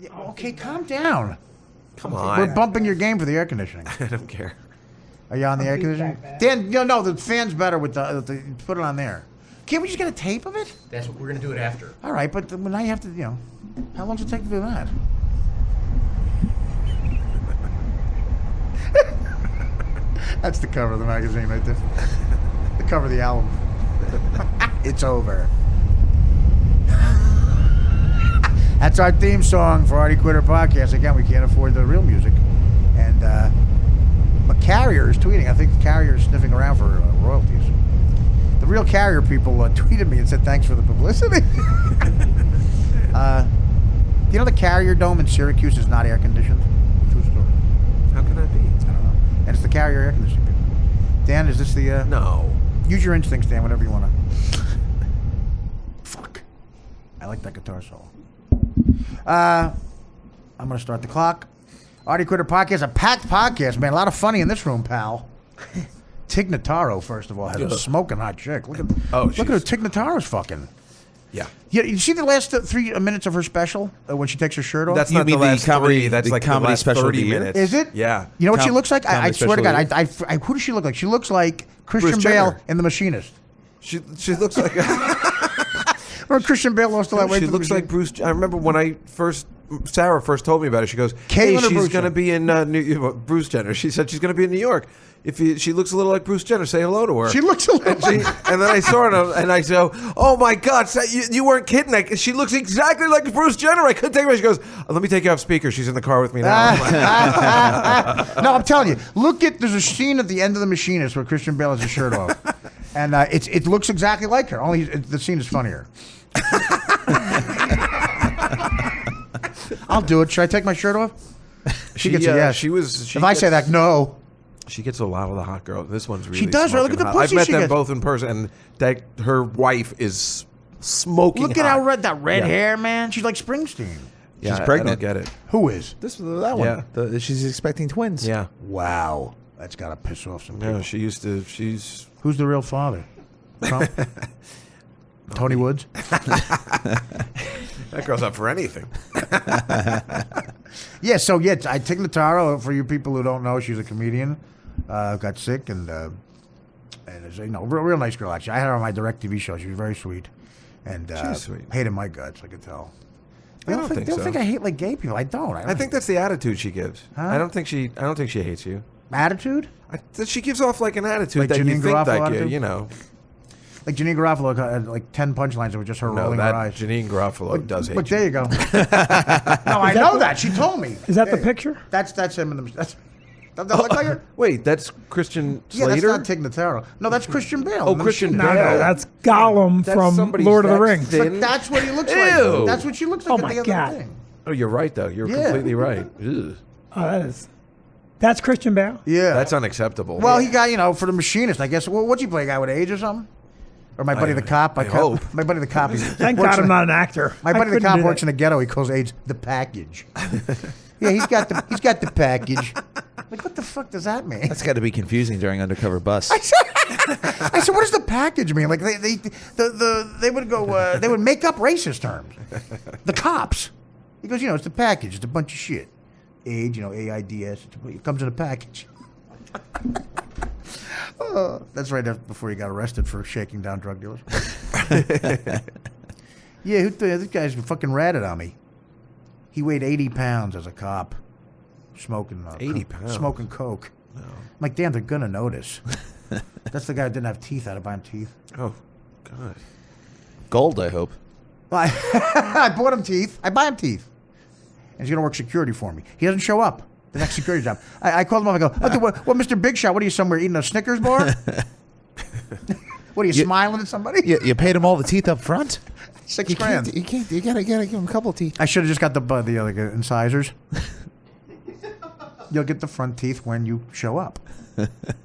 Yeah, okay, calm down. Come on. We're bumping your game for the air conditioning. I don't care. Are you on the air conditioning? Dan, no, the fan's better with the put it on there. Can't we just get a tape of it? That's what we're gonna do it after. All right, but now you have to, how long does it take to do that? That's the cover of the magazine right there. The cover of the album. It's over. That's our theme song for Artie Quitter Podcast. Again, we can't afford the real music. And, but Carrier is tweeting. I think Carrier is sniffing around for royalties. The real Carrier people tweeted me and said thanks for the publicity. You know the Carrier Dome in Syracuse is not air conditioned? True story. How can that be? I don't know. And it's the Carrier air conditioning people. Dan, is this the... No. Use your instincts, Dan, whatever you want to. Fuck. I like that guitar solo. I'm going to start the clock. Artie Quitter Podcast, a packed podcast, man. A lot of funny in this room, pal. Tig Notaro, first of all, has a smoking hot chick. Look at who Tig Notaro's fucking. Yeah. You see the last 3 minutes of her special when she takes her shirt off? That's not the last comedy. That's like comedy special 30 minutes. Is it? Yeah. You know what she looks like? I swear to God, who does she look like? She looks like Christian Bale in The Machinist. She looks like. Or Christian Bale lost all that weight. She looks like Bruce. I remember when Sarah first told me about it. She goes, "Hey, she's going to be in Bruce Jenner." She said she's going to be in New York. She looks a little like Bruce Jenner, say hello to her. She looks a little. And then I saw her, and I said, "Oh my God, you weren't kidding! She looks exactly like Bruce Jenner." I couldn't take her. She goes, "Let me take you off speaker. She's in the car with me now." No, I'm telling you. There's a scene at the end of The Machinist where Christian Bale has his shirt off, and it looks exactly like her. Only the scene is funnier. I'll do it. Should I take my shirt off? She gets a yes. If I say that, no. She gets a lot of the hot girls. This one's really. She does. Right? Look at the pussy I've met she them gets. both in person, and her wife is smoking. Look at how red that red hair, man. She's like Springsteen. Yeah, she's pregnant. I don't get it. Who is? That one. Yeah. She's expecting twins. Yeah. Wow. That's got to piss off some people. No, she's. Who's the real father? Trump? Tony Woods? That girl's up for anything. Yeah, I Tig Notaro, for you people who don't know, she's a comedian. Got sick and is real nice girl actually. I had her on my direct TV show. She was very sweet, and she's sweet. Hated my guts. I could tell. I don't think they so. think I hate like gay people. I don't. I think that's the attitude she gives. Huh? I don't think she hates you. Attitude? She gives off like an attitude Like that Janine you think Garofalo like attitude? you know. Like Janine Garofalo had like 10 punchlines that were just her rolling her eyes. Janine Garofalo does hate But you. there you go. No, I know that. She told me. Is that the picture? That's him in the. Does that look like her? Wait, that's Christian Yeah, Slater? that's not Tig Notaro. No, that's Christian Bale. Oh, Christian No, Bale. no, that's Gollum That's from somebody Lord of the that's Rings. thin. But that's what he looks Ew. like. That's what she looks like Oh at my the end God. of the thing. Oh, you're right though. You're Yeah. completely right. Ugh. Oh, that's Christian Bale. Yeah. That's unacceptable. Well, he got, for The Machinist, I guess. Well, what'd you play? A guy with AIDS or something? Or my buddy the cop? I hope. My buddy the cop. Thank God I'm not an actor. My buddy the cop works in the ghetto. He calls AIDS the package. Yeah, he's got the package. Like, what the fuck does that mean? That's got to be confusing during Undercover Bus. I said, what does the package mean? Like they would go, they would make up racist terms. The cops. He goes, it's the package. It's a bunch of shit. AIDS, AIDS. It comes in a package. That's right after before he got arrested for shaking down drug dealers. Yeah, this guy's fucking ratted on me. He weighed 80 pounds as a cop, smoking 80 pounds? Smoking coke. No. I'm like, damn, they're gonna notice. That's the guy who didn't have teeth. I had to buy him teeth. Oh, God. Gold, I hope. Well, I bought him teeth. I buy him teeth. And he's gonna work security for me. He doesn't show up. The next security job. I called him up. I go, what, Mr. Big Shot? What are you, somewhere eating a Snickers bar? What are you smiling at somebody? You paid him all the teeth up front? $6,000. You gotta give him a couple of teeth. I should have just got the incisors. You'll get the front teeth when you show up.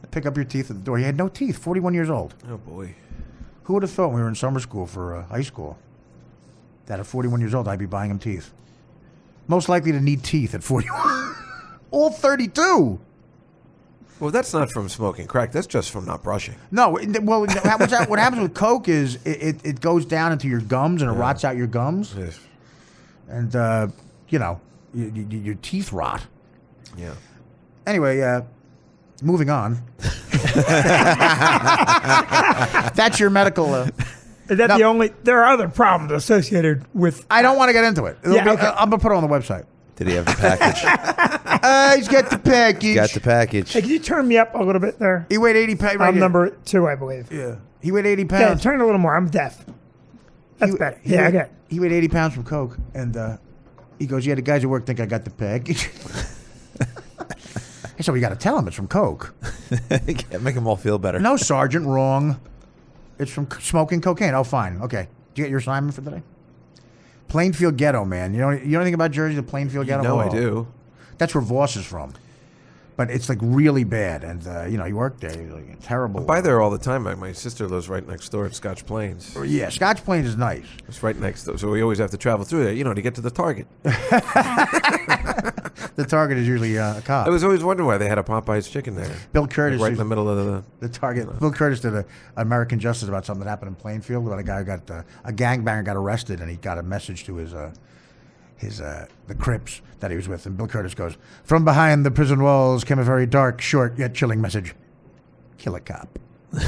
Pick up your teeth at the door. He had no teeth. 41 years old. Oh boy. Who would have thought when we were in summer school for high school that at 41 years old I'd be buying him teeth? Most likely to need teeth at 41. All 32. Well, that's not from smoking crack. That's just from not brushing. No, well, what happens with coke is it goes down into your gums and it rots out your gums. Yes. And your teeth rot. Yeah. Anyway, moving on. That's your medical. Is that the only? There are other problems associated with. I don't want to get into it. Yeah, okay. I'm gonna put it on the website. Did he have the package? He's got the package. Got the package. Hey, can you turn me up a little bit there? He weighed 80 pounds. I'm number 2, I believe. Yeah. He weighed 80 Yeah, pounds. turn it a little more. I'm deaf. That's better. Yeah, I got it. He weighed 80 pounds from coke, and he goes, "Yeah, the guys at work think I got the package." So we got to tell him it's from coke. Can't make them all feel better. No, Sergeant, wrong. It's from smoking cocaine. Oh, fine. Okay. Did you get your assignment for today? Plainfield Ghetto, man. You know anything about Jersey? The Plainfield Ghetto. No, I do. That's where Voss is from. But it's like really bad, and he worked there. He's like terrible. I buy there all the time. My sister lives right next door at Scotch Plains. Yeah, Scotch Plains is nice. It's right next door, so we always have to travel through there, to get to the Target. The Target is usually a cop. I was always wondering why they had a Popeye's chicken there. Bill Curtis, right in the middle of the Target. Bill Curtis did a American Justice about something that happened in Plainfield. About a guy who got a gangbanger got arrested, and he got a message to his the Crips that he was with, and Bill Curtis goes, "From behind the prison walls came a very dark, short yet chilling message: kill a cop." Do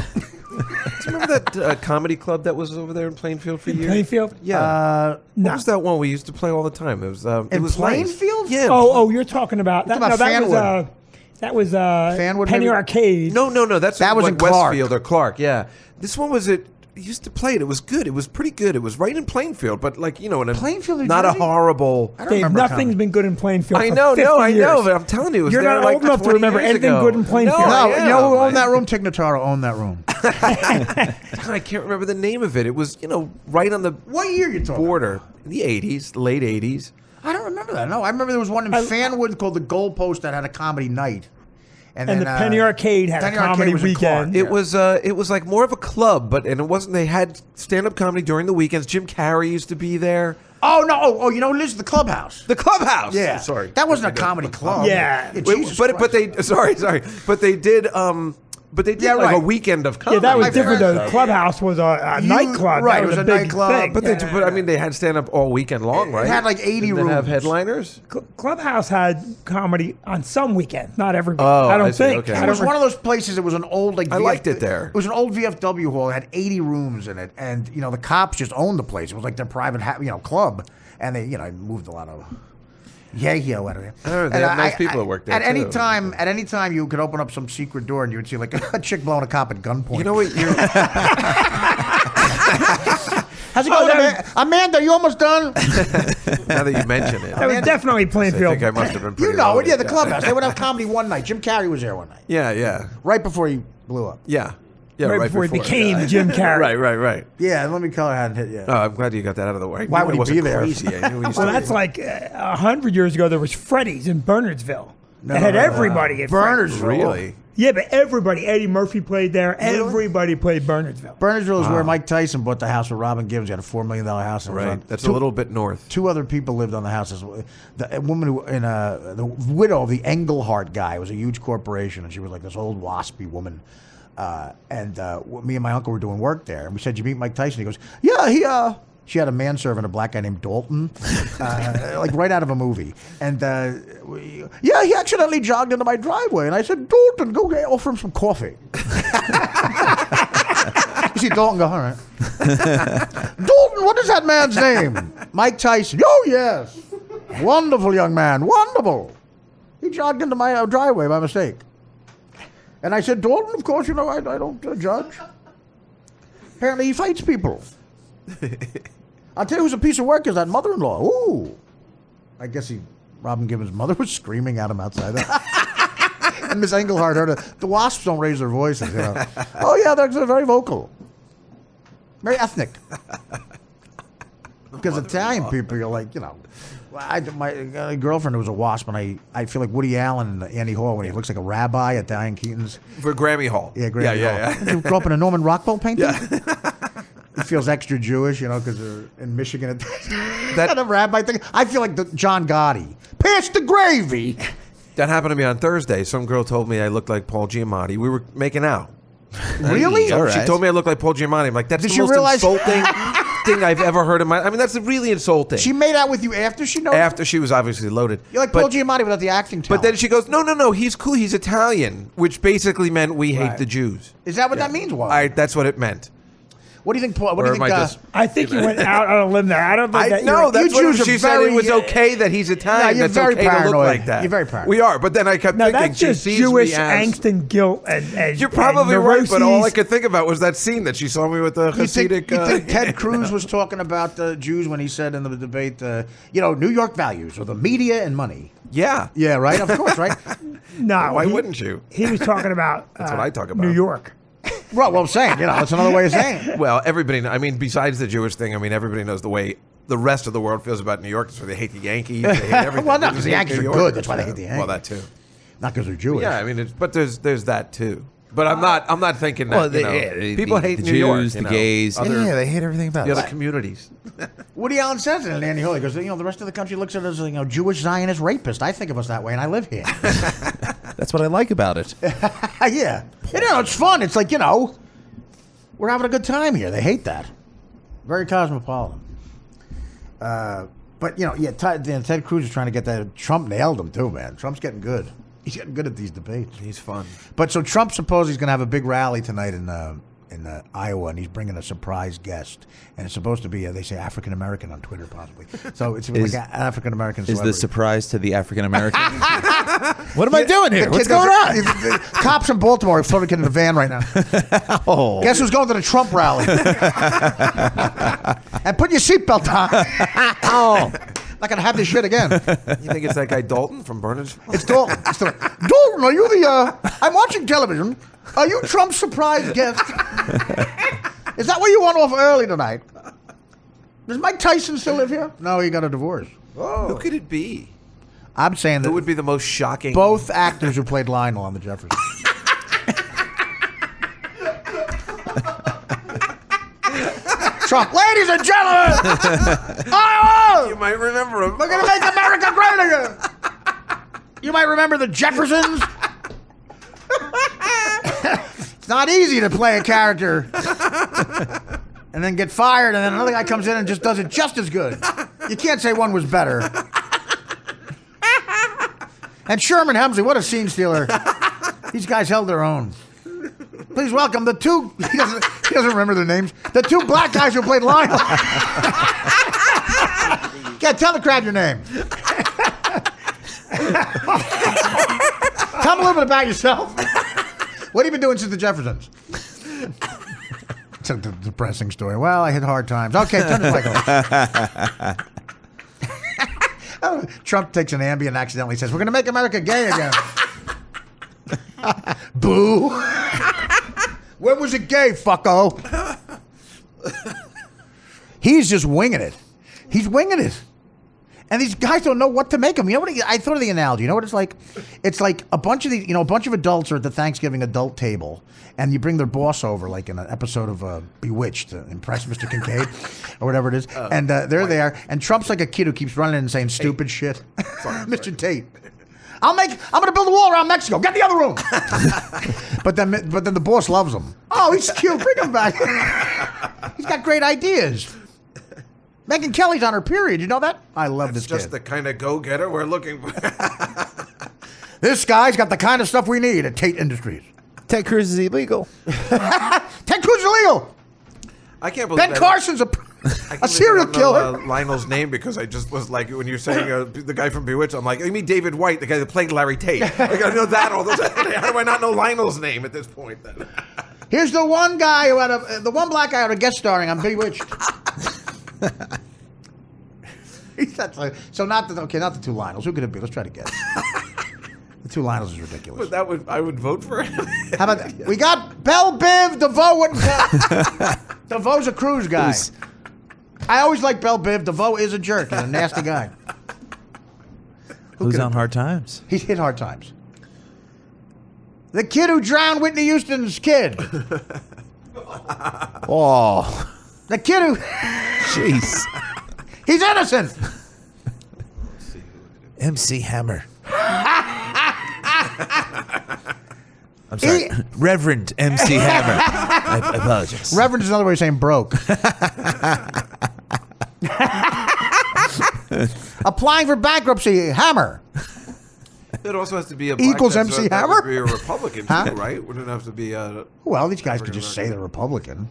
you remember that comedy club that was over there in Plainfield for years? Plainfield? Yeah. No. What was that one we used to play all the time? It was In Plainfield? Nice. Yeah. Oh, you're talking about that? Talking about That was Fanwood, Penny maybe? Arcade. No. That was like in Clark. Westfield or Clark. Yeah. This one was He used to play it. It was good. It was pretty good. It was right in Plainfield, but in a Plainfield, New not Jersey? a horrible. I don't Dave, remember nothing's been good in Plainfield. I for know, 50 I know, years. but I'm telling you, it was You're there not like old enough to 20 remember years anything ago. good in Plainfield. No, No, I you know who am. owned that room? Tig Notaro owned that room. I can't remember the name of it. It was right on the What year you talking? border in the 80s, late 80s. I don't remember that. No, I remember there was one in Fanwood called the Goalpost that had a comedy night. And the Penny Arcade had Penny a comedy Arcade was in weekend. Clark. It was like more of a club, and it wasn't. They had stand-up comedy during the weekends. Jim Carrey used to be there. Oh no! Oh, you know what it is? The Clubhouse. The Clubhouse. Yeah, sorry, that wasn't a comedy club. Yeah. Jesus but Christ. they but they did Yeah, like a right. weekend of comedy. Yeah, that was I've different. heard The that. Clubhouse was a nightclub. right, That it was a big nightclub, thing. But they had stand-up all weekend long, right? It had like 80 Didn't they have rooms. headliners? Clubhouse had comedy on some weekends, not every week. Oh, I don't I see, think. okay. It was one of those places. It was an old I liked it there. It was an old VFW hall. It had 80 rooms in it, and the cops just owned the place. It was like their private club, and they moved a lot of. Yeah, whatever. Oh, they have nice people that work there, At any too. time, you could open up some secret door and you would see like a chick blowing a cop at gunpoint. You know what? How's it going, Amanda? You almost done? Now that you mention it, That was definitely I Plainfield. think I must have been pretty You know it, loaded. yeah. The Clubhouse. They would have comedy one night. Jim Carrey was there one night, Yeah. right before he blew up. Yeah, right before he became Jim Carrey. Right. Yeah, Let Me Color hadn't hit yet. Oh, I'm glad you got that out of the way. Why would he wasn't be there? Crazy. I knew he used Well, to that's be. like 100 years ago. There was Freddy's in Bernardsville. That had everybody at Freddy's. Bernardsville. Really? Yeah, but everybody. Eddie Murphy played there. Everybody played Bernardsville. Bernardsville is where Mike Tyson bought the house with Robin Gibbs. He had a $4 million house. And it was on- Right. That's a little bit north. Two other people lived on the houses. The woman the widow of the Engelhart guy was a huge corporation, and she was like this old waspy woman. Me and my uncle were doing work there, and we said, "You meet Mike Tyson?" He goes, "Yeah, She had a manservant, a black guy named Dalton, like right out of a movie. And he accidentally jogged into my driveway, and I said, "Dalton, go offer him some coffee." You see Dalton go, "All right." "Dalton, what is that man's name?" "Mike Tyson." "Oh, yes. Wonderful young man. Wonderful." He jogged into my driveway by mistake. And I said, "Dalton, of course, I don't judge." Apparently he fights people. I'll tell you who's a piece of work is that mother-in-law. Ooh. I guess Robin Gibbons' mother was screaming at him outside. And Miss Engelhart heard it. The wasps don't raise their voices, Oh, yeah, they're very vocal. Very ethnic. Because Italian people, you're like, my girlfriend was a wasp, and I feel like Woody Allen and Annie Hall when he looks like a rabbi at Diane Keaton's. For Grammy Hall. Yeah, Grammy Hall. Yeah. You grew up in a Norman Rockwell painting? Yeah. He feels extra Jewish, because they're in Michigan. That a rabbi thing. I feel like the John Gotti. Pass the gravy. That happened to me on Thursday. Some girl told me I looked like Paul Giamatti. We were making out. Really? She told me I looked like Paul Giamatti. I'm like, that's Did the she most realize- insulting thing I've ever heard in my. I mean, that's really insulting. She made out with you after she noticed? After she was obviously loaded. You're like Paul Giamatti without the acting talent. But then she goes, no, he's cool. He's Italian, which basically meant we hate the Jews. Is that what that means? Why? That's what it meant. What do you think, Paul? What do you think? I think you went out on a limb there. I don't think that. No, that's what Jews she said. It was okay that he's Italian. you're that's very okay paranoid. to look like that. You're very paranoid. We are, but then I kept thinking that's just she sees Jewish me as, angst and guilt and you're probably right, but all I neuroses. could think about was that scene that she saw me with the Hasidic. You think Ted Cruz was talking about the Jews when he said in the debate, New York values or the media and money? Yeah. Yeah, right? Of course, right? No. Why wouldn't you? He was talking about That's what I talk about. New York. Right, well, I'm saying, that's another way of saying it. Well, everybody, besides the Jewish thing, everybody knows the way the rest of the world feels about New York. That's why they hate the Yankees. They hate everything. Well, no, because the Yankees are good. That's why they hate the Yankees. Well, that too. Not because they're Jewish. Yeah, but there's that too. But I'm not thinking that. People hate the New York. Jews, the gays. They hate everything about the it. other communities. Woody Allen says it in Andy Hill. He goes, the rest of the country looks at us as Jewish Zionist rapist. I think of us that way, and I live here. That's what I like about it. Yeah. It's fun. It's like, we're having a good time here. They hate that. Very cosmopolitan. But, Ted Cruz is trying to get that. Trump nailed him, too, man. Trump's getting good. He's getting good at these debates. He's fun. But so Trump supposedly is going to have a big rally tonight in Iowa, and he's bringing a surprise guest. And it's supposed to be, they say, African-American on Twitter, possibly. So it's like an African-American celebrity. Is the surprise to the African-American? What am I doing here? What's going on? Cops in Baltimore are floating in the van right now. Oh. Guess who's going to the Trump rally? And put your seatbelt on. Oh. Not going to have this shit again. You think it's that guy Dalton from Burnersville? It's Dalton. Dalton, are you the... I'm watching television. Are you Trump's surprise guest? Is that why you went off early tonight? Does Mike Tyson still live here? No, he got a divorce. Oh. Who could it be? I'm saying that... Who would be the most shocking... Both actors who played Lionel on the Jeffersons. Trump, ladies and gentlemen, you might remember him. We're going to make America great again. You might remember the Jeffersons. It's not easy to play a character and then get fired, and then another guy comes in and just does it just as good. You can't say one was better. And Sherman Hemsley, what a scene stealer. These guys held their own. Please welcome the two. He doesn't remember their names. The two black guys who played Lionel. Yeah, tell the crowd your name. Tell them a little bit about yourself. What have you been doing since the Jeffersons? It's a depressing story. Well, I hit hard times. Okay, turn the mic off. Trump takes an Ambien and accidentally says, "We're going to make America gay again." Boo. When was it gay, fucko? He's just winging it. He's winging it. And these guys don't know what to make of him. You know what? I thought of the analogy. You know what it's like? It's like a bunch of these, a bunch of adults are at the Thanksgiving adult table, and you bring their boss over, like in an episode of Bewitched, to impress Mr. Kincaid, or whatever it is. And they're there, and Trump's like a kid who keeps running and saying stupid shit. Mr. Tate. I'm going to build a wall around Mexico. Get in the other room. But then the boss loves him. Oh, he's cute. Bring him back. He's got great ideas. Megyn Kelly's on her period. You know that? I love this kid. Just the kind of go-getter we're looking for. This guy's got the kind of stuff we need at Tate Industries. Ted Cruz is illegal. Ted Cruz is illegal. I can't believe Ben Carson's a serial killer. Lionel's name, because I just was like, when you're saying the guy from Bewitched, I'm like, you mean David White, the guy that played Larry Tate. I gotta know that all the time. How do I not know Lionel's name at this point then? Here's the one guy who had the one black guy who had a guest starring on Bewitched. So not the two Lionels. Who could it be? Let's try to guess. The two Lionels is ridiculous. But I would vote for him. How about we got Bell Biv? DeVoe wouldn't count. DeVoe's a Cruz guy. I always like Bell Biv. DeVoe is a jerk. He's a nasty guy. Who's on Hard Times? He's hit Hard Times. The kid who drowned Whitney Houston's kid. Oh. The kid who... Jeez. He's innocent. MC Hammer. I'm sorry. Reverend MC Hammer. I apologize. Reverend is another way of saying broke. Applying for bankruptcy, Hammer. It also has to be a black equals guy, MC so that Hammer? would be a Republican too, right? Wouldn't it have to be a... Well, these guys could just say they're Republican.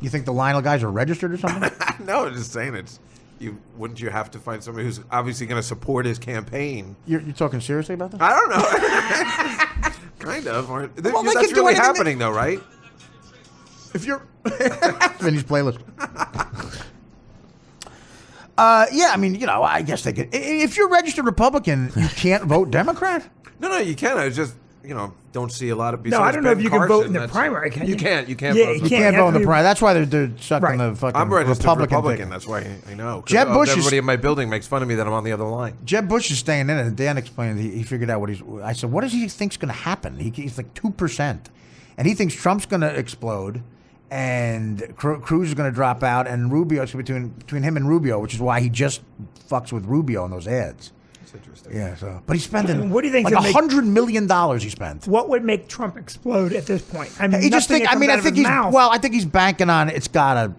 You think the Lionel guys are registered or something? No, I'm just saying wouldn't you have to find somebody who's obviously going to support his campaign? You're talking seriously about this? I don't know. Kind of. Well, that's really happening, though, right? If you're Vinny's playlist. Yeah, I mean, I guess they could. If you're a registered Republican, you can't vote Democrat? No, you can. I just, don't see a lot of. No, I don't know if you can vote in the primary. Can you? You can't. You can't. Yeah, vote you You can't vote in the primary. That's why they're sucking the fucking I'm registered Republican thing. That's why I know. Jeb Bush everybody in my building makes fun of me that I'm on the other line. Jeb Bush is staying in it, and Dan explained he figured out what I said, what does he think's going to happen? He's like 2%. And he thinks Trump's going to explode, and Cruz is going to drop out, and Rubio's between him and Rubio, which is why he just fucks with Rubio in those ads. That's interesting. Yeah, but he's spending What do you think like $100 million he spent. What would make Trump explode at this point? I mean, I think he's banking on it's gotta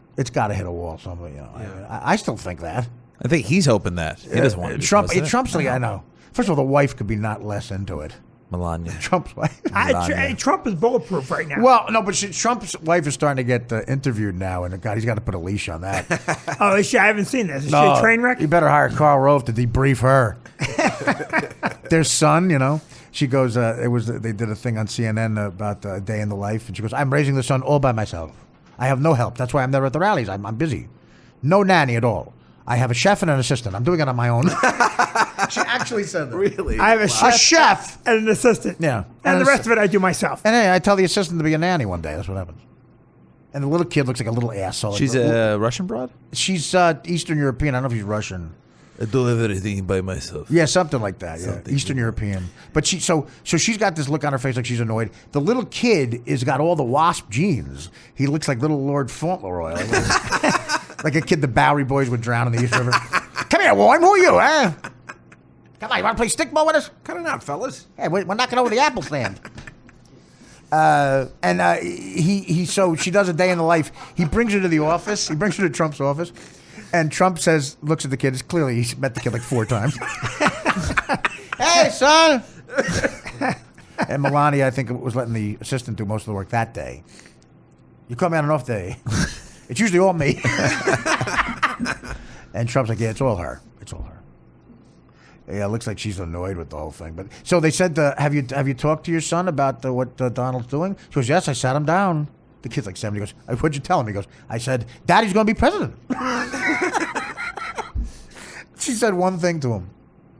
hit a wall somewhere. I still think that. I think he's hoping that. He doesn't want to be Trump's president. I know. First of all, the wife could be not less into it. Melania. Trump's wife. Trump is bulletproof right now. Well, no, but Trump's wife is starting to get interviewed now, and God, he's got to put a leash on that. Oh, is she? I haven't seen this. Is she a train wreck? You better hire Karl Rove to debrief her. Their son, she goes. They did a thing on CNN about a day in the life, and she goes, "I'm raising the son all by myself. I have no help. That's why I'm there at the rallies. I'm busy. No nanny at all. I have a chef and an assistant. I'm doing it on my own." She actually said that. Really? I have a chef and an assistant. Yeah. And the rest of it I do myself. And hey, I tell the assistant to be a nanny one day. That's what happens. And the little kid looks like a little asshole. She's a Russian broad? She's Eastern European. I don't know if she's Russian. I do everything by myself. Yeah, something like that. Yeah, Eastern European. But so she's got this look on her face like she's annoyed. The little kid is got all the wasp genes. He looks like little Lord Fauntleroy. Like a kid the Bowery Boys would drown in the East River. Come here, Warren. Who are you, huh? Come on, you want to play stickball with us? Cut it out, fellas. Hey, we're knocking over the apple stand. So she does a day in the life. He brings her to the office. He brings her to Trump's office. And Trump looks at the kid. Clearly, he's met the kid like 4 times. Hey, son. And Melania, I think, was letting the assistant do most of the work that day. You call me on an off day. It's usually all me. And Trump's like, yeah, it's all her. It's all her. Yeah, it looks like she's annoyed with the whole thing. But so they said, have you talked to your son about what Donald's doing? She goes, yes, I sat him down. The kid's like 7. He goes, what'd you tell him? He goes, I said, Daddy's going to be president. She said one thing to him.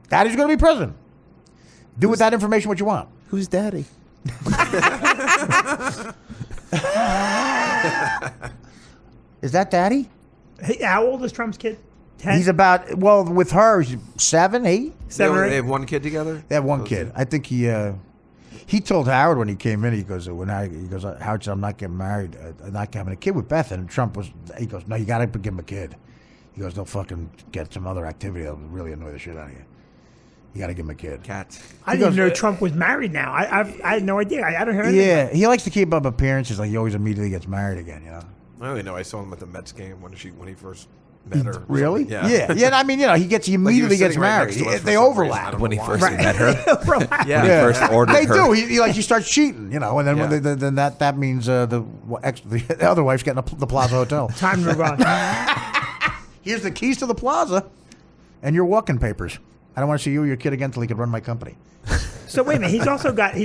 Daddy's going to be president. Do with that information what you want. Who's Daddy? Is that Daddy? Hey, how old is Trump's kid? 10? He's about, with her, he's 7, 8. 7 or 8. They have one kid together? They have one kid. I think he told Howard when he came in, he goes, Howard said, I'm not getting married. I'm not having a kid with Beth. And Trump he goes, no, you got to give him a kid. He goes, they'll fucking get some other activity that'll really annoy the shit out of you. You got to give him a kid. Cats. I didn't know Trump was married now. I had no idea. I don't hear anything. Yeah, he likes to keep up appearances. Like he always immediately gets married again, I only know I saw him at the Mets game when he first met her. Really? Yeah. Yeah. I mean, he immediately gets married. They overlap. When he first met her. Yeah. When he first ordered they her. do. He starts cheating, and then then that means the other wife's getting the Plaza Hotel. Time to move on. Here's the keys to the Plaza, and your walking papers. I don't want to see you or your kid again until he can run my company. So wait a minute. He's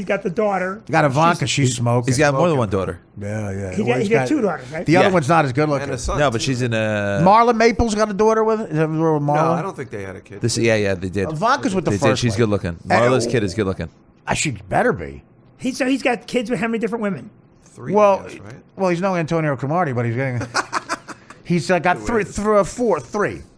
got the daughter. Got Ivanka. She's smoking. He's got more than one daughter. Yeah. He got 2 daughters, right? The other one's not as good looking. And a son. No, but she's in a... Marla Maples got a daughter with it? Is that Marla? No, I don't think they had a kid. Yeah, they did. Ivanka's with the They first did. She's one. good looking. Marla's kid is good looking. She better be. He's got kids with how many different women? 3, Well, I guess, right? well, he's no Antonio Cromartie, but he's getting... He's got 3.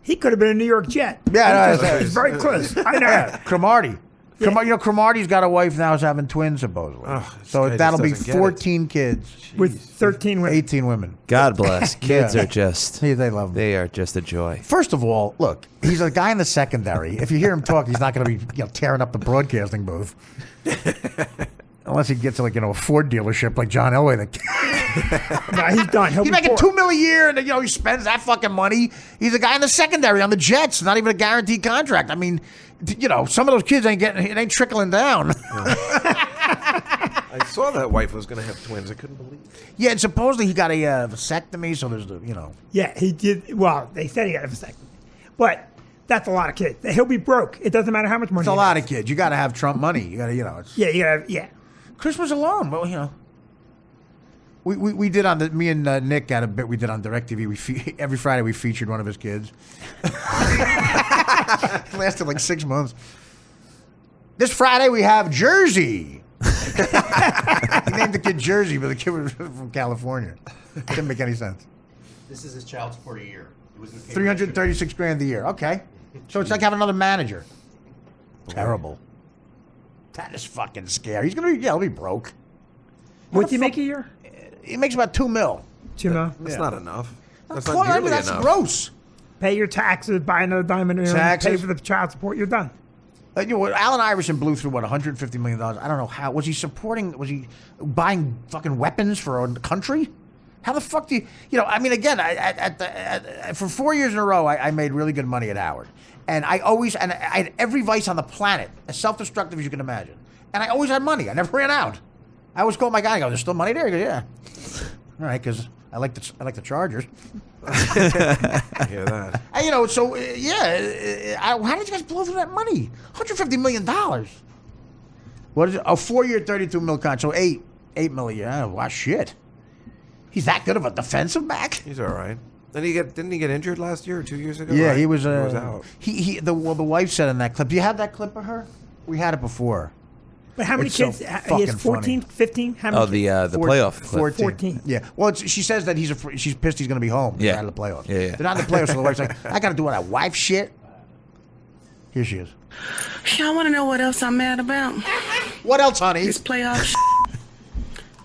He could have been a New York Jet. Yeah, He's very close. I know. Cromartie. Yeah. Cromartie's got a wife now who's having twins, supposedly. So guy that'll just be doesn't get 14 kids. With 13 women. 18 women. God bless. Kids Yeah. are just... They love him. They are just a joy. First of all, look, he's a guy in the secondary. If you hear him talk, he's not going to be tearing up the broadcasting booth. Unless he gets to a Ford dealership like John Elway. No, he's done. He's making $2 million a year, and he spends that fucking money. He's a guy in the secondary on the Jets. Not even a guaranteed contract. I mean, some of those kids ain't trickling down. I saw that wife was going to have twins. I couldn't believe it. Yeah, and supposedly he got a vasectomy, so there's Yeah, he did. Well, they said he got a vasectomy. But that's a lot of kids. He'll be broke. It doesn't matter how much money. It's a lot of kids. You got to have Trump money. You got to, It's, yeah. Christmas alone. Well, we did on me and Nick had a bit we did on DirecTV. Every Friday we featured one of his kids. It lasted like 6 months. This Friday we have Jersey. He named the kid Jersey, but the kid was from California. Didn't make any sense. This is his child support a year. It was $336,000 a year. Okay, so it's like having another manager. Terrible. That is fucking scary. He'll be broke. What's he make a year? He makes about $2 million. $2 million. That's not enough. That's That's not nearly that's enough. gross. Pay your taxes, buy another diamond earring, Taxes. pay for the child support. You're done. Allen Iverson blew through $150 million. I don't know how. Was he buying fucking weapons for a country? How the fuck do you? I mean, again, for 4 years in a row, I made really good money at Howard, and I had every vice on the planet, as self-destructive as you can imagine, and I always had money. I never ran out. I always called my guy and go, "There's still money there?" He goes, "Yeah." All right, because I like the Chargers. I hear that. How did you guys blow through that money? $150 million. What is it? A 4-year, $32 million contract. So $8 million. Yeah, wow, shit. He's that good of a defensive back. He's all right. Didn't he get injured last year or 2 years ago? Yeah, right? he was. He was out. The wife said in that clip. Do you have that clip of her? We had it before. But how many It's kids? so He has fucking 14, 15? How many kids? The playoff clip. 14. Yeah. Well, she says that she's pissed he's going to be home. Yeah. They're out of the playoffs. Yeah. They're not in the playoffs, so the wife's like, I got to do all that wife shit. Here she is. Y'all want to know what else I'm mad about? What else, honey? This playoff shit.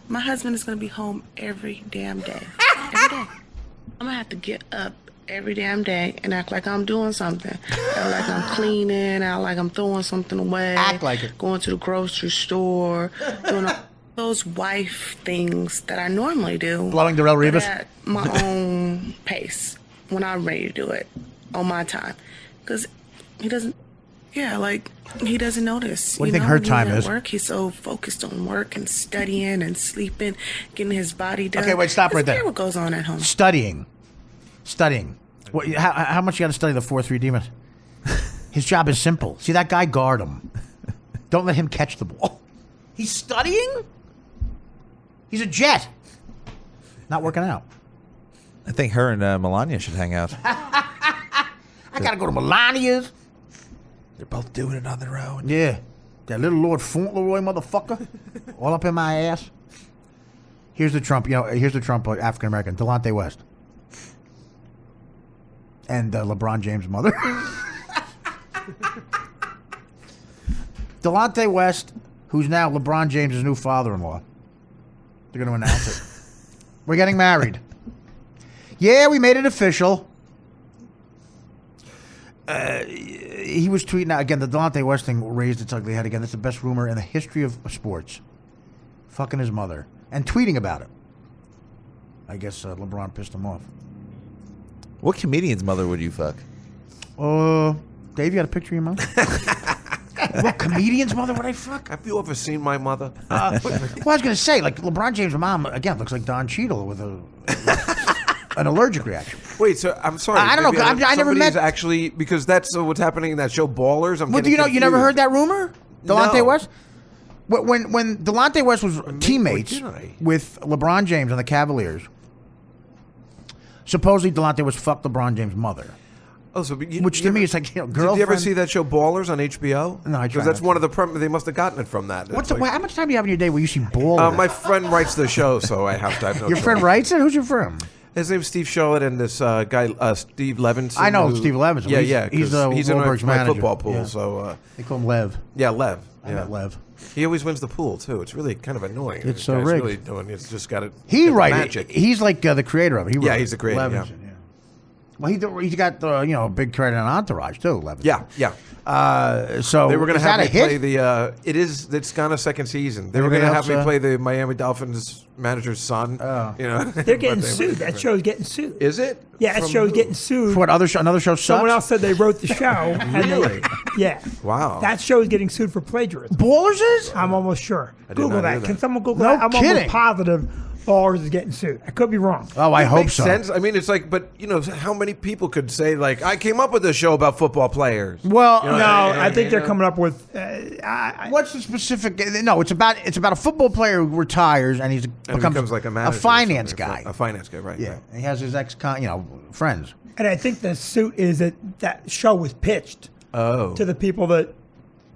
My husband is going to be home every damn day. Every day. I'm going to have to get up every damn day and act like I'm doing something. Act like I'm cleaning, act like I'm throwing something away. Act like it. Going to the grocery store, doing all those wife things that I normally do. Blowing Darrell but Revis? at my own pace when I'm ready to do it on my time. Because he doesn't, he doesn't notice. What do you think her when time he's at is? Work, he's so focused on work and studying and sleeping, getting his body done. Okay, wait, stop right there. What goes on at home? Studying. What, how much you got to study the 4-3 demons? His job is simple. See that guy? Guard him. Don't let him catch the ball. He's studying? He's a jet. Not working out. I think her and Melania should hang out. I got to go to Melania's. They're both doing it on their own. Yeah. That little Lord Fauntleroy motherfucker. All up in my ass. Here's the Trump, African American, Delonte West. And LeBron James' mother. Delonte West, who's now LeBron James' new father-in-law. They're going to announce it. We're getting married. Yeah, we made it official. He was tweeting out again. The Delonte West thing raised its ugly head again. That's the best rumor in the history of sports. Fucking his mother and tweeting about it. I guess LeBron pissed him off. What comedian's mother would you fuck? Dave, you got a picture of your mom? What comedian's mother would I fuck? Have you ever seen my mother? Well, I was gonna say, like LeBron James' mom again looks like Don Cheadle with an allergic reaction. Wait, so I'm sorry. I don't know. I never met. Actually, because that's what's happening in that show, Ballers. Well, do you know? You never heard that rumor? Delonte No. West. When Delonte West was teammates did I? with LeBron James on the Cavaliers, supposedly Delonte West fucked LeBron James' mother. Oh, so Which to me is like, girlfriend. Did you ever see that show Ballers on HBO? No, I tried Because that's not one of the they must have gotten it from that. How much time do you have in your day where you see ballers? My friend writes the show, so I have to. Have no Your friend choice. writes it? Who's your friend? His name's Steve Showett, and this guy Steve Levinson. I know Steve Levinson. Yeah, He's 'cause he's in Wahlberg's my manager. football pool. Yeah. So They call him Lev. yeah, Lev. I Yeah, met Lev. He always wins the pool too. It's really kind of annoying. It's This so guy's rigged. really doing. It's just got it. He it's writes magic. He's like the creator of it. He Yeah, wrote he's the creator, Levinson, Well, he's got a big credit on Entourage too, Levinson. Yeah. So they were going to have me play the. It's gone a second season. They were going to have me play the Miami Dolphins manager's son. They're getting sued. That show's getting sued. Is it? Yeah, that show's getting sued. For what other show? Another show sucks? Someone else said they wrote the show. Really? Yeah. Wow. That show is getting sued for plagiarism. Ballers is? I'm almost sure. did Google not that. hear that. Can someone Google No that? I'm kidding. almost positive Ballers is getting sued. I could be wrong. Oh, I hope Makes so. sense. I mean, it's like, but how many people could say like, I came up with a show about football players? Well, I think they're coming up with. What's the specific? No, it's about a football player who retires and becomes like a manager, finance guy. A finance guy, right? Yeah, Right. and he has his friends. And I think the suit is that show was pitched to the people that.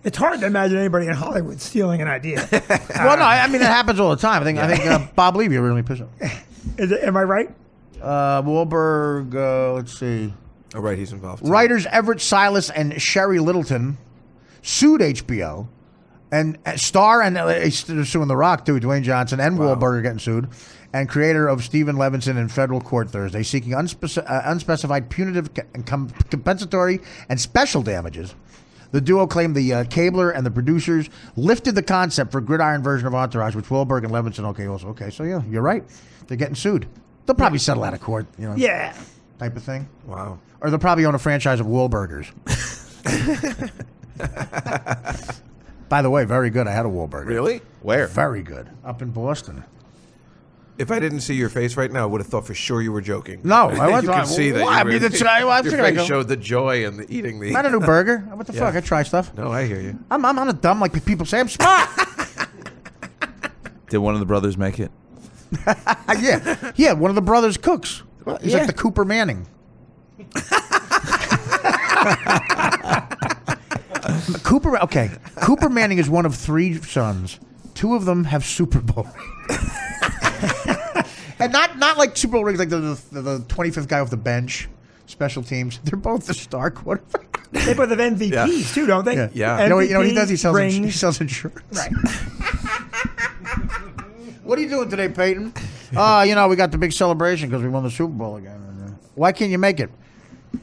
It's hard to imagine anybody in Hollywood stealing an idea. Well, no, I mean that happens all the time. I think Bob Levy originally pitched it. Am I right? Wahlberg. Let's see. Oh, right, he's involved. Too. Writers Everett Silas and Sherry Littleton sued HBO, and Star and they're suing The Rock too. Dwayne Johnson and Wahlberg are getting sued, and creator of Stephen Levinson in federal court Thursday, seeking unspecified punitive and compensatory and special damages. The duo claimed the cabler and the producers lifted the concept for a gridiron version of Entourage, which Wahlberg and Levinson okay. So yeah, you're right. They're getting sued. They'll probably settle out of court, Yeah. type of thing. Wow. Or they'll probably own a franchise of Wahlburgers. By the way, very good. I had a Wahlburger. Really? Where? Very good. Up in Boston. If I didn't see your face right now, I would have thought for sure you were joking. No, I wasn't. You can see that. Why? You were, I your figured face showed the joy in the eating the. Not a new burger. What the Yeah. fuck? I try stuff. No, I hear you. I'm not dumb like people say. I'm smart. Did one of the brothers make it? Yeah. One of the brothers cooks. He's like the Cooper Manning. Cooper Manning is one of 3 sons. 2 of them have Super Bowl rings. And not like Super Bowl rings like the 25th guy off the bench, special teams. They're both the star quarterback. They both have MVPs too, don't they? Yeah. You know what he does? He sells insurance. Right. What are you doing today, Peyton? We got the big celebration because we won the Super Bowl again. Why can't you make it?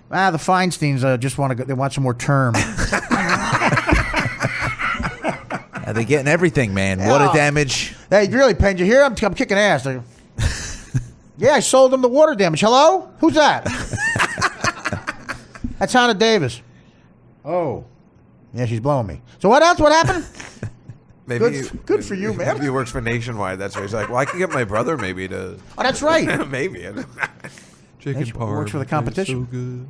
The Feinsteins just want to go. They want some more term. They're getting everything, man. Water damage. Hey, really, Penn? You hear? I'm kicking ass. Yeah, I sold them the water damage. Hello? Who's that? That's Hannah Davis. Oh. Yeah, she's blowing me. So what else? What happened? Maybe Good for you, man. Maybe he works for Nationwide. That's why he's like, well, I can get my brother maybe to. Oh, that's right. Maybe. Chicken Nationwide parm. works for the competition. So good.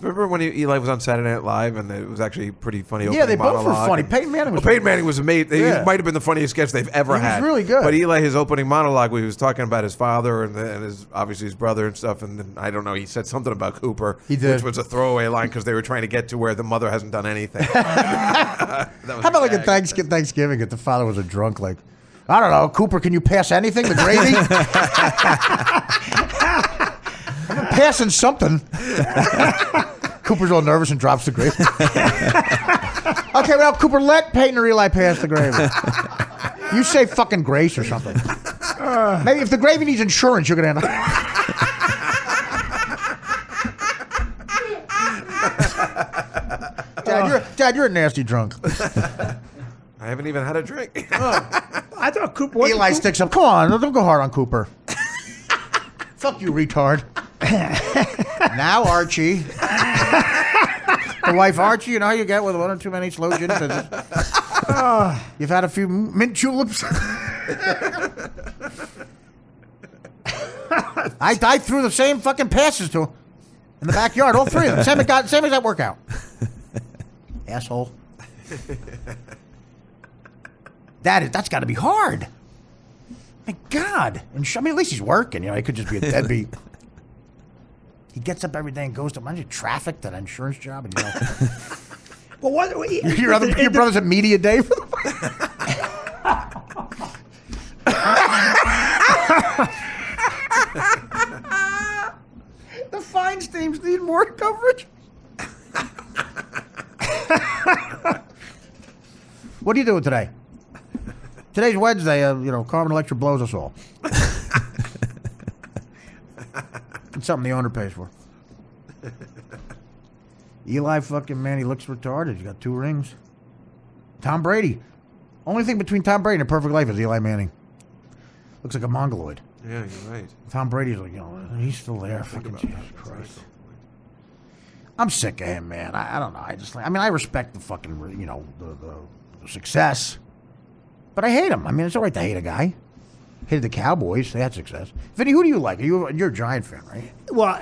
Remember when Eli was on Saturday Night Live and it was actually pretty funny? Yeah, they both were monologue. funny. Peyton Manning was. Peyton Manning was amazing. Yeah. He might have been the funniest guest they've ever had. He was really good. But Eli, his opening monologue, where he was talking about his father and his obviously his brother and stuff, and then, I don't know, he said something about Cooper, He did. which was a throwaway line because they were trying to get to where the mother hasn't done anything. How about like at Thanksgiving if the father was a drunk? Like, I don't know, Cooper, can you pass anything? The gravy? I'm passing something. Cooper's all nervous and drops the gravy. Okay, well, Cooper, let Peyton or Eli pass the gravy. You say fucking grace or something. Maybe if the gravy needs insurance, you're going to end up. Dad, you're a nasty drunk. I haven't even had a drink. I thought Cooper. Eli sticks up. Come on, don't go hard on Cooper. Fuck you, retard. Now, Archie. The wife, Archie, you know how you get with 1 or 2 many slow gin fizzes. You've had a few mint juleps. I threw the same fucking passes to him in the backyard, all 3 of them. Same as that workout. Asshole. That's got to be hard. My God. And at least he's working. He could just be a deadbeat. He gets up every day and goes to traffic, that insurance job. And Well, what? your brother's at media day for the. The Feinsteins need more coverage. What are you doing today? Today's Wednesday. Carbon Electra blows us all. It's something the owner pays for. Eli fucking man, he looks retarded. He's got 2 rings. Tom Brady. Only thing between Tom Brady and a perfect life is Eli Manning. Looks like a mongoloid. Yeah, you're right. Tom Brady's like, he's still there. Fucking Jesus Christ. I'm sick of him, man. I don't know. I respect the fucking, the success. But I hate him. I mean, it's all right to hate a guy. Hated the Cowboys. They had success. Vinny, who do you like? You're a Giant fan, right? Well,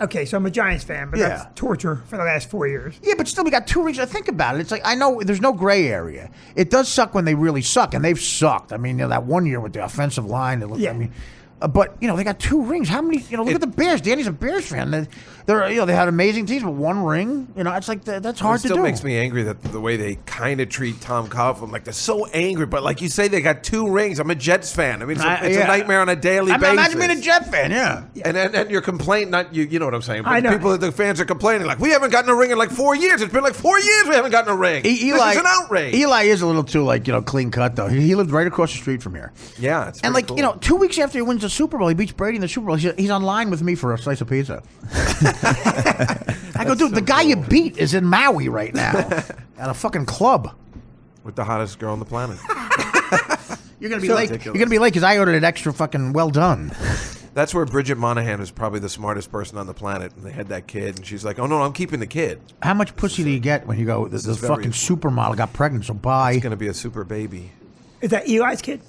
okay, so I'm a Giants fan, but that's torture for the last 4 years. Yeah, but still, we got 2 rings. I think about it. It's like, I know there's no gray area. It does suck when they really suck, and they've sucked. I mean, that one year with the offensive line. But they got 2 rings. How many? Look at the Bears. Danny's a Bears fan. They had amazing teams, but 1 ring. It's like that's hard to do. It still makes me angry that the way they kind of treat Tom Coughlin, like they're so angry. But like you say, they got 2 rings. I'm a Jets fan. I mean, it's a nightmare on a daily basis. Imagine being a Jet fan, yeah. And your complaint, not you know what I'm saying. But I know. The fans are complaining like we haven't gotten a ring in like 4 years. It's been like 4 years we haven't gotten a ring. This is an outrage. Eli is a little too clean cut though. He lived right across the street from here. Yeah, it's and cool. 2 weeks after he wins the Super Bowl, he beats Brady in the Super Bowl. He's on line with me for a slice of pizza. I go, dude, the guy you beat is in Maui right now at a fucking club with the hottest girl on the planet. You're gonna be late. You're gonna be late because I ordered it extra fucking well done. That's where Bridget Monahan is probably the smartest person on the planet. And they had that kid, and she's like, "Oh no, I'm keeping the kid." How much pussy do you get when you go? This fucking supermodel got pregnant, so bye. It's gonna be a super baby. Is that Eli's kid?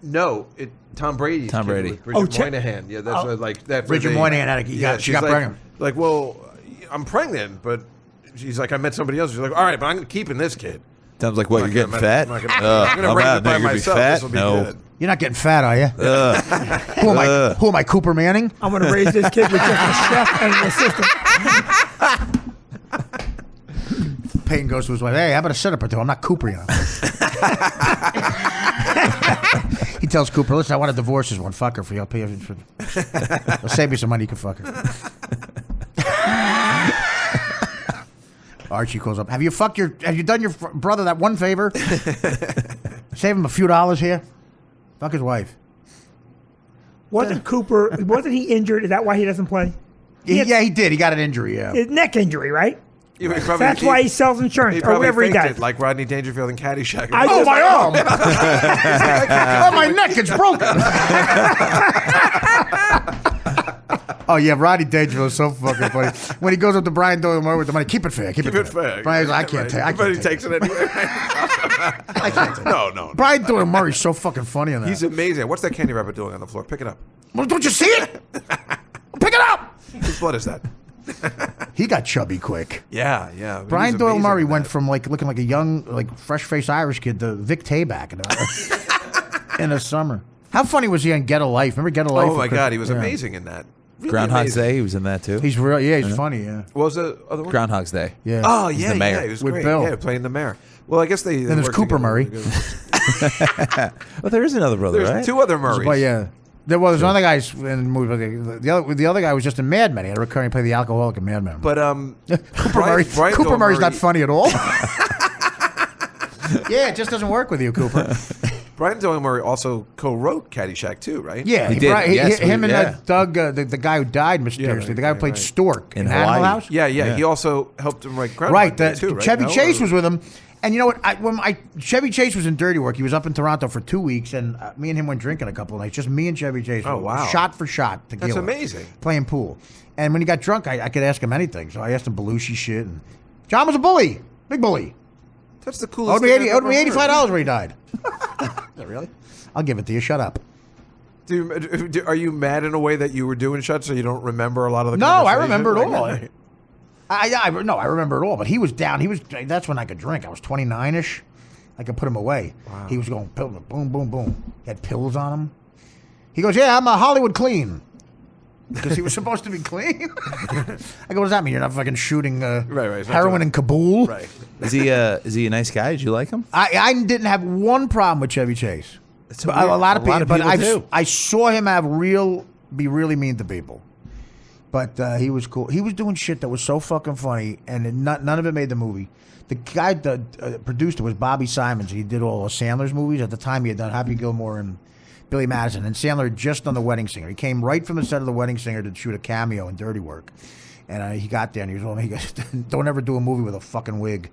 No, Tom Brady. Tom Brady. Bridget Moynihan. Yeah, that's like that. Bridget Moynihan she got pregnant. Like, well, I'm pregnant, but she's like, I met somebody else. She's like, all right, but I'm keeping this kid. Tom's like, what? You're getting fat? I'm gonna bring it by myself. This will be good. You're not getting fat, are you? Who am I? Cooper Manning? I'm going to raise this kid with just a chef and an assistant. Peyton goes to his wife, hey, how about a setup or 2? I'm not Cooper, He tells Cooper, listen, I want to divorce this one. Fuck her for you. I'll pay you for I'll save you some money. You can fuck her. Archie calls up. Have you done your brother that one favor? Save him a few dollars here. Fuck his wife. Wasn't he injured? Is that why he doesn't play? He did. He got an injury, yeah. His neck injury, right? Yeah, that's why he sells insurance or whatever he does. Like Rodney Dangerfield in Caddyshack. Oh, my arm! Oh, my neck, it's broken! Oh, yeah, Rodney Dangerfield is so fucking funny. When he goes up to Brian Doyle Moore with the money, keep it fair, keep it fair. Brian's like, I can't take it. But he takes it anyway. I can't take it. No. Brian Doyle Murray's so fucking funny on that. He's amazing. What's that candy wrapper doing on the floor? Pick it up. Well, don't you see it? Pick it up! Whose blood is that? He got chubby quick. Yeah. Brian Doyle Murray went from looking like a young, fresh-faced Irish kid to Vic Tayback in the summer. How funny was he on Get a Life? Remember Get a Life? Oh my God, he was amazing in that. Really Groundhog's Day, he was in that too. He's real. Yeah, he's funny. Yeah. What was the other one? Groundhog's Day. Yeah. Oh He's yeah, the mayor. yeah. He was With great. Bill. Yeah, playing the mayor. Well, I guess they. Then there's Cooper Murray. Well, there is another brother, There's right? 2 other Murrays. But yeah. There's another guy in the movie. The other guy was just in Mad Men. He had a recurring play the alcoholic in Mad Men. But Cooper Murray's not funny at all. Yeah, it just doesn't work with you, Cooper. Brian Doyle Murray also co-wrote Caddyshack too, right? Yeah, he did. Him and Doug, the guy who died mysteriously, the guy who played Stork in Hawaii. Animal House. Yeah. He also helped him write Groundhog Right, Day too, right? Chevy Chase was with him. And you know what? Chevy Chase was in Dirty Work. He was up in Toronto for 2 weeks, and me and him went drinking a couple of nights. Just me and Chevy Chase. Oh, wow. Shot for shot. Tequila, That's amazing. Playing pool. And when he got drunk, I could ask him anything. So I asked him Belushi shit. And John was a bully. Big bully. That's the coolest Owed thing. me $85 when he died. Really? I'll give it to you. Shut up. Are you mad in a way that you were doing shots so you don't remember a lot of the No, I conversation? remember it all. Right. I remember it all. But he was down. That's when I could drink. I was 29-ish. I could put him away. Wow. He was going boom, boom, boom. He had pills on him. He goes, yeah, I'm a Hollywood clean. Because he was supposed to be clean. I go, what does that mean? You're not fucking shooting heroin in Kabul? Right. Is he a nice guy? Did you like him? I didn't have one problem with Chevy Chase. A lot of people, but I saw him be really mean to people. But he was cool. He was doing shit that was so fucking funny, and none of it made the movie. The guy that produced it was Bobby Simons. He did all of Sandler's movies. At the time, he had done Happy Gilmore and Billy Madison, and Sandler had just done The Wedding Singer. He came right from the set of The Wedding Singer to shoot a cameo in Dirty Work. And he got there, and he goes, don't ever do a movie with a fucking wig.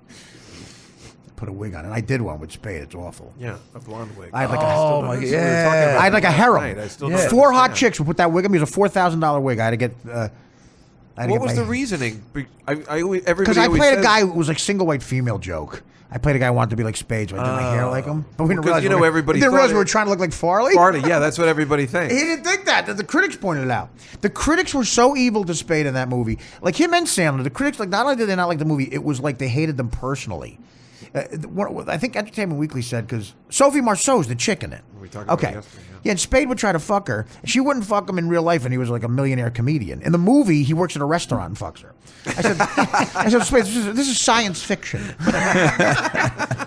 Put a wig on it. I did one with Spade. It's awful. Yeah, a blonde wig. I had like I had like a harem. Four hot chicks would put that wig on me. It was a $4,000 wig. I had to get... what was the reasoning? Because I played a guy who was like single white female joke. I played a guy who wanted to be like Spade, so I did my hair like him. But we didn't realize, everybody didn't realize we were trying to look like Farley. Yeah, that's what everybody thinks. He didn't think that. The critics pointed it out. The critics were so evil to Spade in that movie. Like him and Sandler, the critics, like not only did they not like the movie, it was like they hated them personally. I think Entertainment Weekly said, because Sophie Marceau's the chick in it. We talked about it yesterday, yeah, and Spade would try to fuck her. She wouldn't fuck him in real life, and he was like a millionaire comedian. In the movie, he works at a restaurant and fucks her. I said, Spade, this is science fiction.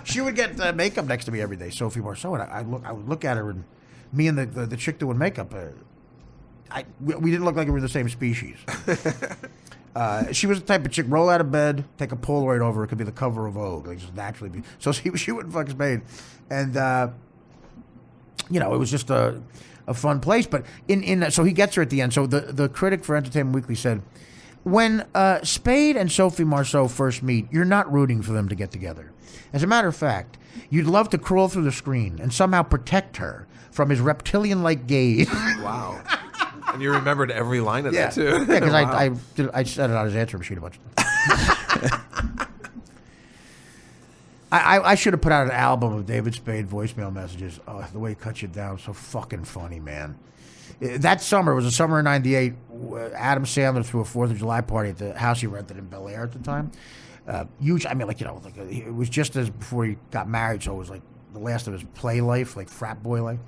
She would get makeup next to me every day, Sophie Marceau, and I would look at her, and me and the chick doing makeup, we didn't look like we were the same species. She was the type of chick, roll out of bed, take a Polaroid over, it could be the cover of Vogue, like just naturally be. So she wouldn't fuck Spade. And, it was just a fun place. But so he gets her at the end. So the critic for Entertainment Weekly said, when Spade and Sophie Marceau first meet, you're not rooting for them to get together. As a matter of fact, you'd love to crawl through the screen and somehow protect her from his reptilian-like gaze. Wow. And you remembered every line of that, too. Yeah, because I said it on his answer machine a bunch of times. I should have put out an album of David Spade voicemail messages. Oh, the way he cuts you down, so fucking funny, man. That summer, it was the summer of '98, Adam Sandler threw a 4th of July party at the house he rented in Bel Air at the time. Huge, it was just as before he got married, so it was like the last of his play life, like frat boy life.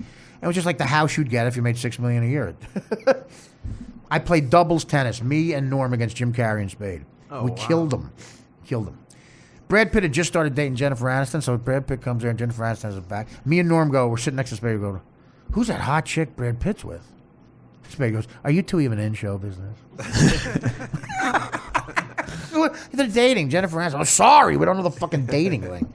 It was just like the house you'd get if you made $6 million a year. I played doubles tennis, me and Norm against Jim Carrey and Spade. We killed him. Brad Pitt had just started dating Jennifer Aniston, so Brad Pitt comes there and Jennifer Aniston has his back. Me and Norm we're sitting next to Spade, we go, who's that hot chick Brad Pitt's with? Spade goes, are you two even in show business? They're dating, Jennifer Aniston. Oh, sorry, we don't know the fucking dating thing.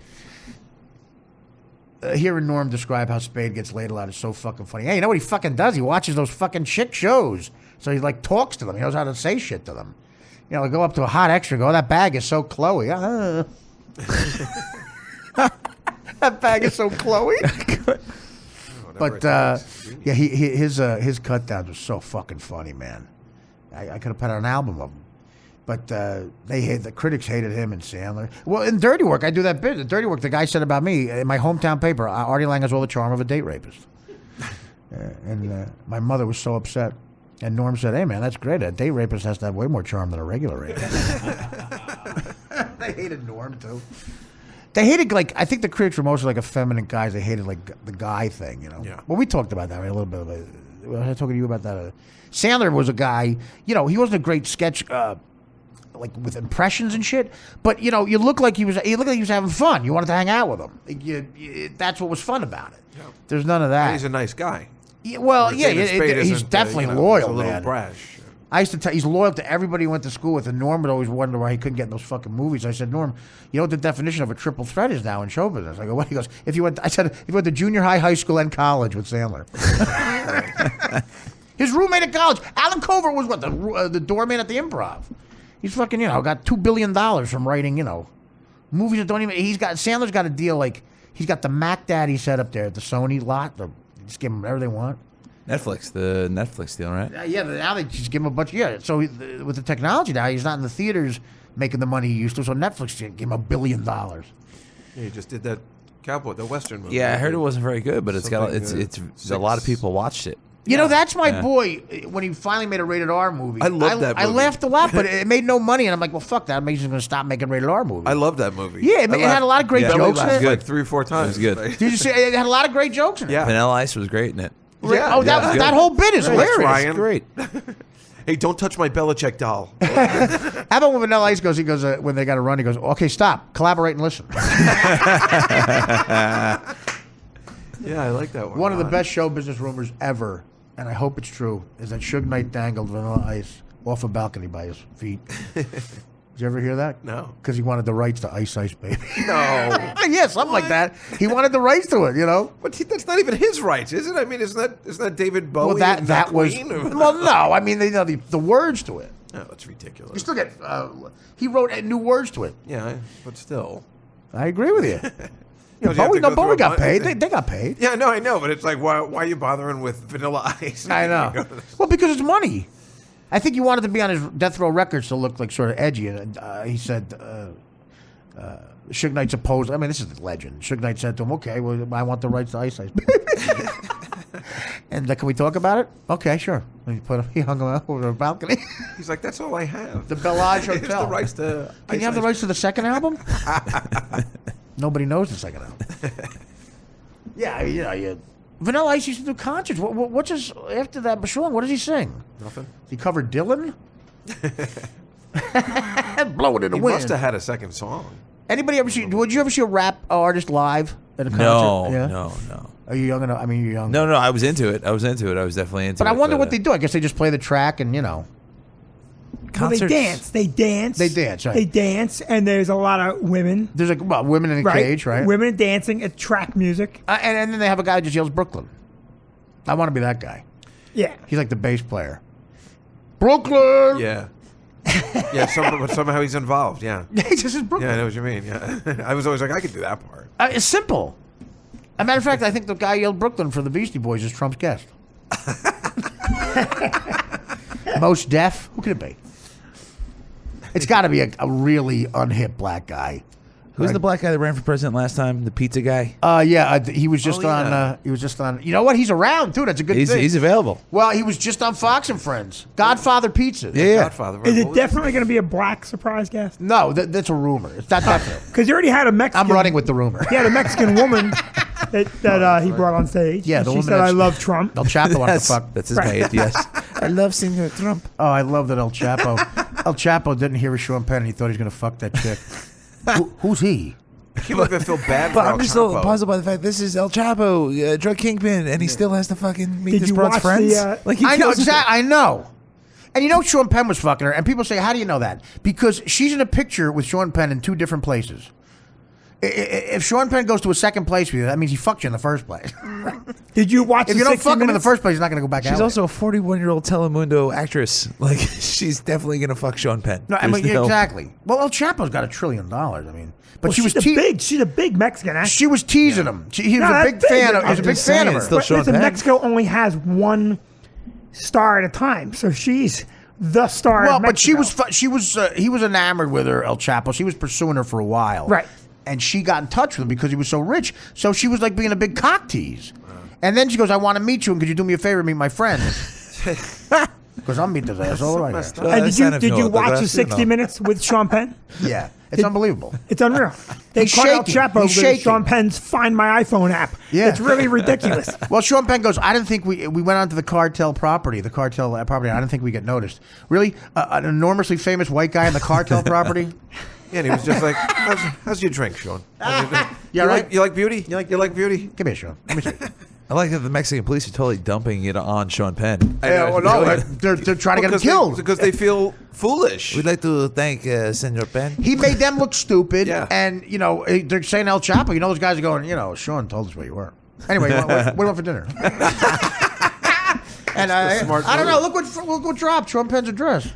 Hearing Norm describe how Spade gets laid a lot is so fucking funny. Hey, you know what he fucking does? He watches those fucking chick shows. So he like talks to them. He knows how to say shit to them. They go up to a hot extra and go, oh, that bag is so Chloe. That bag is so Chloe. But his cut downs were so fucking funny, man. I could have put out an album of them. But the critics hated him and Sandler. Well, in Dirty Work, I do that bit. In Dirty Work, the guy said about me, in my hometown paper, Artie Lang has all the charm of a date rapist. And my mother was so upset. And Norm said, hey, man, that's great. A date rapist has to have way more charm than a regular rapist. They hated Norm, too. They hated, I think the critics were mostly effeminate guys. They hated, the guy thing, Yeah. Well, we talked about that, right? A little bit. Was I talking to you about that? Sandler was a guy, he wasn't a great sketch with impressions and shit, but you looked like he was having fun. You wanted to hang out with him. That's what was fun about it. Yeah. There's none of that. And he's a nice guy. Yeah, well, he's definitely loyal. He's a little man. brash. I used to tell he's loyal to everybody he went to school with, and Norm would always wonder why he couldn't get in those fucking movies. I said, Norm, you know what the definition of a triple threat is now in show business? I go, what? He goes, if you went to junior high, high school, and college with Sandler. His roommate at college, Alan Covert, was the doorman at the Improv. He's fucking, got $2 billion from writing, movies that don't even. Sandler's got a deal he's got the Mac Daddy set up there at the Sony lot. Just give them whatever they want. The Netflix deal, right? Now they just give him a bunch. So with the technology now, he's not in the theaters making the money he used to. So Netflix gave him $1 billion. Yeah, he just did that cowboy, the Western movie. Yeah, I heard it wasn't very good, but it's a lot of people watched it. That's my boy. When he finally made a rated R movie, I loved that movie. I laughed a lot, but it made no money, and I'm like, well, fuck that. He's going to stop making rated R movies. I love that movie. Yeah, it had a lot of great jokes in it. Like 3 or 4 times. It was good. Did you see? It had a lot of great jokes in it. Yeah. Vanilla Ice was great in it. Yeah. Oh, that whole bit is hilarious. Great. Hey, don't touch my Belichick doll. How about when Vanilla Ice goes? He goes when they got to run. He goes, okay, stop, collaborate, and listen. Yeah, I like that one. One of the best show business rumors ever, and I hope it's true, is that Suge Knight dangled Vanilla Ice off a balcony by his feet. Did you ever hear that? No. Because he wanted the rights to Ice Ice Baby. No. Yeah, something like that. He wanted the rights to it, you know? But that's not even his rights, is it? I mean, isn't that David Bowie? Well, that was... Queen, well, no. I mean, they know the words to it. No, that's ridiculous. You still get... he wrote new words to it. Yeah, but still. I agree with you. You Bowie got paid. They got paid. Yeah, no, I know, but it's like, why are you bothering with Vanilla Ice? I know. Well, because it's money. I think he wanted to be on his Death Row Records to look like sort of edgy, and he said, Suge Knight's opposed. I mean, this is a legend. Suge Knight said to him, "Okay, well, I want the rights to Ice Ice." And can we talk about it? Okay, sure. And he hung him out over the balcony. He's like, "That's all I have." The Bellage Here's Hotel. the rights to. Can you have the rights to the second album? Nobody knows the second album. Yeah, Vanilla Ice used to do concerts. What's his after that song? What does he sing? Nothing. He covered Dylan. Blow it in the He wind. must have had a second song. Anybody ever see? Would you ever see a rap artist live at a concert? No. Are you young enough? I mean, you're young. No, I was into it. I was definitely into it. But I wonder what they do. I guess they just play the track and Well, they dance. They dance. Right. They dance, and there's a lot of women. There's women in a cage, right? Women dancing at track music. And then they have a guy who just yells Brooklyn. I want to be that guy. Yeah. He's like the bass player. Brooklyn! Yeah. Yeah, but somehow he's involved, yeah. He just says Brooklyn. Yeah, I know what you mean, yeah. I was always like, I could do that part. It's simple. As a matter of fact, I think the guy yelled Brooklyn for the Beastie Boys is Trump's guest. Most deaf? Who could it be? It's got to be a really unhip black guy. Who's the black guy that ran for president last time? The pizza guy? He was just on. He was just on. You know what? He's around too. That's a good thing. He's available. Well, he was just on Fox and Friends. Godfather Pizza. Yeah. Godfather. Is it definitely going to be a black surprise guest? No, that's a rumor. It's not definite. Because you already had a Mexican. I'm running with the rumor. He had a Mexican woman that he brought on stage. Yeah, she said, "I love Trump." El Chapo wanted to fuck. That's his mate. Yes. I love Senor Trump. Oh, I love that El Chapo. El Chapo didn't hear Sean Penn and he thought he was going to fuck that chick. Who's he? You look feel bad for But El I'm just so Chapo. puzzled by the fact this is El Chapo, drug kingpin, and he still has to fucking meet Did his you broad's watch friends. I know exactly. I know. And you know Sean Penn was fucking her, and people say, "How do you know that?" Because she's in a picture with Sean Penn in two different places. If Sean Penn goes to a second place with you, that means he fucked you in the first place. Did you watch? If you don't fuck him in the first place, he's not going to go back out. She's also a 41-year-old Telemundo actress. Like, she's definitely going to fuck Sean Penn. No, I mean, exactly. Well, El Chapo's got $1 trillion. I mean, but she was she's a big Mexican actress. She was teasing him. He was a big fan of. He was a big fan of her. Still Sean Penn. Mexico only has one star at a time, so she's the star. Well, of but she Mexico. was. He was enamored with her, El Chapo. She was pursuing her for a while, right? And she got in touch with him because he was so rich. So she was like being a big cock tease. And then she goes, "I want to meet you, and could you do me a favor, meet my friends?" Because I'll meet this asshole right here. And did you watch the 60 Minutes with Sean Penn? Yeah, it's unbelievable. It's unreal. They He's caught El shaking. Chapo He's with shaking. Sean Penn's Find My iPhone app. Yeah. It's really ridiculous. Well, Sean Penn goes, "I didn't think we went onto the cartel property. I didn't think we get noticed. Really, an enormously famous white guy in the cartel property." Yeah, and he was just like, how's your drink, Sean? Yeah, right. You like beauty? You like beauty? Give me a Sean. Let me see. I like that the Mexican police are totally dumping it on Sean Penn. Yeah, well, no, they're trying to get him killed. Because they feel foolish. We'd like to thank Senor Penn. He made them look stupid. Yeah. And, they're saying El Chapo. Those guys are going, Sean told us where you were. Anyway, what do you want for dinner? And I don't know. Look what dropped. Sean Penn's address.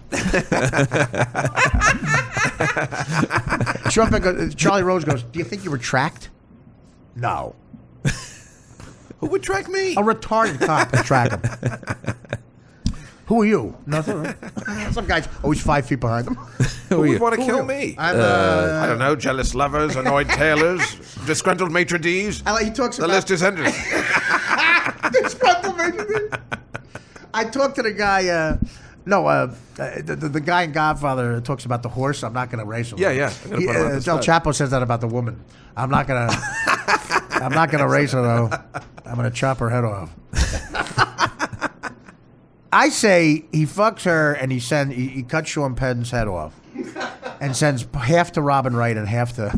Sean Penn goes, Charlie Rose goes, "Do you think you were tracked?" No. Who would track me? A retarded cop would track him. Who are you? Nothing. Right? Some guy's always 5 feet behind them. Who would want to kill me? I'm, I don't know. Jealous lovers, annoyed tailors, disgruntled maitre d's. He talks the about list is endless. Disgruntled maitre d's. I talked to the guy. The guy in Godfather talks about the horse. I'm not going to race him. Yeah. El Chapo says that about the woman. I'm not going to race her though. I'm going to chop her head off. I say he fucks her and he cuts Sean Penn's head off and sends half to Robin Wright and half to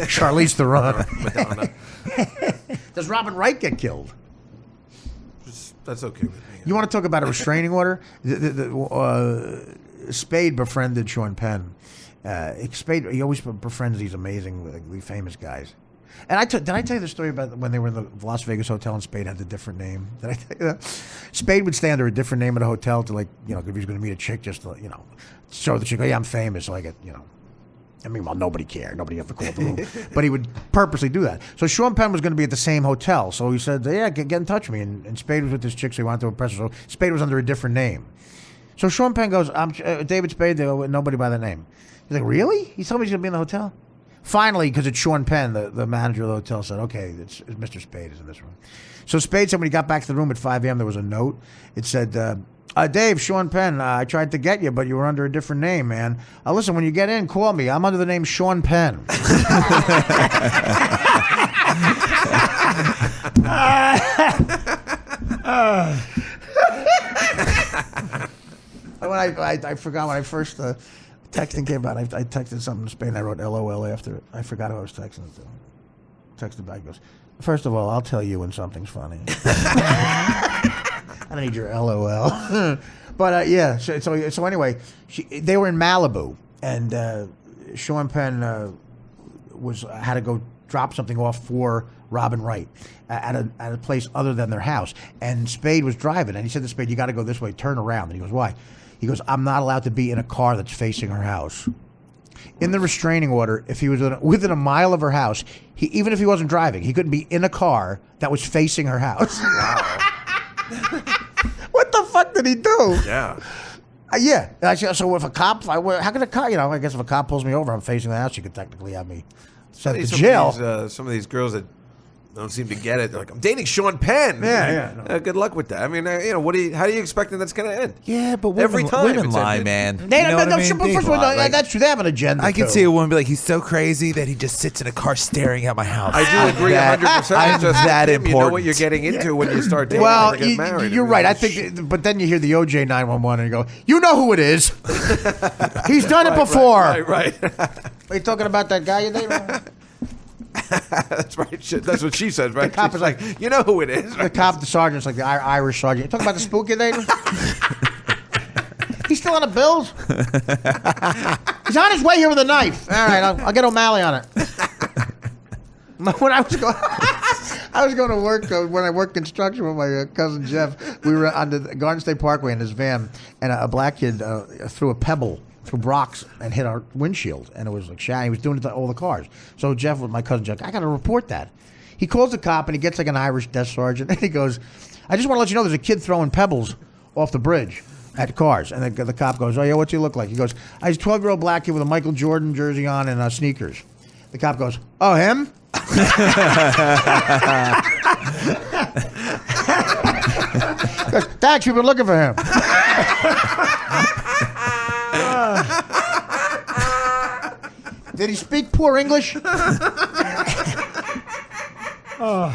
Charlize Theron. Does Robin Wright get killed? That's okay with me. You want to talk about a restraining order? Spade befriended Sean Penn. Spade, he always befriends these amazingly famous guys. And did I tell you the story about when they were in the Las Vegas hotel and Spade had a different name? Did I tell you that? Spade would stay under a different name at a hotel to, like, you know, if he was going to meet a chick, just to, you know, show the chick, oh, yeah, I'm famous, so I get, you know. I mean, well, nobody cared. Nobody ever called the room. But he would purposely do that. So Sean Penn was going to be at the same hotel. So he said, yeah, get in touch with me. And Spade was with this chick, so he wanted to impress her. So Spade was under a different name. So Sean Penn goes, I'm David Spade. They go, nobody by that name. He's like, really? He told me he's going to be in the hotel? Finally, because it's Sean Penn, the manager of the hotel said, okay, it's Mr. Spade is in this room. So Spade said when he got back to the room at 5 a.m., there was a note. It said, Dave, Sean Penn, I tried to get you, but you were under a different name, man. Listen, when you get in, call me. I'm under the name Sean Penn. I forgot when I first... texting came out. I texted something to Spain. I wrote LOL after it. I forgot who I was texting it to. Texted back. Goes, first of all, I'll tell you when something's funny. I don't need your LOL. But yeah. So anyway, they were in Malibu, and Sean Penn had to go drop something off for Robin Wright at a place other than their house. And Spade was driving, and he said to Spade, "You got to go this way. Turn around." And he goes, "Why?" He goes, I'm not allowed to be in a car that's facing her house. In the restraining order, if he was within a mile of her house, even if he wasn't driving, he couldn't be in a car that was facing her house. Wow. What the fuck did he do? Yeah. Yeah. So if a cop, how can a cop, I guess if a cop pulls me over, I'm facing the house, you could technically have me sent to jail. Some of these girls that don't seem to get it. They're like, I'm dating Sean Penn. Yeah. Good luck with that. I mean, how do you expect that's going to end? Yeah, but every time women lie, man. First of all, that's true. They have an agenda. I can see a woman be like, he's so crazy that he just sits in a car staring at my house. I do agree 100%. I'm that important. You know what you're getting into when you start dating. Well, get married. You're right. I think, but then you hear the OJ 911 and you go, you know who it is. He's done it before. Right. Are you talking about that guy you dated? That's right. That's what she says, right? The cop is like, you know who it is. Right? The cop, the sergeant's like the Irish sergeant. You talking about the spooky dating? He's still on the bills. He's on his way here with a knife. All right, I'll get O'Malley on it. When I was going to work when I worked construction with my cousin Jeff. We were on the Garden State Parkway in his van, and a black kid threw a pebble from rocks and hit our windshield, and it was like shattered. He was doing it to all the cars. So Jeff, with my cousin Jeff, I got to report that. He calls the cop, and he gets like an Irish desk sergeant, and he goes, I just want to let you know there's a kid throwing pebbles off the bridge at cars. And the cop goes, oh yeah, what's he look like? He goes, he's a 12-year-old black kid with a Michael Jordan jersey on and sneakers. The cop goes, oh, him? Goes, thanks, we've been looking for him. Did he speak poor English? Oh,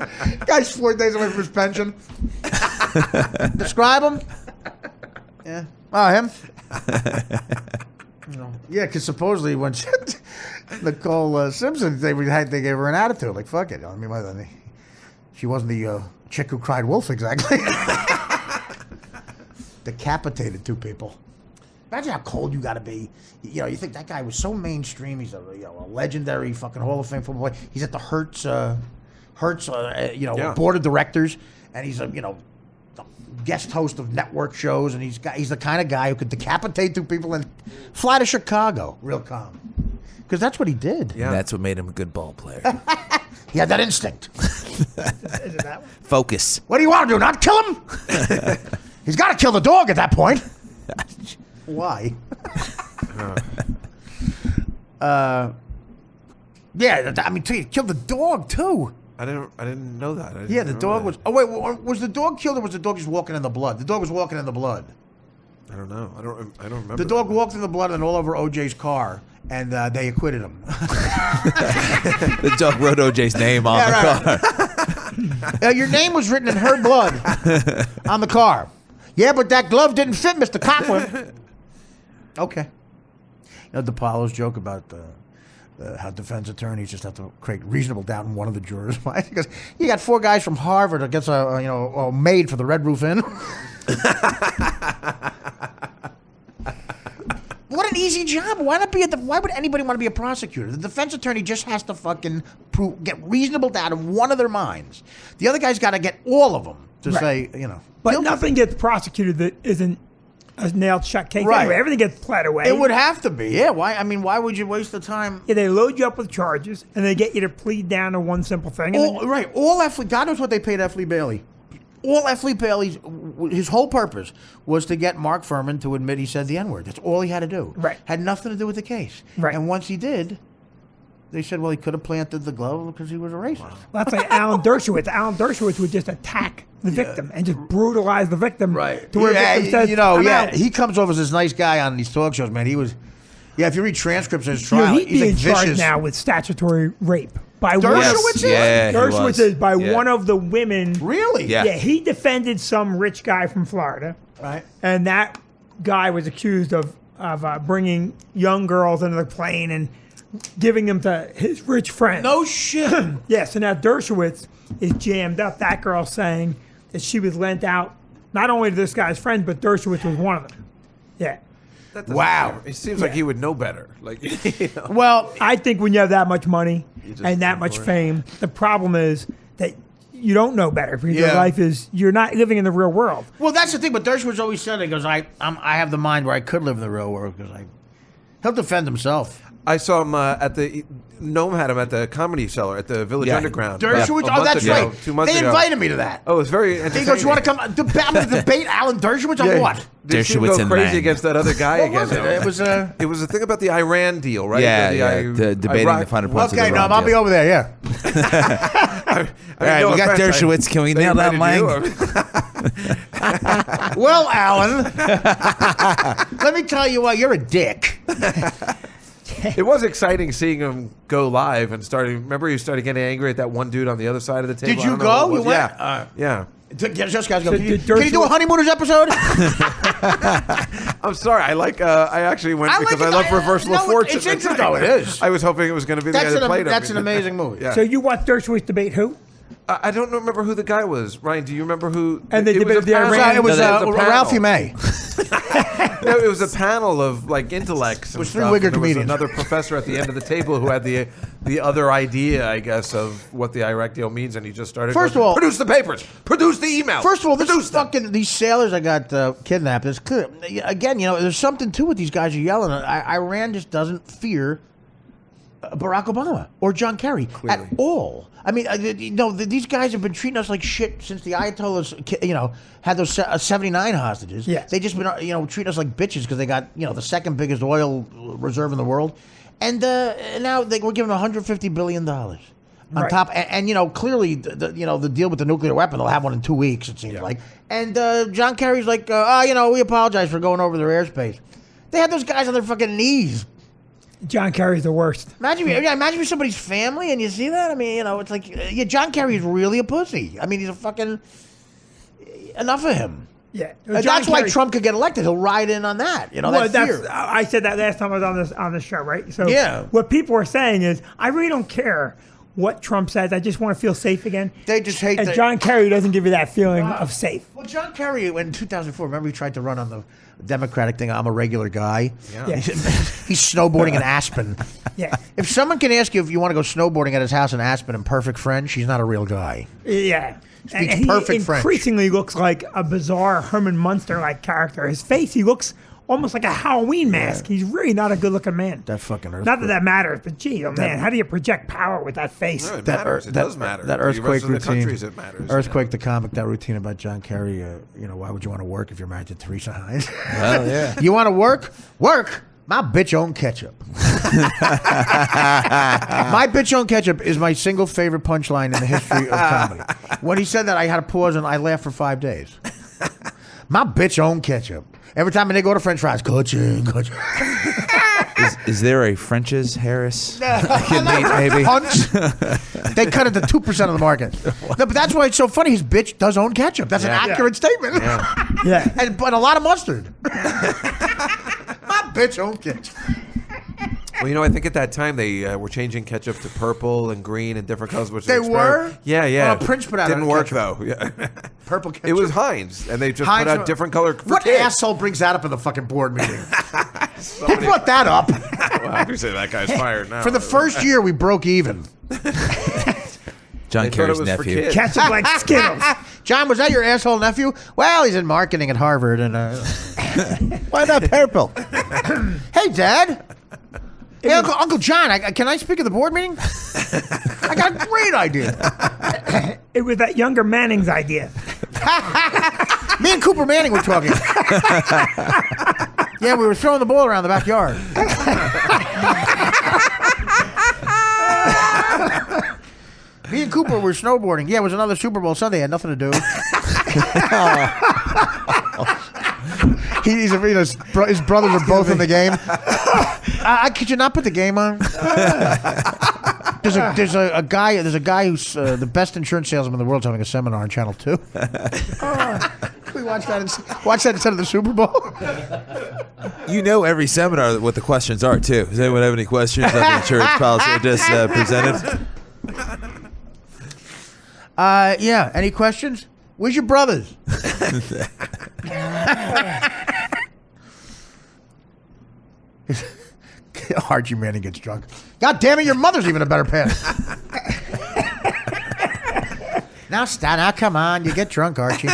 him! Guy's 4 days away from his pension. Describe him. Yeah. Oh, him. Yeah, because supposedly when Nicole Simpson, they gave her an attitude. Like, fuck it. I mean, she wasn't the chick who cried wolf exactly. Decapitated 2 people. Imagine how cold you got to be. You think that guy was so mainstream. He's a legendary fucking Hall of Fame football player. He's at the Hertz board of directors, and he's a guest host of network shows, and he's the kind of guy who could decapitate 2 people and fly to Chicago real calm. Because that's what he did. Yeah. That's what made him a good ball player. He had that instinct. Is it that one? Focus. What do you want to do? Not kill him? He's got to kill the dog at that point. Why? Yeah, I mean, he killed the dog too. I didn't know that. The dog was. Oh wait, was the dog killed or was the dog just walking in the blood? The dog was walking in the blood. I don't know. I don't remember. The dog walked in the blood and all over OJ's car, and they acquitted him. The dog wrote OJ's name on the car. Your name was written in her blood on the car. Yeah, but that glove didn't fit, Mr. Cochran. Okay. DePaulo's joke about how defense attorneys just have to create reasonable doubt in one of the jurors' minds. Because you got 4 guys from Harvard that gets a maid for the Red Roof Inn. What an easy job. Why would anybody want to be a prosecutor? The defense attorney just has to fucking get reasonable doubt in one of their minds. The other guy's got to get all of them to say, But guilty. nothing gets prosecuted that isn't a nailed shut case. Right. Anyway, everything gets pled away. It would have to be. Yeah. Why? I mean, why would you waste the time? Yeah, they load you up with charges, and they get you to plead down to one simple thing. Right. All F. God knows what they paid F. Lee Bailey. All F. Lee Bailey's, his whole purpose was to get Mark Furman to admit he said the N-word. That's all he had to do. Right. Had nothing to do with the case. Right. And once he did, they said, well, he could have planted the glove because he was a racist. Well, that's like Alan Dershowitz. Alan Dershowitz would just attack the victim and just brutalize the victim. Right. To where the victim says, "I'm out." He comes over as this nice guy on these talk shows, man. He was, if you read transcripts of his trial, He's he's being like charged vicious. now with statutory rape. By Dershowitz is? Yeah, he Dershowitz was. is by Yeah. one of the women. Really? Yeah. Yeah, he defended some rich guy from Florida. Right. And that guy was accused of bringing young girls into the plane and giving them to his rich friend. No shit. Yeah, so now Dershowitz is jammed up. That girl saying that she was lent out not only to this guy's friend, but Dershowitz was one of them. Yeah. Wow. It seems like he would know better. Like, Well, I think when you have that much money just and that go much for it. fame, the problem is that you don't know better because your Yeah. life is, you're not living in the real world. well, that's the thing. But Dershowitz always said, he goes, I have the mind where I could live in the real world because he'll defend himself. I saw him at the Noam had him at the Comedy Cellar at the Village Yeah. Underground. Dershowitz? about a Oh, month that's ago, right. 2 months They ago. invited me to that. Oh, it was very He entertaining. goes, you want to come debate Alan Dershowitz on Yeah. what? Did she Dershowitz go and crazy Lang. against that other guy What again? was it? It was It was a thing about the Iran deal, right? Yeah, The yeah, the debating Iraq- the finer points of Okay, the no, wrong I'll be deal. over there, yeah. I mean, All right, no we got offense, Dershowitz. Can we they nail down invited Lang? you. Well, Alan, let me tell you what, you're a dick. It was exciting seeing him go live and remember he started getting angry at that one dude on the other side of the table? Did I you don't know go? who it You was. went? Yeah. Just guys go, So can you did do a Dershowitz- Honeymooners episode? I'm sorry. I actually went I like because it. I love Reversal of No, Fortune. it's interesting. No, it is. I was hoping it was going to be the guy that played him. That's an amazing movie. Yeah. So you watched Dershowitz debate who? I don't remember who the guy was. Ryan, do you remember who? And they it was debated a the panel- Iran- It was No, there was a panel. Ralphie May. No, it was a panel of like intellects. And was three stuff, Wigger and there was comedians. another professor at the end of the table who had the other idea, I guess, of what the Iraq deal means, and he just started. First going, of all- produce the papers, produce the email. First of all, this produce is them. fucking these sailors that got kidnapped. It's clear. Again, there's something to what these guys are yelling. Iran just doesn't fear Barack Obama or John Kerry at all. I mean, these guys have been treating us like shit since the Ayatollahs, had those 79 hostages. Yes. They just been, treating us like bitches because they got, the second biggest oil reserve in the world, and now we're giving $150 billion on Right. top. And clearly, the deal with the nuclear weapon, they'll have one in 2 weeks. It seems like. And John Kerry's like, we apologize for going over their airspace. They had those guys on their fucking knees. John Kerry's the worst. Imagine if somebody's family and you see that. I mean, it's like, John Kerry is really a pussy. I mean, he's a fucking enough of him. Yeah. That's why Trump could get elected. He'll ride in on that. That fear. I said that last time I was on this show, right? So Yeah. what people are saying is, I really don't care what Trump says. I just want to feel safe again. They just hate And the- John Kerry doesn't give you that feeling of safe. Well, John Kerry, in 2004, remember he tried to run on the Democratic thing. I'm a regular guy. Yeah. He's snowboarding in Aspen. Yeah. If someone can ask you if you want to go snowboarding at his house in Aspen in perfect French, he's not a real guy. Yeah. Speaks And he perfect French. increasingly looks like a bizarre Herman Munster-like character. His face, he looks almost like a Halloween mask. He's really not a good-looking man. That fucking Not earthquake. that matter, but gee, man, how do you project power with that face? No, it matters. It does matter. That The earthquake rest of the routine. countries, it matters. Earthquake, the comic, that routine about John Kerry. Why would you want to work if you're married to Teresa Hines? Well, yeah. You want to work? Work. My bitch own ketchup. My bitch own ketchup is my single favorite punchline in the history of comedy. When he said that, I had to pause and I laughed for 5 days. My bitch own ketchup. Every time they go to French fries, ketchup. Is there a French's Harris I can meet, maybe? Punch. They cut it to 2% of the market. No, but that's why it's so funny. His bitch does own ketchup. That's an accurate statement. Yeah. But a lot of mustard. My bitch own ketchup. Well, I think at that time they were changing ketchup to purple and green and different colors. Which They were? Yeah. Prince put out didn't work ketchup. though. Yeah. Purple ketchup. It was Heinz, and they just Heinz, put out different color. What kids. asshole brings that up in the fucking board meeting? Who brought that up? Well, I can say that guy's fired now. For the first year, we broke even. John Kerry's nephew. Ketchup like Skittles. John, was that your asshole nephew? Well, he's in marketing at Harvard, and Why not purple? hey, Dad. Hey, Uncle John, can I speak at the board meeting? I got a great idea. It was that younger Manning's idea. Me and Cooper Manning were talking. Yeah, we were throwing the ball around the backyard. Me and Cooper were snowboarding. Yeah, it was another Super Bowl Sunday. Had nothing to do. His brothers are both in the game. I kid you not, put the game on. There's a guy who's the best insurance salesman in the world having a seminar on Channel 2. We watch that instead of the Super Bowl. You know every seminar what the questions are too. Does anyone have any questions on the insurance policy I just presented? Yeah. Any questions? Where's your brothers? Archie Manning gets drunk. God damn it, your mother's even a better pass. Now, come on. You get drunk, Archie.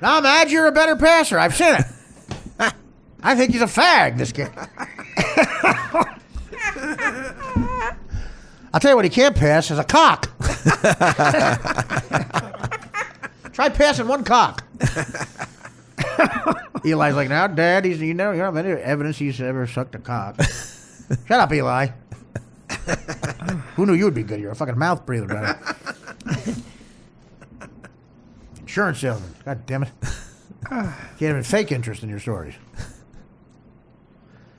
Now, Madge, you're a better passer. I've seen it. I think he's a fag, this kid. I'll tell you what he can't pass is a cock. Try passing one cock. Eli's like, now, Dad, you don't have any evidence he's ever sucked a cock. Shut up, Eli. Who knew you would be good? You're a fucking mouth breather, brother. Insurance salesman. God damn it. Can't even fake interest in your stories.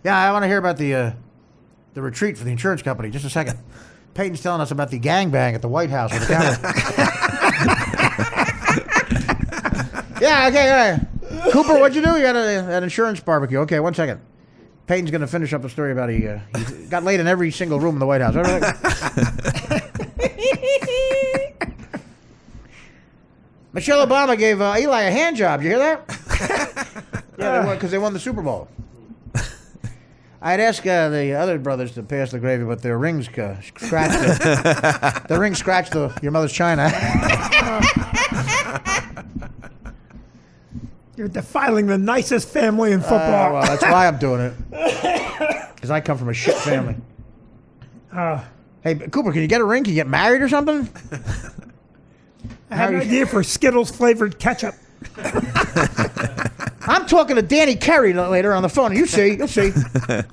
Yeah, I want to hear about the retreat for the insurance company. Just a second. Peyton's telling us about the gangbang at the White House with the camera. Yeah, okay, all right. Cooper, what'd you do? You had an insurance barbecue. Okay, 1 second. Peyton's going to finish up the story about he got laid in every single room in the White House. Michelle Obama gave Eli a hand job. Did you hear that? Yeah, because they won the Super Bowl. I'd ask the other brothers to pass the gravy, but their rings scratched the ring scratched your mother's china. You're defiling the nicest family in football. Well, that's why I'm doing it. Because I come from a shit family. Hey, Cooper, can you get a ring? Can you get married or something? I have an idea for Skittles flavored ketchup. I'm talking to Danny Kerry later on the phone. You'll see. We're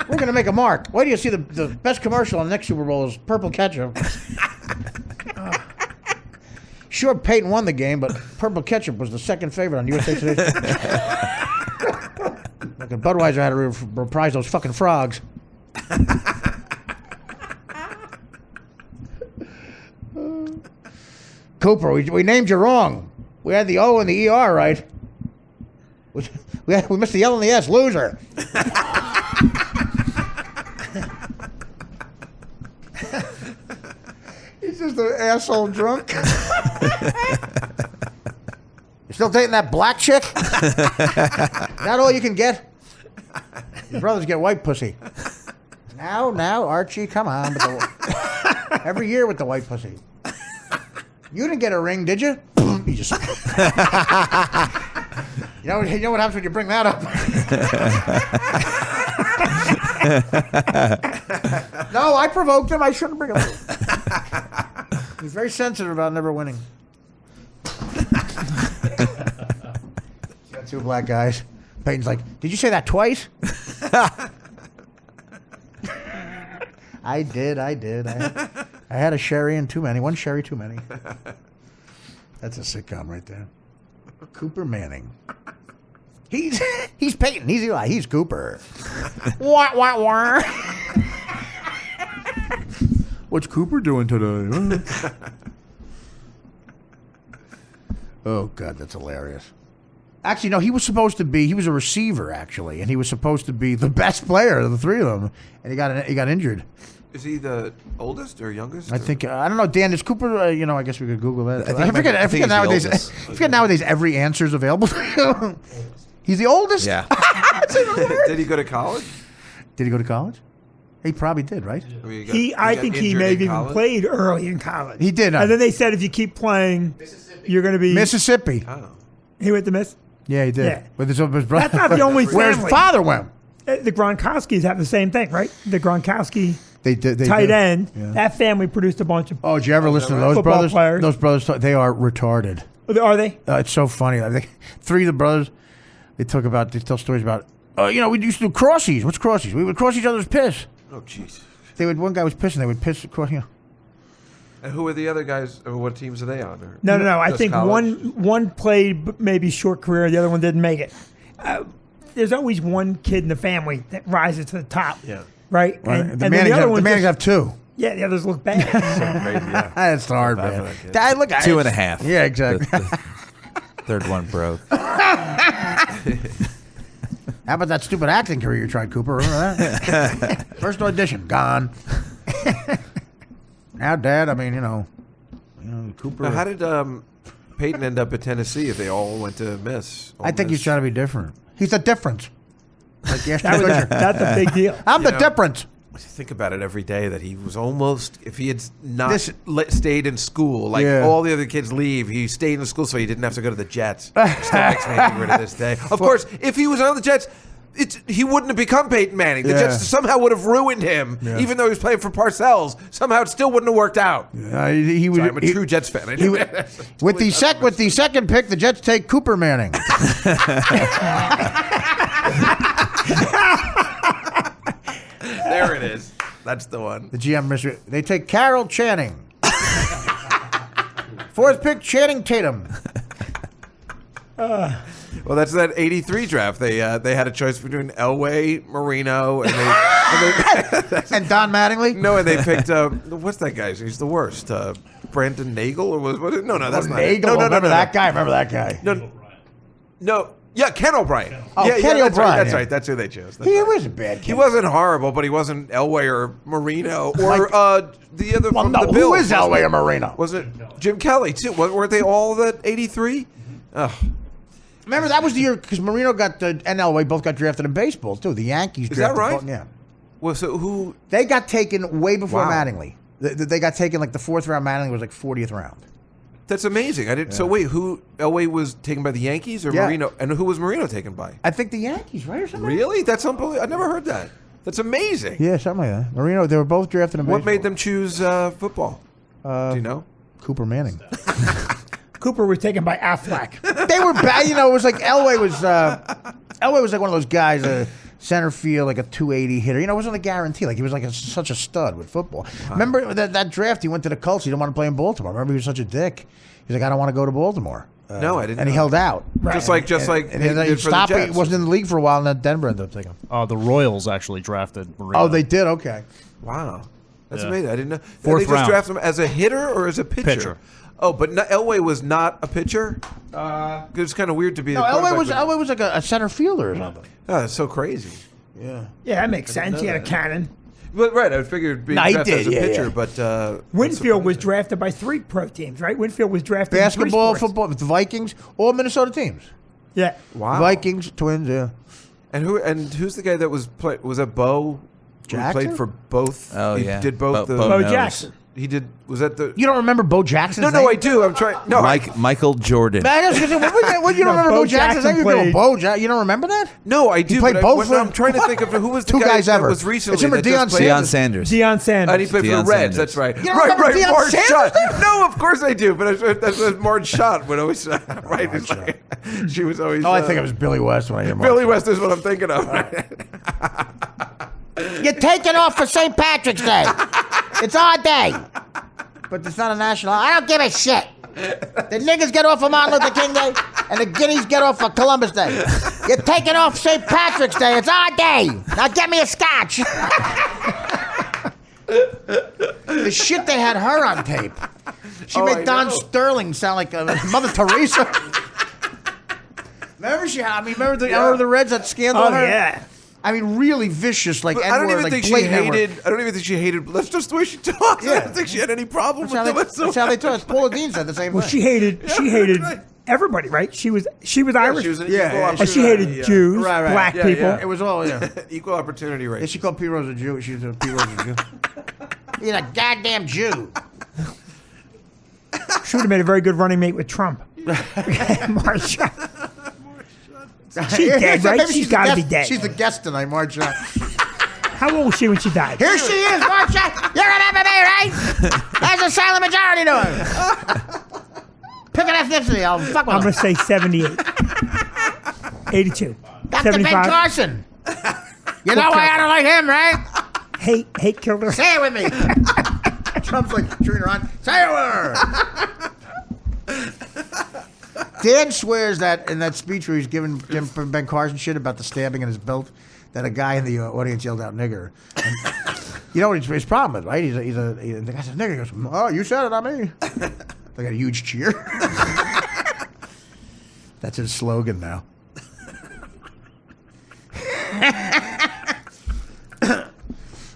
going to make a mark. Wait till you see the best commercial on the next Super Bowl is purple ketchup. Sure, Peyton won the game, but purple ketchup was the second favorite on USA Today. Like Budweiser had to reprise those fucking frogs. Cooper, we named you wrong. We had the O and the ER right. We missed the L and the S. Loser. He's just an asshole drunk. You still dating that black chick? That all you can get? Your brothers get white pussy. Now, Archie, come on. Every year with the white pussy. You didn't get a ring, did you? You just. You know what happens when you bring that up? No, I provoked him. I shouldn't bring him up. He's very sensitive about never winning. Got two black guys. Peyton's like, did you say that twice? I did. I had a sherry and too many. One sherry too many. That's a sitcom right there. Cooper Manning. He's Peyton. He's Eli. He's Cooper. Wah, wah, wah. What's Cooper doing today? Oh, God, that's hilarious. Actually, no, he was a receiver, actually, and he was supposed to be the best player of the three of them, and he got injured. Is he the oldest or youngest? I think I don't know. Dan, is Cooper? I guess we could Google that. I forget nowadays. I forget nowadays. Every answer is available to you. He's the oldest. Yeah. Did he go to college? Did he go to college? He probably did, right? I think he maybe even played early in college. He did. And then they said if you keep playing, you're going to be Mississippi. Oh. He went to Miss. Yeah, he did. Yeah. With his brother. That's not the only family. Where his father went. The Gronkowskis have the same thing, right? The Gronkowski They tight end. Yeah. That family produced a bunch of. Oh, did you ever listen to those football brothers? players. Those brothers, they are retarded. Are they? It's so funny. Three of the brothers, they tell stories about. We used to do crossies. What's crossies? We would cross each other's piss. Oh, jeez. One guy was pissing. They would piss across. And who are the other guys? Or what teams are they on? Or No. I just think college? one played maybe short career. The other one didn't make it. There's always one kid in the family that rises to the top. Yeah. Right. Well, And the then the other Mannings ones have two. Yeah, the others look bad. So crazy, yeah. That's hard, bad man. for that kid. Dad, look, 2.5. Yeah, exactly. The third one broke. How about that stupid acting career you tried, Cooper? Remember that? First audition, gone. Now, Dad, Cooper. Now, how did Peyton end up at Tennessee if they all went to Miss? I think he's trying to be different. He's the difference. Like the That's a big deal. I'm the difference. I think about it every day that he was almost, if he had not stayed in school, all the other kids leave, he stayed in school so he didn't have to go to the Jets. Still makes me angry to this day. Of course, if he was on the Jets, he wouldn't have become Peyton Manning. The Jets somehow would have ruined him, even though he was playing for Parcells. Somehow it still wouldn't have worked out. He would. I'm a true Jets fan. With the second pick, the Jets take Cooper Manning. There it is. That's the one. The GM, they take Carol Channing. Fourth pick, Channing Tatum. Well, that's that '83 draft. They had a choice between Elway, Marino, and and Don Mattingly. No, and they picked what's that guy? He's the worst. Brandon Nagel or was it? No, that's not Nagel. it. No, remember that guy. Remember that guy. No. Yeah, Ken O'Brien. Oh, yeah, Kenny that's O'Brien. Right, that's right. That's who they chose. He was a bad kid. He wasn't horrible, but he wasn't Elway or Marino or the other from the Bills. Who is Elway or Marino? Was it Jim Kelly too? Weren't they all that '83? Remember that was the year because Marino and Elway both got drafted in baseball too. The Yankees. Is that drafted right? Yeah. Well, so who? They got taken way before Wow. Mattingly. They got taken like the fourth round. Mattingly was like 40th round. That's amazing. I didn't. So wait, who Elway was taken by the Yankees or Marino? And who was Marino taken by? I think the Yankees, right, or something. Really? That's unbelievable. I never heard that. That's amazing. Yeah, something like that. Marino. They were both drafted in baseball. What made them choose football? Do you know? Cooper Manning. Cooper was taken by Affleck. They were bad. It was like Elway was like one of those guys, center field, like a 280 hitter. It wasn't a guarantee. Like he was like such a stud with football. Wow. Remember that draft? He went to the Colts. He didn't want to play in Baltimore. Remember he was such a dick. He's like, I don't want to go to Baltimore. No, I didn't. And he held out. Right. Just like And he did for stopped. the He Jets. wasn't in the league for a while, and then Denver ended up taking him. The Royals actually drafted Marino. Oh, they did. Okay. Wow, that's Yeah. amazing. I didn't know. Fourth They just round. drafted him as a hitter or as a pitcher. Pitcher. Oh, but Elway was not a pitcher. It's kind of weird to be. No, a Elway was like a center fielder or something. Oh, that's so crazy. Yeah. Yeah, that makes sense. He had a cannon. But right, I figured being No, he drafted did, as a yeah, pitcher, yeah. but Winfield was drafted by 3 pro teams, right? Winfield was drafted in 3 Basketball, sports. football, the Vikings, all Minnesota teams. Yeah. wow. Vikings, Twins, yeah. And who's the guy that was was that Bo? Who Jackson? played for both. Oh, he yeah. did both. Bo Bo knows. Jackson. He did. Was that the? You don't remember Bo Jackson's No, name? I do. I'm trying. No, Michael Jordan. Man, I was gonna say, what, you don't remember Bo Bo Jackson's name? Jackson You go, played- Bo Jackson. You don't remember that? no, I do. played but both I'm for- trying to think of who was the Two guy guys that ever. was recently. It's him or that just Deion played- Deion Sanders. Deion Sanders. And he played for the Deion Reds. Sanders. That's right. You don't Right, remember right. Deion Marge Sanders? Schott. No, of course I do. But that's what Marge Schott would always. Right. It's like, she was always. Oh, I think it was Billy West when I hear Billy West is what I'm thinking of. You're taking off for St. Patrick's Day. It's our day. But it's not a national. I don't give a shit. The niggas get off for Martin Luther King Day, and the guineas get off for Columbus Day. You're taking off St. Patrick's Day. It's our day. Now get me a scotch. The shit they had her on tape. She Oh, made I Don know. Sterling sound like Mother Teresa. Remember she had. I mean, remember the Reds that scandal? Oh her? yeah. I mean, really vicious, like But I don't N-word, even like think she blatant N-word. hated. I don't even think she hated. That's just the way she talks. I Yeah. don't think she had any problem That's with how it. that's how they talk. Paula Dean said the same Well, thing. she hated right. everybody, right? She was Irish. She was an Yeah, equal yeah, and she opportunity, hated yeah. Jews, Right, right. black Yeah, people. yeah. It was all, yeah. Equal opportunity race. Yeah, she called P. Rose a Jew. She's a P. Rose a Jew. You're a goddamn Jew. She would have made a very good running mate with Trump. Marsha. She's dead, right? Maybe She's the got to be guest- dead. She's the guest tonight, Marsha. How old was she when she died? Here she is, Marsha. You remember me, right? That's a silent majority doing. Pick an ethnicity. I'll fuck with I'm going them. to say 78. 82. Dr. Ben 75. Carson. You know why I don't like him, right? Hate killed her. Say it with me. Trump's like cheering her on. Say it with her. Dan swears that in that speech where he's giving Ben Carson shit about the stabbing in his belt, that a guy in the audience yelled out "nigger." And you know what his problem is, right? The guy says "nigger." He goes, "Oh, you said it, not me." They got a huge cheer. That's his slogan now.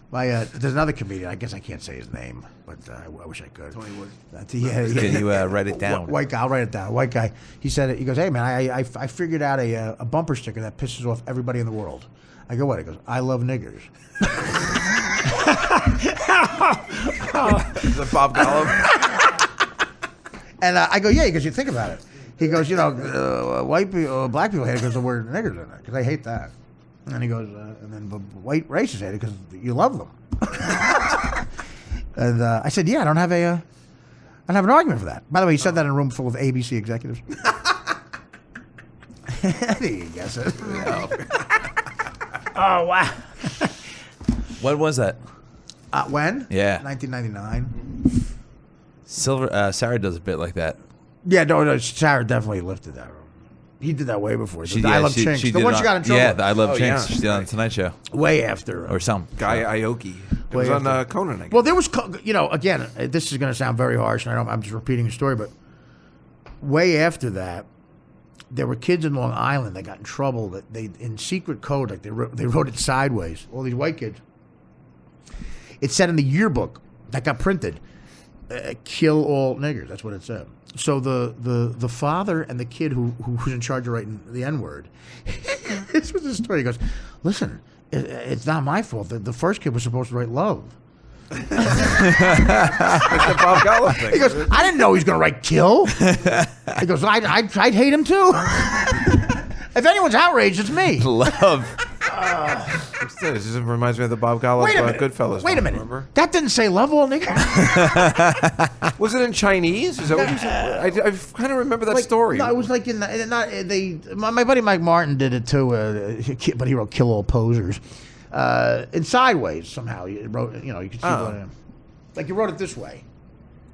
There's another comedian. I guess I can't say his name, but I wish I could. Tony Wood. Can you write it down? White guy. I'll write it down. White guy. He said it. He goes, "Hey man, I figured out a bumper sticker that pisses off everybody in the world." I go, "What?" He goes, "I love niggers." Is it Bob Gollum? And I go, "Yeah." He goes, "You think about it." He goes, white people, black people hate it because the word niggers in it, because they hate that. And he goes, and then the white racists hate it because you love them. And I said, "Yeah, I don't have an argument for that." By the way, he said that in a room full of ABC executives. I think you guess it. Oh, wow. When was that? When? Yeah. 1999. Sarah does a bit like that. Yeah, no, Sarah definitely lifted that room. He did that way before. She I Love Chinks. She The did one it she got in trouble Yeah, with. the I Love Oh, Chinks. yeah. She did on the Tonight Show. Way after. Or some. Guy Aoki. It Way was on after. Conan, I guess. Well, there was, again, this is going to sound very harsh, and I'm just repeating the story, but way after that, there were kids in Long Island that got in trouble that they, in secret code, like they wrote it sideways. All these white kids. It said in the yearbook that got printed, "Kill all niggers." That's what it said. So the father and the kid who was in charge of writing the N-word, this was his story. He goes, "Listen, it's not my fault. The first kid was supposed to write love." It's the Bob Gollum thing. He goes, "I didn't know he was going to write kill." He goes, I'd hate him too. If anyone's outraged, it's me. Love. This just reminds me of the Bob Gollum Wait a minute. Goodfellas. Wait a one, minute. Remember? That didn't say love all nigga. Was it in Chinese? Is that what you said? I kind of remember that story. No, it was like my buddy Mike Martin did it too, but he wrote "kill all posers." In Sideways somehow he wrote, you could see what, like he wrote it this way.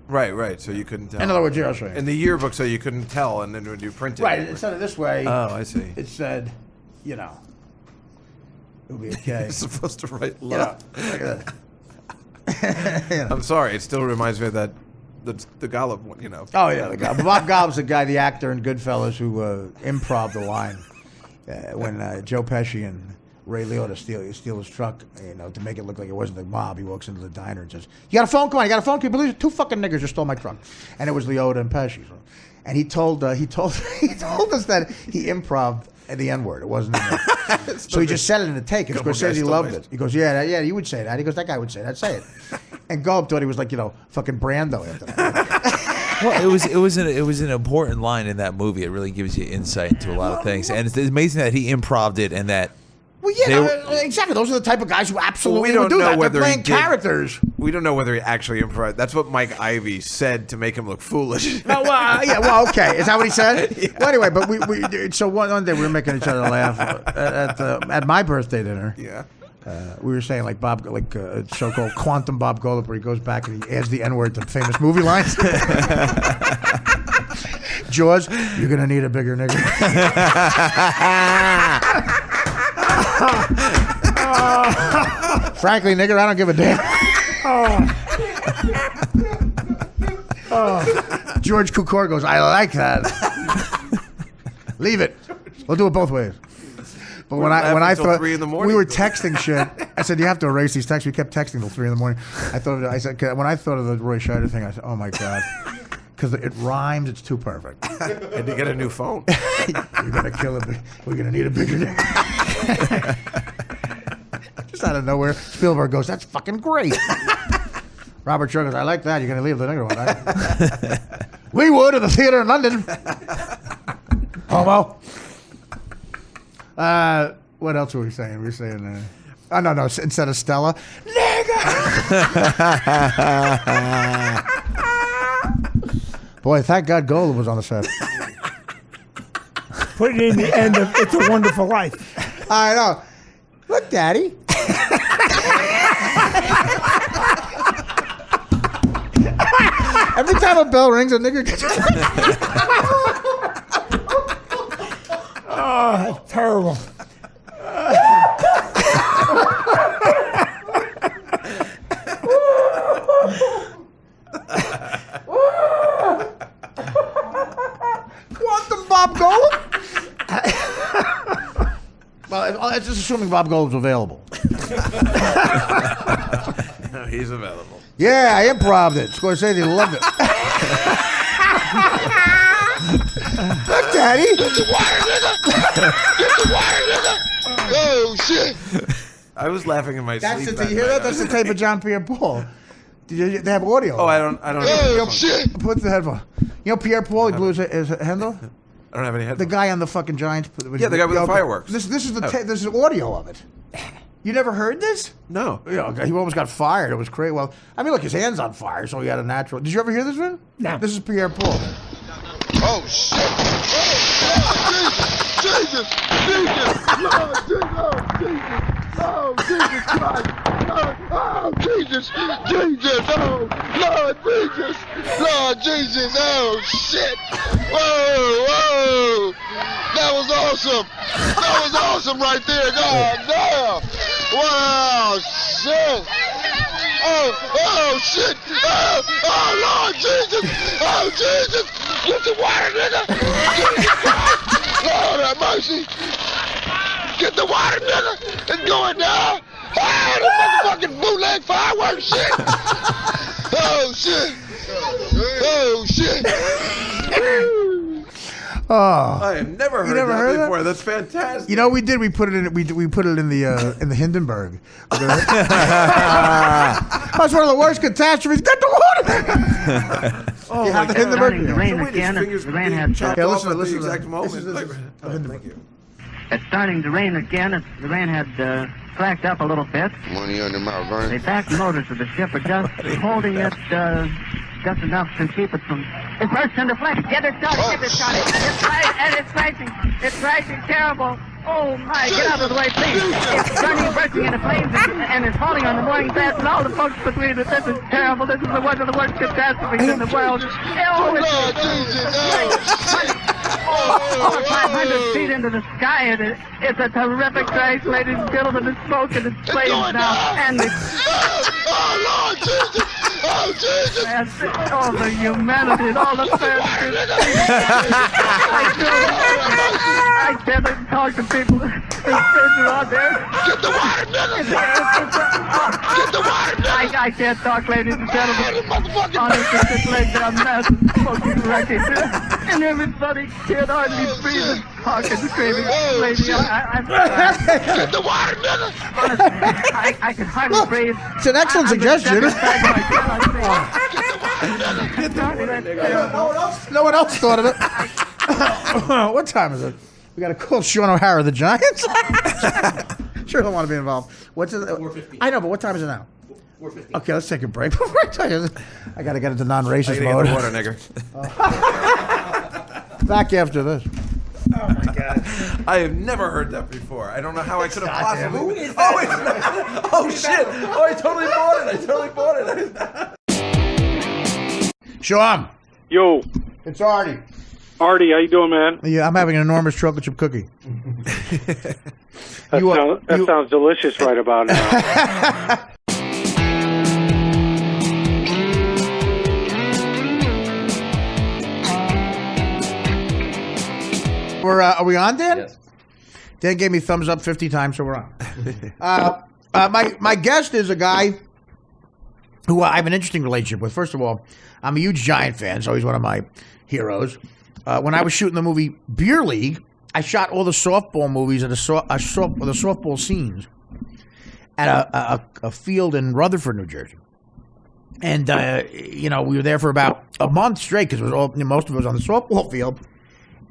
Right. So you couldn't tell. In other words, I'll show you. In the yearbook, so you couldn't tell, and then when you printed Right, it. instead of this way. Oh, I see. It said, it would be okay. You're supposed to write You know, love. like that. I'm sorry. It still reminds me of that the Gollum one. Oh yeah, the guy. Bob Gollum's the guy, the actor in Goodfellas, who improv the line when Joe Pesci and Ray Liotta steal his truck, to make it look like it wasn't the mob. He walks into the diner and says, "You got a phone? Come on, you got a phone? Can you believe it? 2 fucking niggers just stole my truck." And it was Liotta and Pesci. So. And he told us that he improv'd the N-word. It wasn't in there. So he just said it in the take. And Scorsese loved it. He goes, yeah, you would say that. He goes, that guy would say that. Say it. And Gollum thought he was like, fucking Brando after that. Well, it was an important line in that movie. It really gives you insight into a lot of things, and it's amazing that he improv'd it and that. Well, yeah, exactly. Those are the type of guys who absolutely we don't would do know that. whether They're he playing did. characters. We don't know whether he actually improvised. That's what Mike Ivey said to make him look foolish. Oh, well, okay. Is that what he said? Yeah. Well, anyway, but so one day we were making each other laugh at my birthday dinner. Yeah. We were saying like a show called Quantum Bob Goldthwait, where he goes back and he adds the N-word to famous movie lines. Jaws, you're gonna need a bigger nigger. Frankly, nigger, I don't give a damn. George Cukor goes, I like that. Leave it. We'll do it both ways. But when I thought 3 in the morning. we were texting shit, I said you have to erase these texts. We kept texting till 3 in the morning. I said when I thought of the Roy Scheider thing, I said, oh my god, because it rhymes. It's too perfect. And to get a new phone. You're gonna kill it. We're gonna need a bigger dick. Just out of nowhere, Spielberg goes, "That's fucking great." Robert Shaw goes, "I like that. You're gonna leave the nigger one." Right? We would at the theater in London. Homo. What else were we saying? We were saying, oh no, instead of Stella, nigger. Boy, thank God Golden was on the set. Put it in the end of It's a Wonderful Life. I know. Look, Daddy. Every time a bell rings, a nigger gets. Oh, that's terrible. Quantum Bob Goldum? Well, it's just assuming Bob Goldum's available. No, he's available. Yeah, I improv'd it. Scorsese loved it. Look, Daddy. Get the water, nigga. Get the water, nigga. Oh, shit. I was laughing in my sleep. Did you hear that? That's the tape of John Pierre Paul. They have audio. Oh, I don't Oh, know. shit. Put the headphone. You know Pierre Paul? He blew his handle. I don't have any headphones. The guy on the fucking Giants. Yeah, the guy with the fireworks. This is this is audio of it. You never heard this? No. Yeah, he almost got fired. It was crazy. Well, I mean, look, his hand's on fire, so he had a natural. Did you ever hear this one? No. This is Pierre Paul. Oh, shit. Oh, Jesus. Jesus. Lord, Jesus. Oh, Jesus Christ. Oh, Jesus. Jesus. Oh, Lord Jesus. Lord Jesus. Oh, shit. Whoa. That was awesome. That was awesome right there. God damn. Wow, shit. Oh, shit. Oh, Lord Jesus. Oh, Jesus. Get the water, nigga. Jesus Christ. Lord have mercy. Get the water, nigga. It's going down. Oh, the motherfucking bootleg fireworks shit. Oh, shit. Oh, shit. Oh, I have never heard never that heard that? before. That's fantastic. you know we did. We put it in. We put it in the Hindenburg. That's one of the worst catastrophes. Get the water. Oh, You have my the Hindenburg. The rain Somebody's again. fingers The were rain being had. chopped Yeah, off listen at the to exact this. moment. This is Thank you. It's starting to rain again. The rain had slacked up a little bit. Money on the mouth, The right? back motors of the ship are just holding it just enough to keep it from. It burst into flames. Get it started. Get it started. It's right, and it's crashing. It's crashing terrible. Oh my! Get out of the way, please. It's burning, bursting into flames, and it's falling on the mooring fast, and all the folks between it. This is terrible. This is one of the worst catastrophes in the world. Oh, Lord Jesus. over 500 feet into the sky. It's a terrific crash, ladies and gentlemen. It's smoke and it's flames now. And it's... Oh, Lord Jesus. Oh, Jesus. all the humanity and all the fantasy. I can't talk to people. They're out there. Get the water, nigga. Get the water, nigga. I can't talk, ladies and gentlemen. Motherfucking Honestly, this leg down massive smoking wreckage. And everybody can't hardly breathe. Talking, screaming. Lady, I'm Get the water, nigga. honestly, I can hardly breathe. It's an excellent suggestion. No one else thought of it. What time is it? We got to call Shawn O'Hara of the Giants. Sure, don't want to be involved. What's it? 4:50. I know, but what time is it now? 4:50. Okay, let's take a break. Before I tell you, I got to get into non-racist Get mode. the water, nigger. Back after this. Oh my God. I have never heard that before. I don't know how I could have Goddamn. possibly. Oh, it's not. Oh shit! Oh, I totally bought it. Shawn, Yo, it's Artie. Artie, how you doing, man? Yeah, I'm having an enormous chocolate chip cookie. That sounds delicious right about now. Are we on, Dan? Yes. Dan gave me thumbs up 50 times, so we're on. My guest is a guy who I have an interesting relationship with. First of all, I'm a huge Giant fan, so he's one of my heroes. When I was shooting the movie Beer League, I shot all the softball movies and the softball scenes at a field in Rutherford, New Jersey. And, we were there for about a month straight because most of it was on the softball field.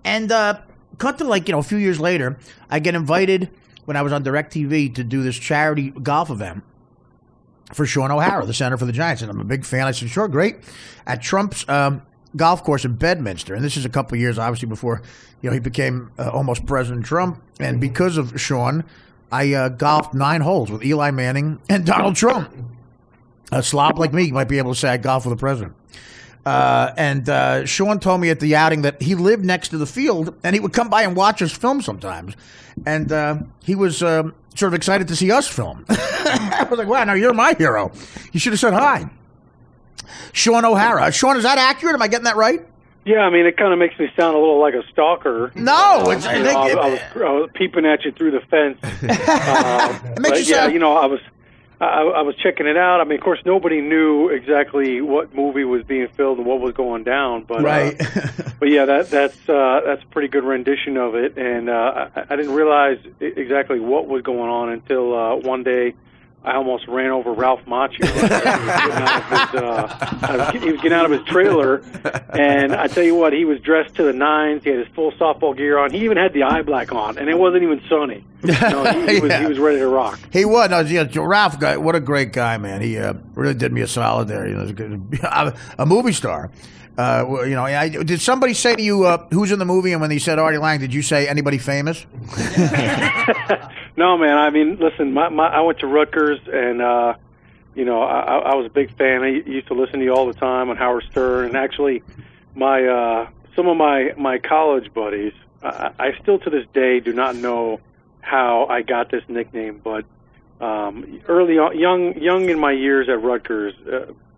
And cut to a few years later, I get invited when I was on DirecTV to do this charity golf event for Shawn O'Hara, the center for the Giants. And I'm a big fan. I said, sure, great. At Trump's golf course in Bedminster. And this is a couple of years, obviously, before he became almost President Trump. And because of Shawn, I golfed 9 holes with Eli Manning and Donald Trump. A slob like me might be able to say I golfed with the president. And Shawn told me at the outing that he lived next to the field and he would come by and watch us film sometimes. And he was sort of excited to see us film. I was like, wow, now you're my hero. You should have said hi. Shawn O'Hara. Shawn, is that accurate? Am I getting that right? Yeah, I mean, it kind of makes me sound a little like a stalker. No, I was peeping at you through the fence. I was checking it out. I mean, of course, nobody knew exactly what movie was being filmed and what was going down. But right. But yeah, that's a pretty good rendition of it. And I didn't realize exactly what was going on until one day I almost ran over Ralph Macchio. He was getting out of his trailer, and I tell you what, he was dressed to the nines. He had his full softball gear on. He even had the eye black on, and it wasn't even sunny. He was ready to rock. He was. Ralph, what a great guy, man. He really did me a solid there. A movie star. Did somebody say to you who's in the movie? And when they said Artie Lang, did you say anybody famous? No, man. I mean, listen, I went to Rutgers, and I was a big fan. I used to listen to you all the time on Howard Stern, and actually, some of my college buddies, I still to this day do not know how I got this nickname, but early on, young in my years at Rutgers.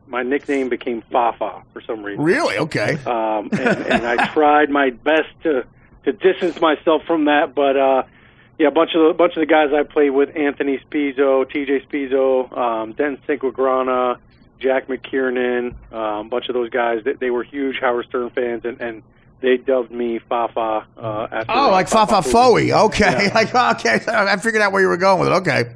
My nickname became Fafa for some reason. Really? Okay. And I tried my best to distance myself from that, but a bunch of the guys I played with: Anthony Spizzo, TJ Spizzo, Denton Cinquagrana, Jack McKiernan, a bunch of those guys. They were huge Howard Stern fans, and they dubbed me Fafa. Like Fafa Foey. Okay. Yeah. Okay. I figured out where you were going with it. Okay.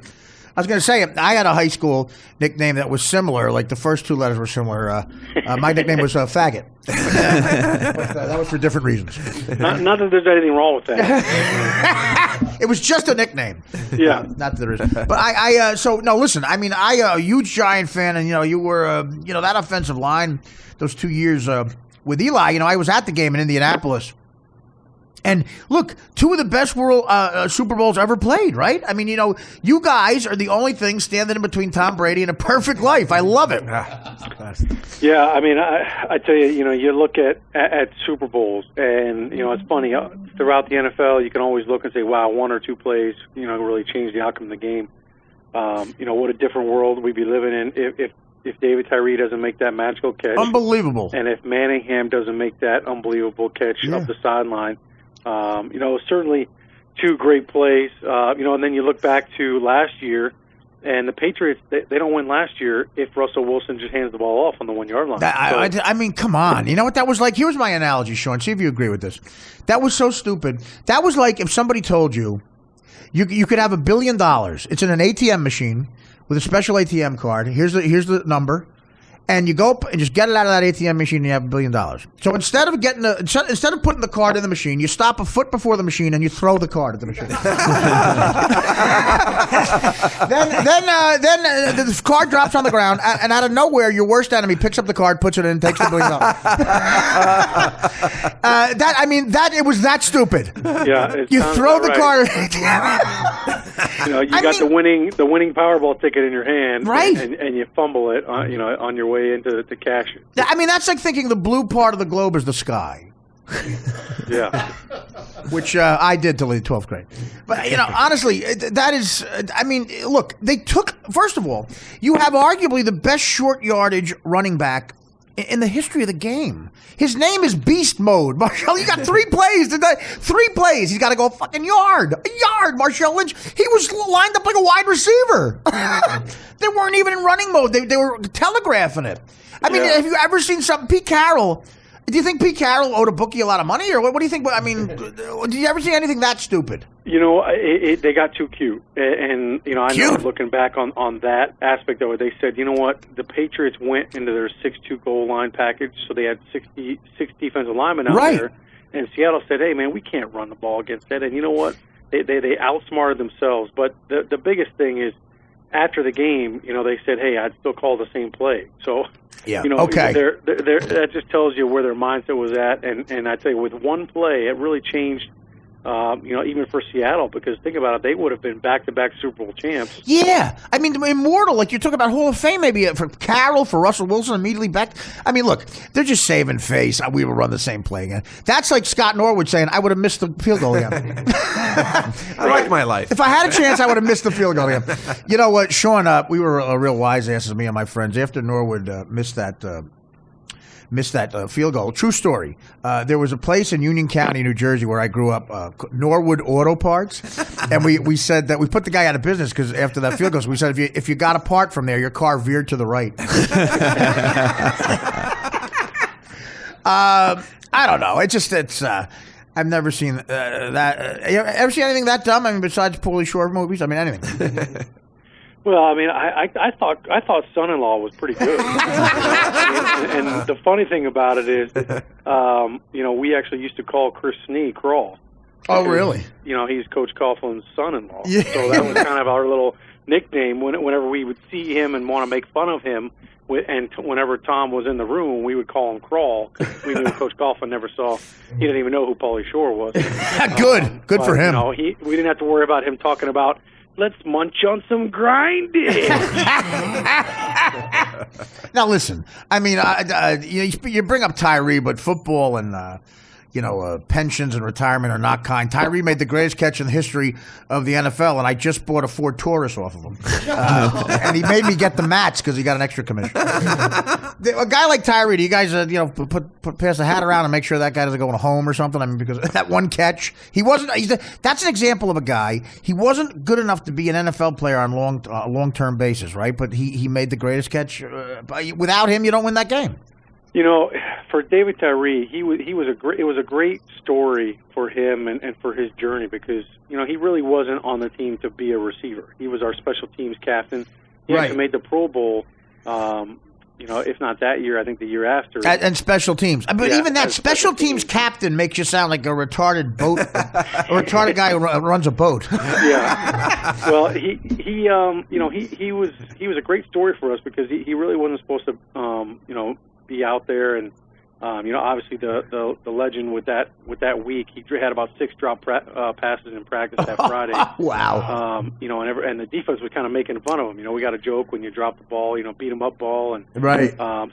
I was going to say, I had a high school nickname that was similar. Like the first 2 letters were similar. My nickname was Faggot. That was for different reasons. Not that there's anything wrong with that. It was just a nickname. Yeah. Not that there is. But listen, I mean, a huge Giant fan, and, you were, that offensive line, those 2 years with Eli, I was at the game in Indianapolis. And look, 2 of the best world Super Bowls ever played, right? I mean, you guys are the only thing standing in between Tom Brady and a perfect life. I love it. Yeah, I mean, I tell you, you look at Super Bowls, and it's funny. Throughout the NFL, you can always look and say, "Wow, 1 or 2 plays, really changed the outcome of the game." What a different world we'd be living in if David Tyree doesn't make that magical catch. Unbelievable. And if Manningham doesn't make that unbelievable catch up the sideline. Certainly 2 great plays, and then you look back to last year, and the Patriots, they don't win last year if Russell Wilson just hands the ball off on the 1-yard line. I mean, come on. You know what that was like? Here's my analogy, Shawn. See if you agree with this. That was so stupid. That was like if somebody told you could have $1 billion. It's in an ATM machine with a special ATM card. Here's the number. And you go and just get it out of that ATM machine and you have $1 billion. So instead of putting the card in the machine, you stop a foot before the machine and you throw the card at the machine. then the card drops on the ground, and out of nowhere, your worst enemy picks up the card, puts it in, and takes the $1 billion. It was that stupid. Yeah, you throw the card. You got the winning Powerball ticket in your hand, right? And you fumble it, on your way into the cash. I mean, that's like thinking the blue part of the globe is the sky. Yeah. Which I did till the 12th grade. But, honestly, that is, look, they took, first of all, you have arguably the best short yardage running back in the history of the game. His name is Beast Mode. Marshall, you got 3 plays today. 3 plays. He's got to go a fucking yard. A yard, Marshall Lynch. He was lined up like a wide receiver. They weren't even in running mode. They were telegraphing it. I mean, have you ever seen something? Pete Carroll. Do you think Pete Carroll owed a bookie a lot of money, or what do you think? I mean, did you ever see anything that stupid? You know, they got too cute, and you know, I know looking back on that aspect of it, they said, you know what, the Patriots went into their 6-2 goal line package, so they had 6 defensive linemen out there, and Seattle said, hey man, we can't run the ball against that, and you know what, they outsmarted themselves. But the biggest thing is, after the game, you know, they said, hey, I'd still call the same play. So, you know, that just tells you where their mindset was at. And I tell you, with one play, it really changed, you know, even for Seattle, because think about it, they would have been back-to-back Super Bowl champs. Yeah. I mean, immortal. Like, you're talking about Hall of Fame, maybe for Carroll, for Russell Wilson, immediately back. I mean, look, they're just saving face. We will run the same play again. That's like Scott Norwood saying, I would have missed the field goal again. I like my life. If I had a chance, I would have missed the field goal again. You know what, Sean, we were real wise asses, me and my friends, after Norwood missed that field goal. True story. There was a place in Union County, New Jersey, where I grew up, Norwood Auto Parts, and we said that we put the guy out of business because after that field goal, we said if you got a part from there, your car veered to the right. I don't know. It's. I've never seen that. You ever seen anything that dumb? I mean, besides Pauly Shore movies. I mean, anything. Well, I mean, I thought Son-in-Law was pretty good. and the funny thing about it is, you know, we actually used to call Chris Snee Crawl. Oh, really? You know, he's Coach Coughlin's son-in-law. Yeah. So that was kind of our little nickname. Whenever we would see him and want to make fun of him, and whenever Tom was in the room, we would call him Crawl, because we knew Coach Coughlin never saw. He didn't even know who Pauly Shore was. Good for him. You know, we didn't have to worry about him talking about, let's munch on some grinding. Now listen, I mean, you bring up Tyree, but football and pensions and retirement are not kind. Tyree made the greatest catch in the history of the NFL, and I just bought a Ford Taurus off of him. And he made me get the mats because he got an extra commission. A guy like Tyree, do you guys, pass the hat around and make sure that guy doesn't go home or something? I mean, because that one catch, he wasn't. That's an example of a guy. He wasn't good enough to be an NFL player on long-term basis, right? But he made the greatest catch. Without him, you don't win that game. You know, for David Tyree, it was a great story for him and for his journey, because, you know, he really wasn't on the team to be a receiver. He was our special teams captain. He actually made the Pro Bowl, you know, if not that year, I think the year after. And special teams. But even that special teams captain makes you sound like a retarded retarded guy who runs a boat. Yeah. Well, he was a great story for us, because he really wasn't supposed to, you know, be out there, and you know, obviously the legend with that week, he had about 6 drop passes in practice that Friday. Wow. You know, and the defense was kind of making fun of him. You know, we got a joke when you drop the ball, you know, beat him up ball, and so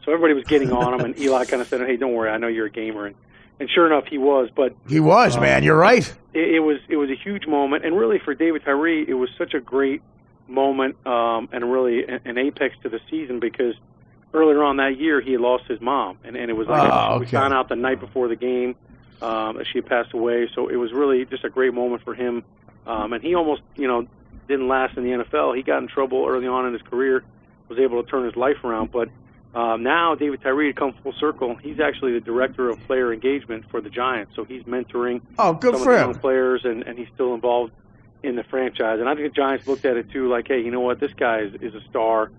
everybody was getting on him, and Eli kind of said, "Hey, don't worry, I know you're a gamer," and sure enough, he was. But he was, man. You're right. It was a huge moment, and really for David Tyree, it was such a great moment, and really an apex to the season, because earlier on that year, he had lost his mom, and it was like we found out the night before the game that she had passed away. So it was really just a great moment for him, and he almost, you know, didn't last in the NFL. He got in trouble early on in his career, was able to turn his life around. But now David Tyree, to come full circle, he's actually the director of player engagement for the Giants. So he's mentoring some of the young players, and he's still involved in the franchise. And I think the Giants looked at it too, like, hey, you know what, this guy is a star.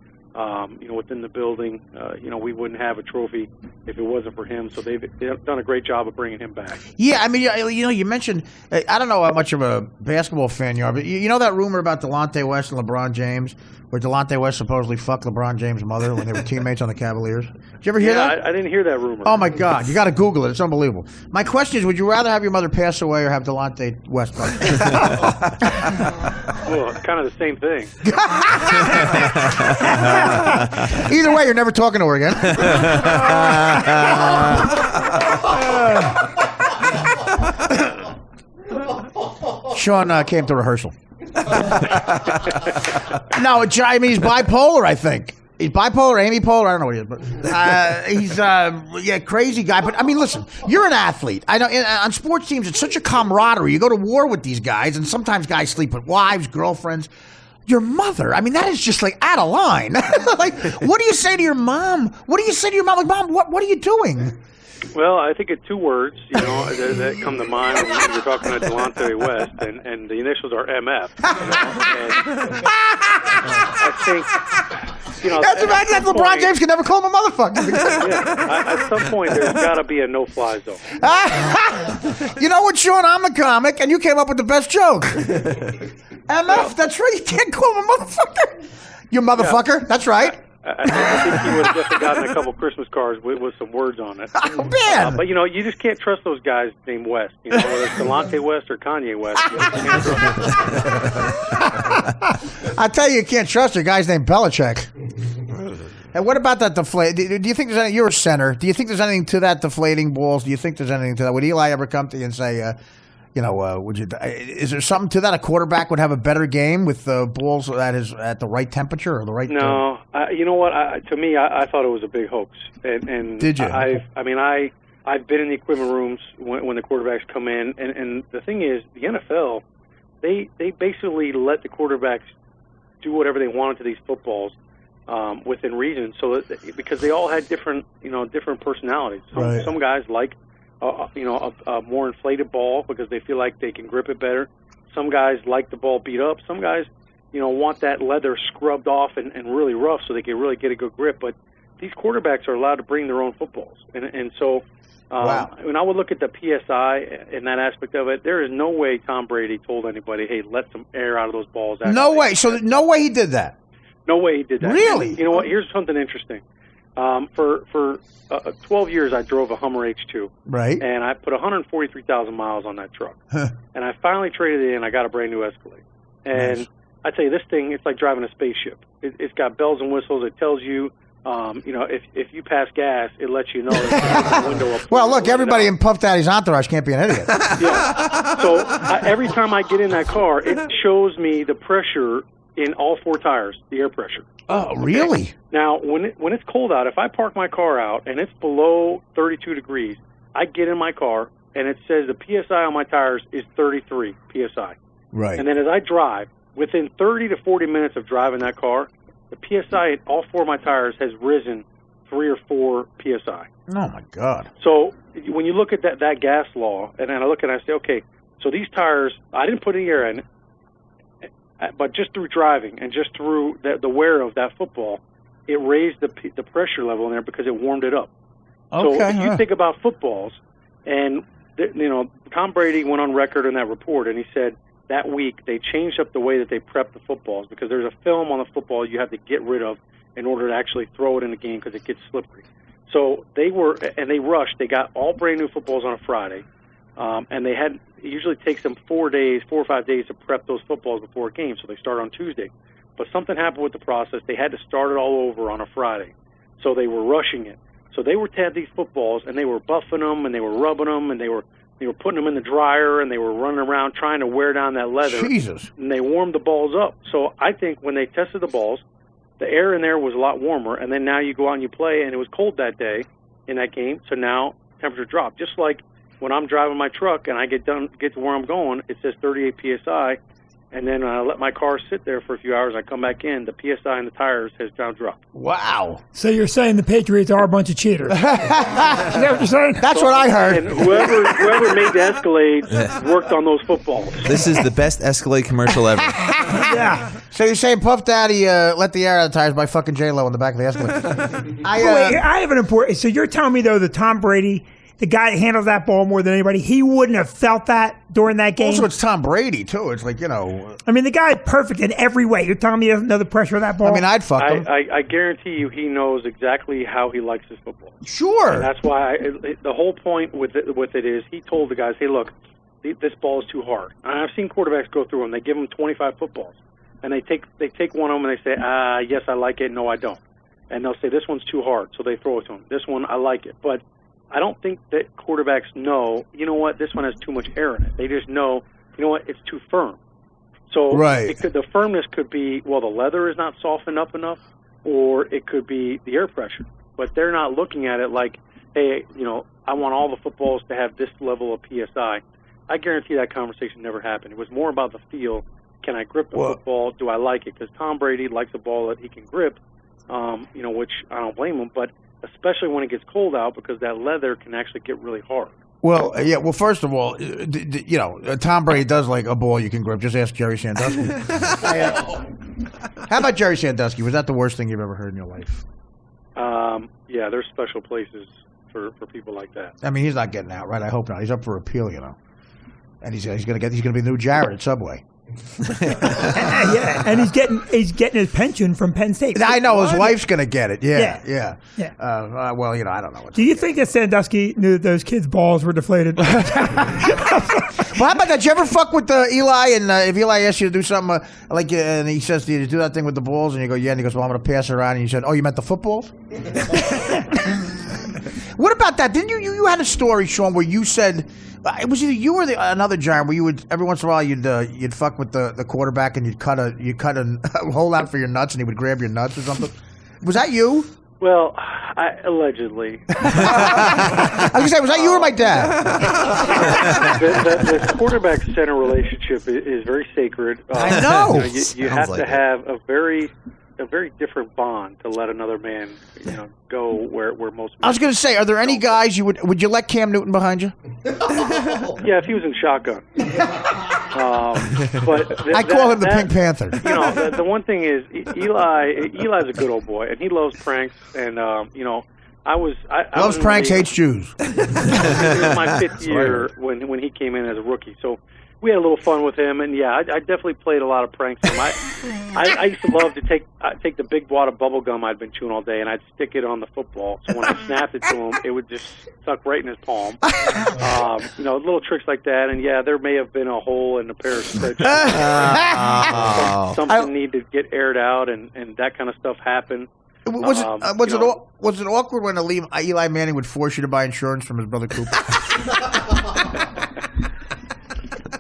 You know, within the building, you know, we wouldn't have a trophy if it wasn't for him. So they've done a great job of bringing him back. Yeah, I mean, you know, you mentioned, I don't know how much of a basketball fan you are, but you know that rumor about Delonte West and LeBron James, where Delonte West supposedly fucked LeBron James' mother when they were teammates on the Cavaliers? Did you ever hear that? I didn't hear that rumor. Oh, my God. You got to Google it. It's unbelievable. My question is, would you rather have your mother pass away or have Delonte West? Well, it's kind of the same thing. Either way, you're never talking to her again. Sean came to rehearsal. No, I mean, he's bipolar, I think. He's bipolar, ambipolar. I don't know what he is, but he's crazy guy. But I mean, listen, you're an athlete. I know on sports teams, it's such a camaraderie. You go to war with these guys, and sometimes guys sleep with wives, girlfriends. Your mother, I mean, that is just like out of line. Like, what do you say to your mom? What do you say to your mom? Like, Mom, what are you doing? Well, I think it's two words, that come to mind when you're talking to Delonte West, and the initials are MF. I think, That's imagine that LeBron James can never call him a motherfucker. At some point, there's got to be a no-fly zone. You know what, Sean? I'm a comic, and you came up with the best joke. MF, that's right. You can't call him a motherfucker. You motherfucker. Yeah. That's right. I think he would have just gotten a couple Christmas cards with some words on it. Oh, man. But, you just can't trust those guys named West. Whether it's Delonte West or Kanye West. You can't trust I tell you can't trust your guy's named Belichick. And what about that deflate? Do you think there's any? You're a center. Do you think there's anything to that deflating balls? Do you think there's anything to that? Would Eli ever come to you and say, would you? Is there something to that? A quarterback would have a better game with the balls that is at the right temperature or the right. No, you know what? To me, I thought it was a big hoax. And did you? I've been in the equipment rooms when the quarterbacks come in, and the thing is, the NFL, they basically let the quarterbacks do whatever they wanted to these footballs. Within reason, because they all had different personalities. Some guys like, a more inflated ball because they feel like they can grip it better. Some guys like the ball beat up. Some guys, want that leather scrubbed off and really rough so they can really get a good grip. But these quarterbacks are allowed to bring their own footballs, and so when I would look at the PSI in that aspect of it, there is no way Tom Brady told anybody, "Hey, let some air out of those balls." No way. So no way he did that. No way he did that. Really? You know what? Here's something interesting. For 12 years, I drove a Hummer H2. Right. And I put 143,000 miles on that truck. And I finally traded it in. I got a brand new Escalade. And nice. I tell you, this thing, it's like driving a spaceship. It's got bells and whistles. It tells you, if you pass gas, it lets you know there's a window up. Well, look, everybody in Puff Daddy's entourage can't be an idiot. Yeah. So every time I get in that car, it shows me the pressure in all four tires, the air pressure. Oh, really? Okay. Now, when it's cold out, if I park my car out and it's below 32 degrees, I get in my car and it says the PSI on my tires is 33 PSI. Right. And then as I drive, within 30 to 40 minutes of driving that car, the PSI at all four of my tires has risen 3 or 4 PSI. Oh, my God. So when you look at that gas law, and then I look and I say, okay, so these tires, I didn't put any air in it, but just through driving and just through the wear of that football, it raised the pressure level in there because it warmed it up. Okay, so if you think about footballs, and Tom Brady went on record in that report, and he said that week they changed up the way that they prep the footballs because there's a film on the football you have to get rid of in order to actually throw it in the game because it gets slippery. So they rushed. They got all brand new footballs on a Friday, and it usually takes them 4 or 5 days to prep those footballs before a game, so they start on Tuesday. But something happened with the process. They had to start it all over on a Friday, so they were rushing it. So they were to have these footballs, and they were buffing them, and they were rubbing them, and they were putting them in the dryer, and they were running around trying to wear down that leather. Jesus. And they warmed the balls up. So I think when they tested the balls, the air in there was a lot warmer, and then now you go out and you play, and it was cold that day in that game, so now temperature dropped. Just like when I'm driving my truck and I get to where I'm going, it says 38 PSI, and then I let my car sit there for a few hours. I come back in, the PSI in the tires has now dropped. Wow. So you're saying the Patriots are a bunch of cheaters? Is that what you're saying? That's what I heard. And whoever made the Escalade worked on those footballs. This is the best Escalade commercial ever. Yeah. So you're saying Puff Daddy let the air out of the tires by fucking J-Lo in the back of the Escalade? Wait, I have an important... So you're telling me, though, that Tom Brady... The guy that handles that ball more than anybody, he wouldn't have felt that during that game. Also, it's Tom Brady, too. It's like, I mean, the guy's perfect in every way. You're telling me he doesn't know the pressure of that ball? I mean, I'd fuck him. I guarantee you he knows exactly how he likes his football. Sure. And that's why the whole point with it is he told the guys, hey, look, this ball is too hard. And I've seen quarterbacks go through them. They give them 25 footballs. And they take one of them and they say, yes, I like it. No, I don't. And they'll say, this one's too hard. So they throw it to him. This one, I like it. But I don't think that quarterbacks know, you know what, this one has too much air in it. They just know, you know what, it's too firm. So right. The firmness could be, well, the leather is not softened up enough, or it could be the air pressure. But they're not looking at it like, hey, I want all the footballs to have this level of PSI. I guarantee that conversation never happened. It was more about the feel. Can I grip the football? Do I like it? Because Tom Brady likes a ball that he can grip, which I don't blame him, but especially when it gets cold out, because that leather can actually get really hard. Well, yeah. Well, first of all, Tom Brady does like a ball you can grip. Just ask Jerry Sandusky. How about Jerry Sandusky? Was that the worst thing you've ever heard in your life? Yeah, there's special places for people like that. I mean, he's not getting out, right? I hope not. He's up for appeal, and he's gonna be the new Jared at Subway. Yeah, and he's getting his pension from Penn State. I know his wife's gonna get it. Yeah. Well, I don't know. Do you think that Sandusky knew that those kids' balls were deflated? Well, how about that? Did you ever fuck with Eli? And if Eli asks you to do something and he says to you to do that thing with the balls, and you go, yeah, and he goes, well, I'm going to pass it around, and you said, oh, you meant the footballs? What about that? Didn't you had a story, Shawn, where you said it was either you or another giant where you would every once in a while you'd fuck with the quarterback and you'd cut a hole out for your nuts and he would grab your nuts or something. Was that you? Well, allegedly. I was going to say, was that you or my dad? The quarterback-center relationship is very sacred. I know. You have to have a very different bond to let another man, go where most. I was going to say, are there any guys would you let Cam Newton behind you? Yeah, if he was in shotgun. But I call him the Pink Panther. The one thing is Eli's a good old boy, and he loves pranks. And loves pranks, hates Jews. It was my 5th year when he came in as a rookie, so we had a little fun with him. And yeah, I definitely played a lot of pranks with him. I used to love to take the big wad of bubble gum I'd been chewing all day, and I'd stick it on the football. So when I snapped it to him, it would just suck right in his palm. Little tricks like that. And yeah, there may have been a hole in the pair of stitches. Something needed to get aired out, and that kind of stuff happened. Was it awkward when Eli Manning would force you to buy insurance from his brother Cooper?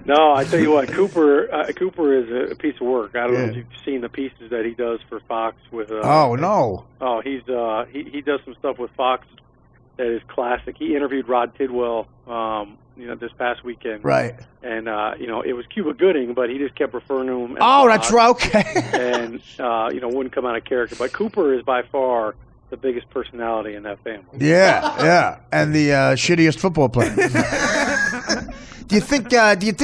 No, I tell you what, Cooper is a piece of work. I don't know if you've seen the pieces that he does for Fox with. Oh no! Oh, he does some stuff with Fox that is classic. He interviewed Rod Tidwell, this past weekend. Right. And it was Cuba Gooding, but he just kept referring to him. Oh, that's right. Okay. And wouldn't come out of character. But Cooper is by far the biggest personality in that family. Yeah, and the shittiest football player. Do you think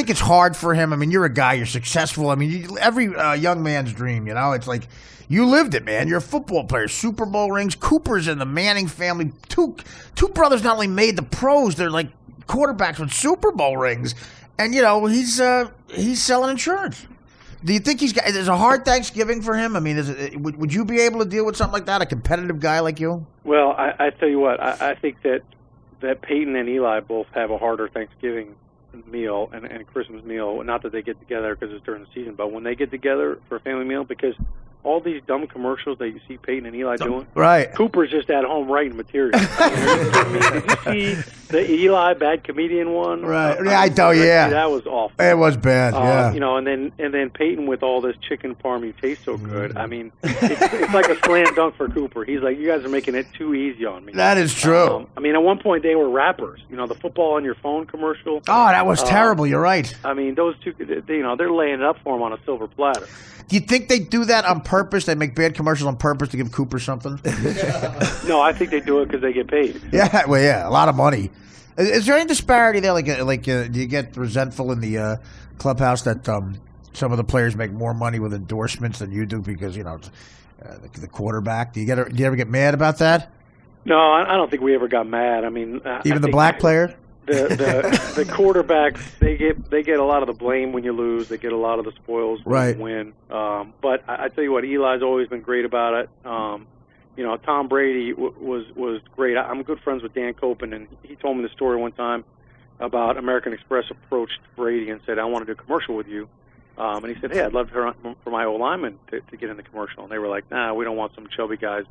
it's hard for him? I mean, you're a guy, you're successful. I mean, every young man's dream, it's like you lived it, man. You're a football player, Super Bowl rings. Cooper's in the Manning family. Two brothers not only made the pros, they're like quarterbacks with Super Bowl rings, and he's selling insurance. Do you think there's a hard Thanksgiving for him? I mean, would you be able to deal with something like that? A competitive guy like you? Well, I tell you what, I think that Peyton and Eli both have a harder Thanksgiving meal and Christmas meal. Not that they get together because it's during the season, but when they get together for a family meal, because all these dumb commercials that you see Peyton and Eli doing, right? Cooper's just at home writing material. Did you see the Eli bad comedian one? Right. I know. Yeah. That was awful. It was bad. Yeah. And then Peyton with all this chicken parm, you taste so good. I mean, it's like a slam dunk for Cooper. He's like, you guys are making it too easy on me. That is true. At one point they were rappers. The football on your phone commercial. Oh, that was terrible. You're right. I mean, those two, they're laying it up for him on a silver platter. Do you think they do that on purpose? They make bad commercials on purpose to give Cooper something? No, I think they do it because they get paid. Yeah, well, yeah, a lot of money. Is there any disparity there? Do you get resentful in the clubhouse that some of the players make more money with endorsements than you do because the quarterback? Do you ever get mad about that? No, I don't think we ever got mad. I mean, even the black player. The quarterbacks they get a lot of the blame when you lose. They get a lot of the spoils when you win. But I tell you what, Eli's always been great about it. Tom Brady was great. I'm good friends with Dan Copen, and he told me the story one time about American Express approached Brady and said, I want to do a commercial with you. And he said, hey, I'd love for my old lineman to get in the commercial. And they were like, nah, we don't want some chubby guys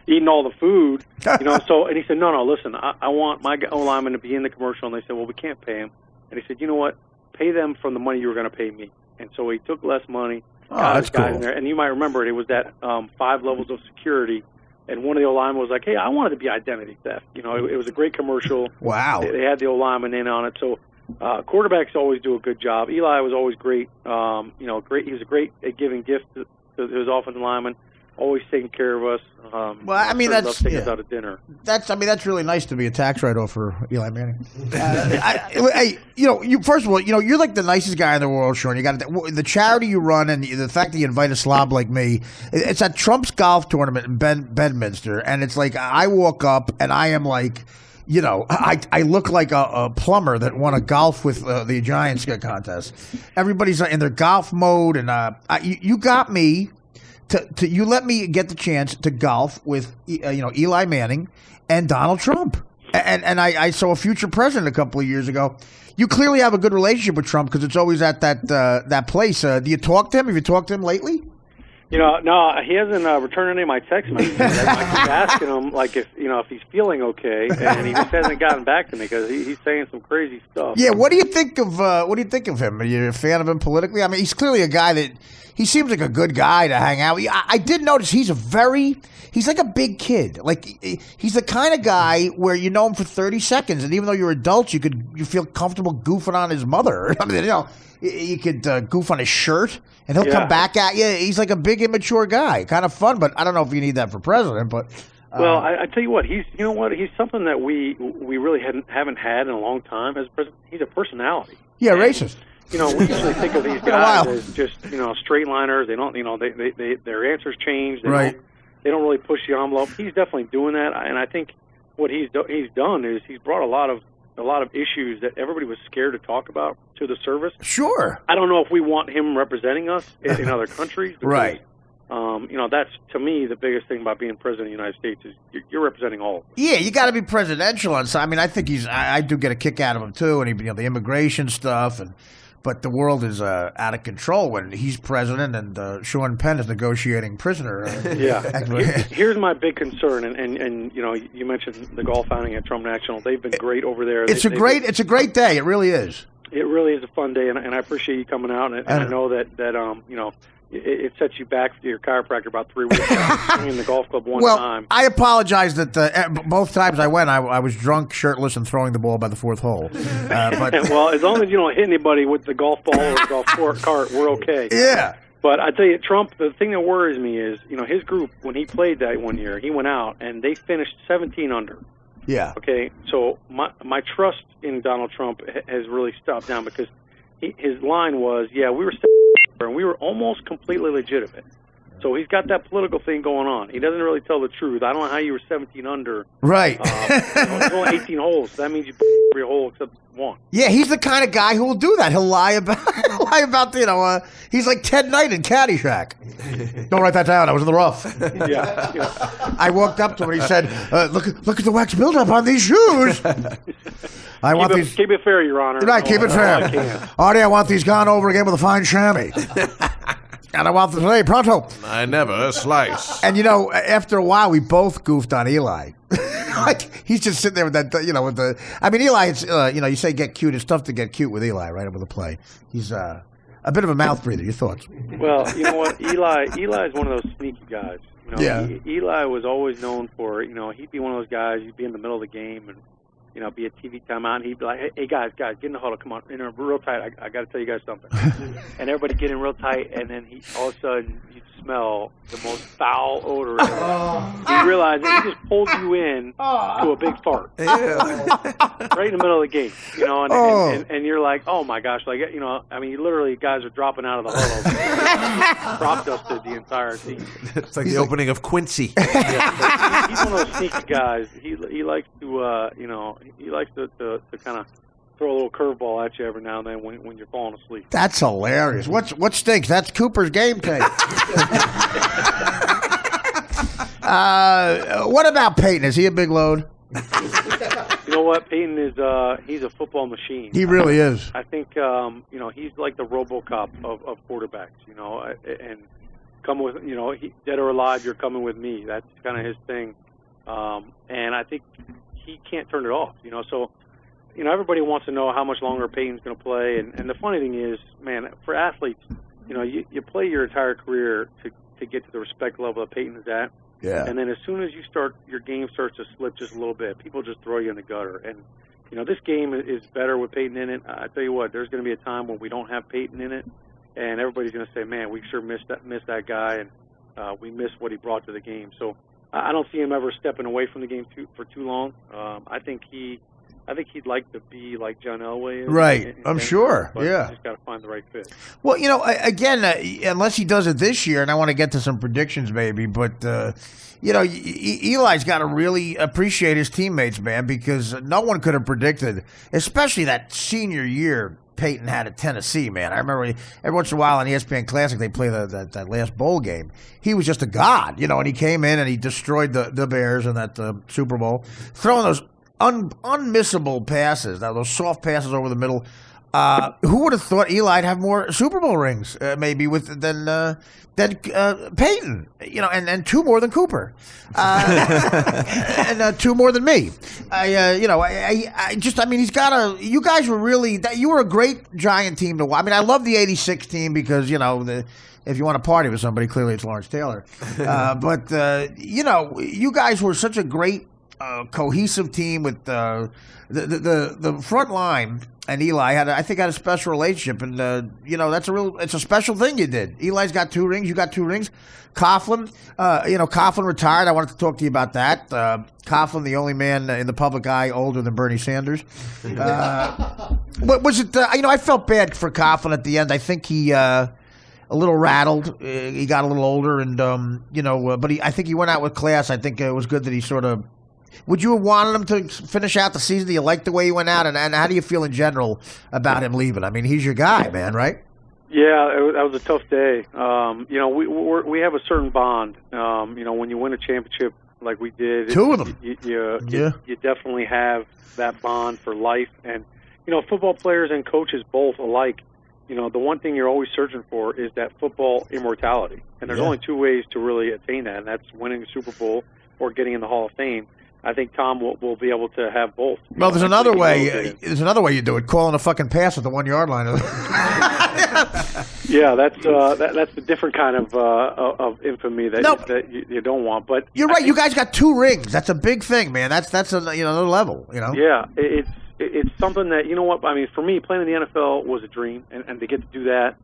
eating all the food. So, and he said, no, listen, I want my old lineman to be in the commercial. And they said, well, we can't pay him. And he said, you know what? Pay them from the money you were going to pay me. And so he took less money, that's guys cool. in there. And you might remember it was that 5 levels of security. And one of the O-linemen was like, hey, I wanted to be identity theft. You know, it was a great commercial. Wow. They had the O-lineman in on it. So quarterbacks always do a good job. Eli was always great. Great. He was great at giving gifts to his offensive lineman, always taking care of us. Well, I mean, that's taking us out at dinner. That's really nice to be a tax write-off for Eli Manning. Hey, first of all, you're like the nicest guy in the world, Sean. You got the charity you run, and the fact that you invite a slob like me. It's at Trump's golf tournament in Bedminster, and it's like I walk up and I am like, I look like a plumber that won a golf with the Giants contest. Everybody's in their golf mode, and you got me. You let me get the chance to golf with Eli Manning and Donald Trump, and I saw a future president a couple of years ago. You clearly have a good relationship with Trump because it's always at that place. Do you talk to him? Have you talked to him lately? No, he hasn't returned any of my text messages. I keep asking him if he's feeling okay, and he just hasn't gotten back to me because he's saying some crazy stuff. Yeah, what do you think of him? Are you a fan of him politically? I mean, he's clearly a guy that he seems like a good guy to hang out with. I did notice he's like a big kid. Like he's the kind of guy where you know him for 30 seconds, and even though you're adults, you feel comfortable goofing on his mother. I mean, you could goof on his shirt, and he'll come back at you. He's like a big, immature guy. Kind of fun, but I don't know if you need that for president. But well, I tell you what, he's something that we really haven't had in a long time as president. He's a personality. Yeah, racist. We usually think of these guys as just straight liners. They don't, their answers change. They don't really push the envelope. He's definitely doing that, and I think what he's done is he's brought a lot of issues that everybody was scared to talk about to the service. Sure. I don't know if we want him representing us in other countries. Because, right. That's, to me, the biggest thing about being president of the United States is you're representing all of us. Yeah, you got to be presidential on. So, I mean, I think I do get a kick out of him too, and the immigration stuff, but the world is out of control when he's president and Sean Penn is negotiating prisoner. Here's my big concern, and you mentioned the golf outing at Trump National. They've been great over there. It's a great day. It really is. It really is a fun day, and I appreciate you coming out. And I know that it sets you back to your chiropractor about 3 weeks in the golf club one time. I apologize that both times I went, I was drunk, shirtless, and throwing the ball by the 4th hole. But well, as long as you don't hit anybody with the golf ball or the golf cart, we're okay. Yeah. But I tell you, Trump, the thing that worries me is, his group, when he played that one year, he went out and they finished 17 under. Yeah. Okay, so my trust in Donald Trump has really stopped down because his line was, we were and we were almost completely legitimate. So he's got that political thing going on. He doesn't really tell the truth. I don't know how you were 17 under. Right. There's only 18 holes. So that means you every hole except one. Yeah, he's the kind of guy who will do that. He'll lie about he's like Ted Knight in Caddyshack. Don't write that down. I was in the rough. Yeah. I walked up to him and he said, look at the wax buildup on these shoes. Keep it fair, Your Honor. Right, keep it fair. Artie, I want these gone over again with a fine chamois. And I want them today, pronto. I never slice. And after a while, we both goofed on Eli. He's just sitting there with that, with the. I mean, Eli, it's, you say get cute. It's tough to get cute with Eli, right over the play. He's a bit of a mouth breather. Your thoughts? Well, you know what, Eli is one of those sneaky guys. Eli was always known for, he'd be one of those guys. He'd be in the middle of the game and. Be a TV timeout, and he'd be like, hey, guys, get in the huddle. Come on, real tight. I got to tell you guys something. And everybody get in real tight, and then all of a sudden, you'd smell the most foul odor. You realize that he just pulled you in to a big fart. Right in the middle of the game, and you're like, oh, my gosh. Literally, guys are dropping out of the huddle. Prop dusted the entire team. It's like the opening of Quincy. He's one of those sneaky guys. He likes to, he likes to kind of throw a little curveball at you every now and then when you're falling asleep. That's hilarious. What stinks? That's Cooper's game tape. What about Peyton? Is he a big load? You know what? Peyton is he's a football machine. He really is. I think he's like the RoboCop of quarterbacks. And come with dead or alive, you're coming with me. That's kind of his thing. And I think he can't turn it off. So everybody wants to know how much longer Peyton's going to play. And the funny thing is, man, for athletes, you play your entire career to get to the respect level that Peyton is at. Yeah. And then as soon as your game starts to slip just a little bit, people just throw you in the gutter. And, this game is better with Peyton in it. I tell you what, there's going to be a time when we don't have Peyton in it, and everybody's going to say, man, we sure missed that guy, and we missed what he brought to the game. So I don't see him ever stepping away from the game for too long. I think he'd like to be like John Elway is. Right. I'm sure. But yeah. He's just got to find the right fit. Well, again, unless he does it this year, and I want to get to some predictions maybe, but, Eli's got to really appreciate his teammates, man, because no one could have predicted, especially that senior year Peyton had at Tennessee, man. I remember every once in a while on ESPN Classic, they play that last bowl game. He was just a god, and he came in and he destroyed the Bears in that Super Bowl, throwing those unmissable passes, those soft passes over the middle. Who would have thought Eli'd have more Super Bowl rings, maybe than Peyton, and 2 more than Cooper, and 2 more than me. He's got a. You guys were really. You were a great Giant team to watch. I mean, I love the '86 team because if you want to party with somebody, clearly it's Lawrence Taylor. But you guys were such a great cohesive team with the front line. And Eli had a special relationship, and it's a special thing you did. Eli's got 2 rings, you got 2 rings. Coughlin, Coughlin retired. I wanted to talk to you about that. Coughlin, the only man in the public eye older than Bernie Sanders. What was it? I felt bad for Coughlin at the end. I think he a little rattled. He got a little older, and but I think he went out with class. I think it was good that he sort of. Would you have wanted him to finish out the season? Do you like the way he went out? And how do you feel in general about him leaving? I mean, he's your guy, man, right? Yeah, that was a tough day. We have a certain bond. When you win a championship like we did, 2 of them. You definitely have that bond for life. And football players and coaches both alike. The one thing you're always searching for is that football immortality. And there's only 2 ways to really attain that, and that's winning the Super Bowl or getting in the Hall of Fame. I think Tom will be able to have both. Well, there's another way. There's another way you do it: calling a fucking pass at the 1 yard line. Yeah, that's the different kind of infamy that you don't want. But you're right. You guys got 2 rings. That's a big thing, man. That's another level. Yeah, it's something that I mean, for me, playing in the NFL was a dream, and to get to do that,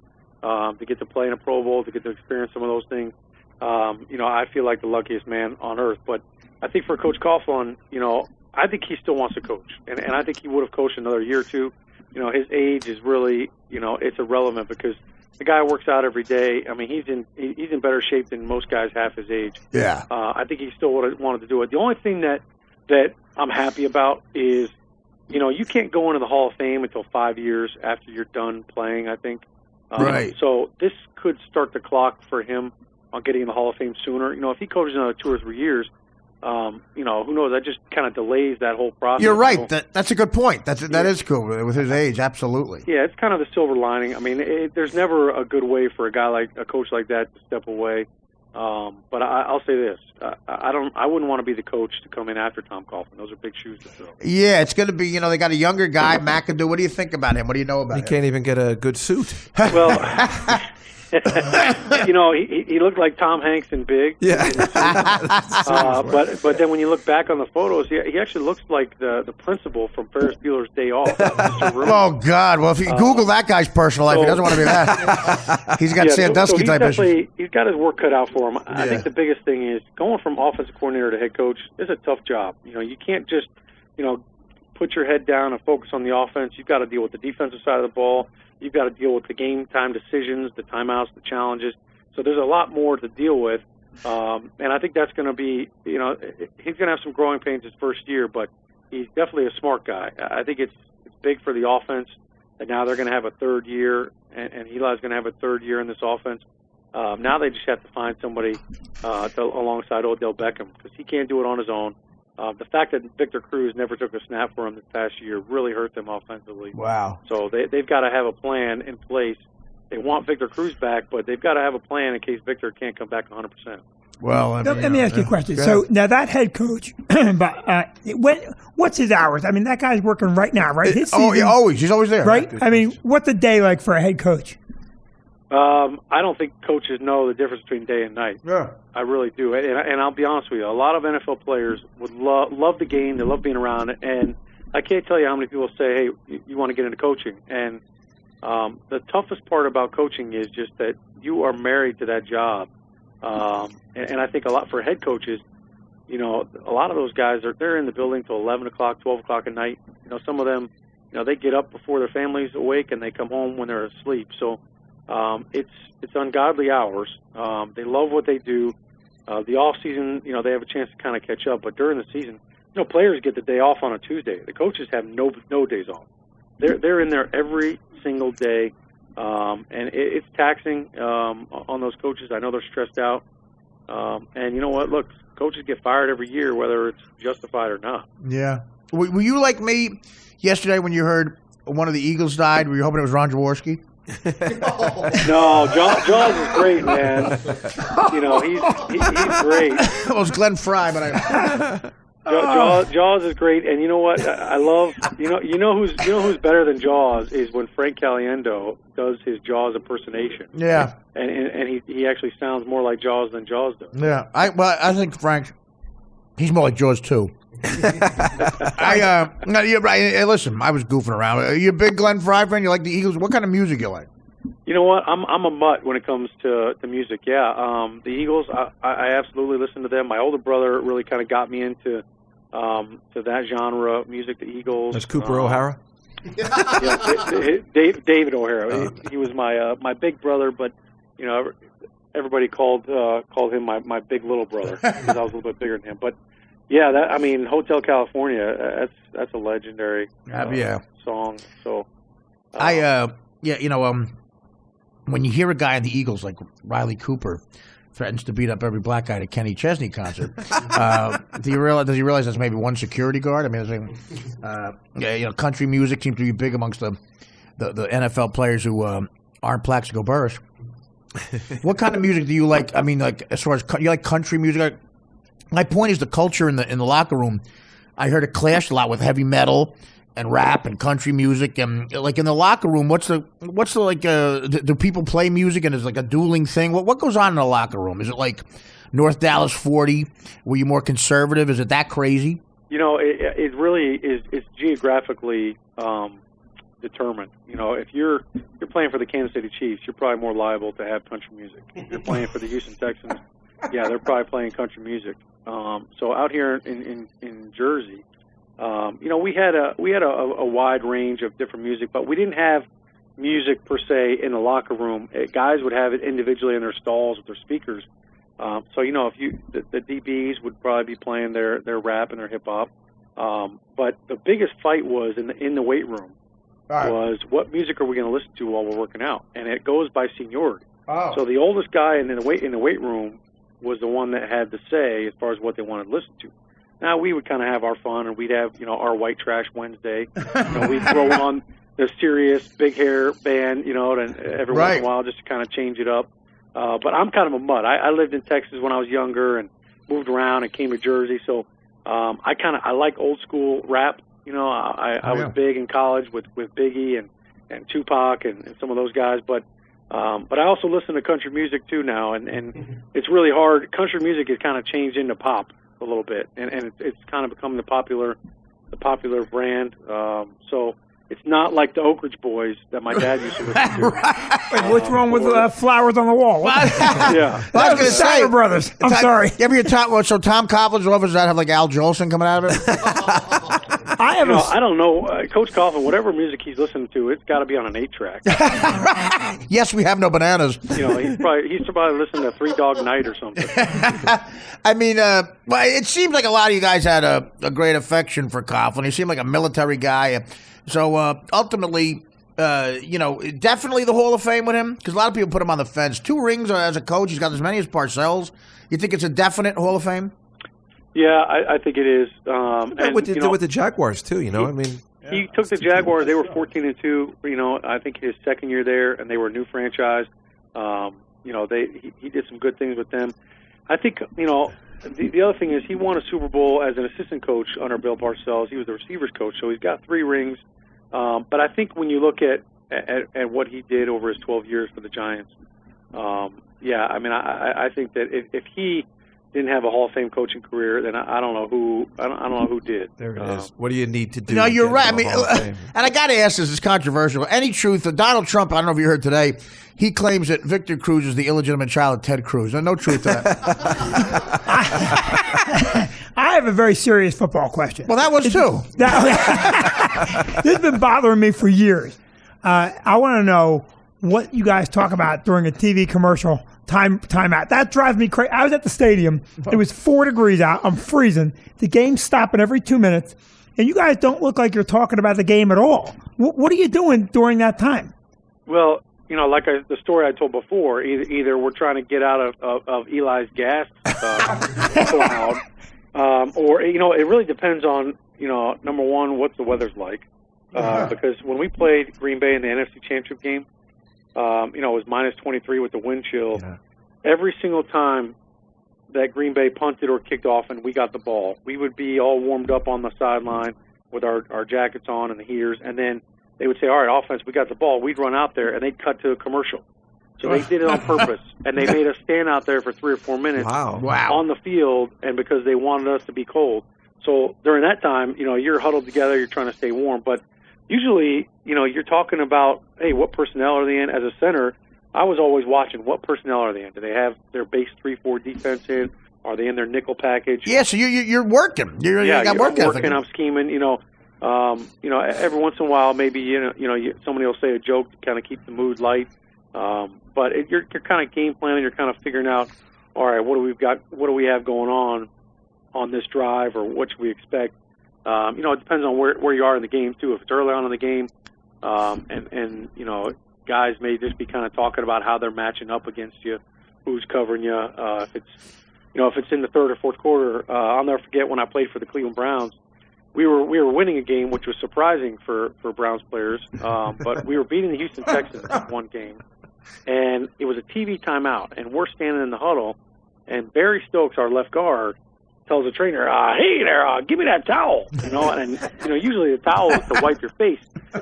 to get to play in a Pro Bowl, to get to experience some of those things. I feel like the luckiest man on earth. But I think for Coach Coughlin, I think he still wants to coach, and I think he would have coached another year or 2. His age is really, it's irrelevant because the guy works out every day. I mean, he's in better shape than most guys half his age. Yeah. I think he still would have wanted to do it. The only thing that I'm happy about is, you can't go into the Hall of Fame until 5 years after you're done playing, I think. Right. So this could start the clock for him on getting in the Hall of Fame sooner. If he coaches another 2 or 3 years, who knows? That just kind of delays that whole process. You're right. That's a good point. That is cool with his age. Absolutely. Yeah, it's kind of the silver lining. I mean, there's never a good way for a coach like that to step away. But I'll say this: I wouldn't want to be the coach to come in after Tom Coughlin. Those are big shoes to fill. Yeah, it's going to be. They got a younger guy, McAdoo. What do you think about him? What do you know about him? He can't even get a good suit. Well. He looked like Tom Hanks in Big. Yeah. But then when you look back on the photos, he actually looks like the principal from Ferris Bueller's Day Off. Oh God! Well, if you Google that guy's personal life, he doesn't want to be that. He's got Sandusky type issues. He's got his work cut out for him. I think the biggest thing is going from offensive coordinator to head coach is a tough job. You can't just put your head down and focus on the offense. You've got to deal with the defensive side of the ball. You've got to deal with the game time decisions, the timeouts, the challenges. So there's a lot more to deal with. And I think that's going to be, he's going to have some growing pains his first year, but he's definitely a smart guy. I think it's big for the offense that now they're going to have a 3rd year, and Eli's going to have a 3rd year in this offense. Now they just have to find somebody alongside Odell Beckham because he can't do it on his own. The fact that Victor Cruz never took a snap for him this past year really hurt them offensively. Wow. So they've got to have a plan in place. They want Victor Cruz back, but they've got to have a plan in case Victor can't come back 100%. Well, let me ask you a question. So now that head coach, what's his hours? I mean, that guy's working right now, right? He's always there. Right? I mean, what's a day like for a head coach? I don't think coaches know the difference between day and night. Yeah. I really do. And I'll be honest with you, a lot of NFL players would love the game. They love being around it. And I can't tell you how many people say, hey, you want to get into coaching. And the toughest part about coaching is just that you are married to that job. And I think a lot for head coaches, you know, a lot of those guys, they're in the building till 11 o'clock, 12 o'clock at night. You know, some of them, you know, they get up before their family's awake and they come home when they're asleep. So it's ungodly hours. They love what they do. The off season, you know, they have a chance to kind of catch up. But during the season, you know, players get the day off on a Tuesday. The coaches have no days off. They're in there every single day, and it's taxing on those coaches. I know they're stressed out. And you know what? Look, coaches get fired every year, whether it's justified or not. Yeah. Were you like me yesterday when you heard one of the Eagles died? Were you hoping it was Ron Jaworski? No, Jaws is great, man. You know, he's great. Well, it was Glenn Fry, but Jaws is great, and you know what? I love you know who's better than Jaws is when Frank Caliendo does his Jaws impersonation. Yeah, and he actually sounds more like Jaws than Jaws does. Yeah, I think Frank, he's more like Jaws too. No, you're right. Hey, listen, I was goofing around. Are you a big Glenn Fry fan? You like the Eagles? What kind of music you like? You know what? I'm a mutt when it comes to music. Yeah, the Eagles. I absolutely listen to them. My older brother really kind of got me into to that genre of music. The Eagles. That's Cooper O'Hara. Yeah, David O'Hara. He was my big brother, but you know, everybody called him my big little brother because I was a little bit bigger than him. But yeah, I mean, Hotel California. That's a legendary song. So when you hear a guy in the Eagles like Riley Cooper threatens to beat up every black guy at a Kenny Chesney concert, does he realize that's maybe one security guard? I mean, country music seems to be big amongst the NFL players who aren't Plaxico Burress. What kind of music do you like? I mean, like as far as you like country music. My point is the culture in the locker room. I heard it clashed a lot with heavy metal and rap and country music, and like in the locker room, what's the like? Do people play music and is like a dueling thing? What goes on in the locker room? Is it like North Dallas 40? Were you more conservative? Is it that crazy? You know, it really is. It's geographically determined. You know, if you're playing for the Kansas City Chiefs, you're probably more liable to have country music. If you're playing for the Houston Texans, yeah, they're probably playing country music. So out here in Jersey, you know, we had a wide range of different music, but we didn't have music per se in the locker room. Guys would have it individually in their stalls with their speakers. So you know, if the DBs would probably be playing their rap and their hip hop. But the biggest fight was in the weight room. Was what music are we going to listen to while we're working out? And it goes by seniority. Oh. So the oldest guy in the weight room was the one that had the say as far as what they wanted to listen to. Now we would kind of have our fun, and we'd have our White Trash Wednesday. We'd throw on the serious big hair band, and every once in a while just to kind of change it up. But I'm kind of a mutt. I lived in Texas when I was younger and moved around and came to Jersey, so I like old school rap. I was big in college with Biggie and Tupac and some of those guys, but I also listen to country music too now, and it's really hard. Country music has kind of changed into pop a little bit, and it's kind of become the popular brand. So it's not like the Oak Ridge Boys that my dad used to listen to. Wait, what's wrong with Flowers on the Wall? Yeah, I was going to say Brothers. I'm sorry. So Tom Coughlin's office, does that have like Al Jolson coming out of it? I don't know. Coach Coughlin, whatever music he's listening to, it's got to be on an 8-track. Yes, we have no bananas. He's probably listening to Three Dog Night or something. I mean, well, it seems like a lot of you guys had a great affection for Coughlin. He seemed like a military guy. So ultimately, definitely the Hall of Fame with him, because a lot of people put him on the fence. 2 rings as a coach. He's got as many as Parcells. You think it's a definite Hall of Fame? Yeah, I think it is. And with the Jaguars too, he took the Jaguars. They were 14-2. I think his second year there, and they were a new franchise. He did some good things with them. I think the other thing is he won a Super Bowl as an assistant coach under Bill Parcells. He was the receivers coach, so he's got 3 rings. But I think when you look at at what he did over his 12 years for the Giants. Yeah, I mean, I think that if he didn't have a Hall of Fame coaching career, then I don't know who did. There it is. What do you need to do? No, you're to right. I get mean, into the Hall of Fame? and I got to ask this: it's controversial. Any truth? Donald Trump. I don't know if you heard today. He claims that Victor Cruz is the illegitimate child of Ted Cruz. No truth to that. I have a very serious football question. Well, that was too. This has been bothering me for years. I want to know what you guys talk about during a TV commercial timeout. That drives me crazy. I was at the stadium. It was 4 degrees out. I'm freezing. The game's stopping every 2 minutes, and you guys don't look like you're talking about the game at all. What are you doing during that time? Well, you know, like the story I told before, either we're trying to get out of Eli's gas cloud, or, you know, it really depends on, you know, number one, what the weather's like. Because when we played Green Bay in the NFC Championship game, you know, it was minus 23 with the wind chill. Yeah. Every single time that Green Bay punted or kicked off and we got the ball, we would be all warmed up on the sideline with our jackets on and the heaters, and then they would say, all right, offense, we got the ball. We'd run out there, and they'd cut to a commercial. So they did it on purpose, and they made us stand out there for 3 or 4 minutes on the field, and because they wanted us to be cold. So during that time, you know, you're huddled together, you're trying to stay warm, but usually, you know, you're talking about, hey, what personnel are they in? As a center, I was always watching what personnel are they in. Do they have their base 3-4 defense in? Are they in their nickel package? Yeah, so you're working. You're working. I'm scheming. You know, every once in a while, maybe somebody will say a joke to kind of keep the mood light. But you're kind of game planning. You're kind of figuring out, all right, what do we have going on this drive, or what should we expect? You know, it depends on where you are in the game too. If it's early on in the game, and you know, guys may just be kind of talking about how they're matching up against you, who's covering you. If it's in the third or fourth quarter, I'll never forget when I played for the Cleveland Browns. We were winning a game, which was surprising for Browns players, but we were beating the Houston Texans in one game, and it was a TV timeout, and we're standing in the huddle, and Barry Stokes, our left guard, tells the trainer, hey there, give me that towel. You know, and you know, usually the towel is to wipe your face.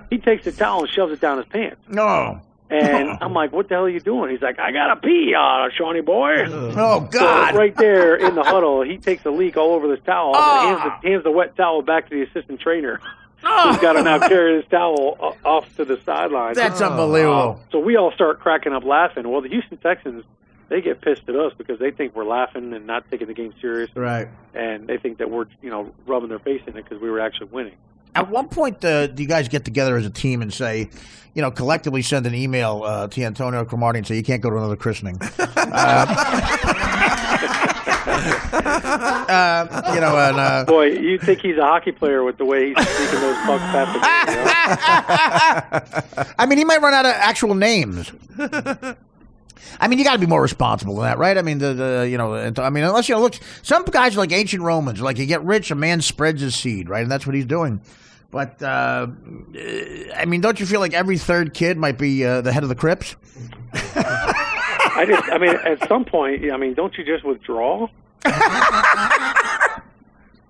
He takes the towel and shoves it down his pants. No. And I'm like, what the hell are you doing? He's like, I got to pee, Shawnee boy. Oh, God. So right there in the huddle, he takes a leak all over this towel and hands the wet towel back to the assistant trainer. Who's got to now carry this towel off to the sideline. That's unbelievable. So we all start cracking up laughing. Well, the Houston Texans, they get pissed at us because they think we're laughing and not taking the game serious. Right. And they think that we're, you know, rubbing their face in it because we were actually winning. At one point, do you guys get together as a team and say, you know, collectively send an email to Antonio Cromartie and say, you can't go to another christening? You know, and boy, you think he's a hockey player with the way he's sneaking those pucks past the game, you know? I mean, he might run out of actual names. I mean, you got to be more responsible than that, right? I mean, unless look, some guys are like ancient Romans. Like, you get rich, a man spreads his seed, right? And that's what he's doing. But I mean, don't you feel like every third kid might be the head of the Crips? I mean, at some point, I mean, don't you just withdraw?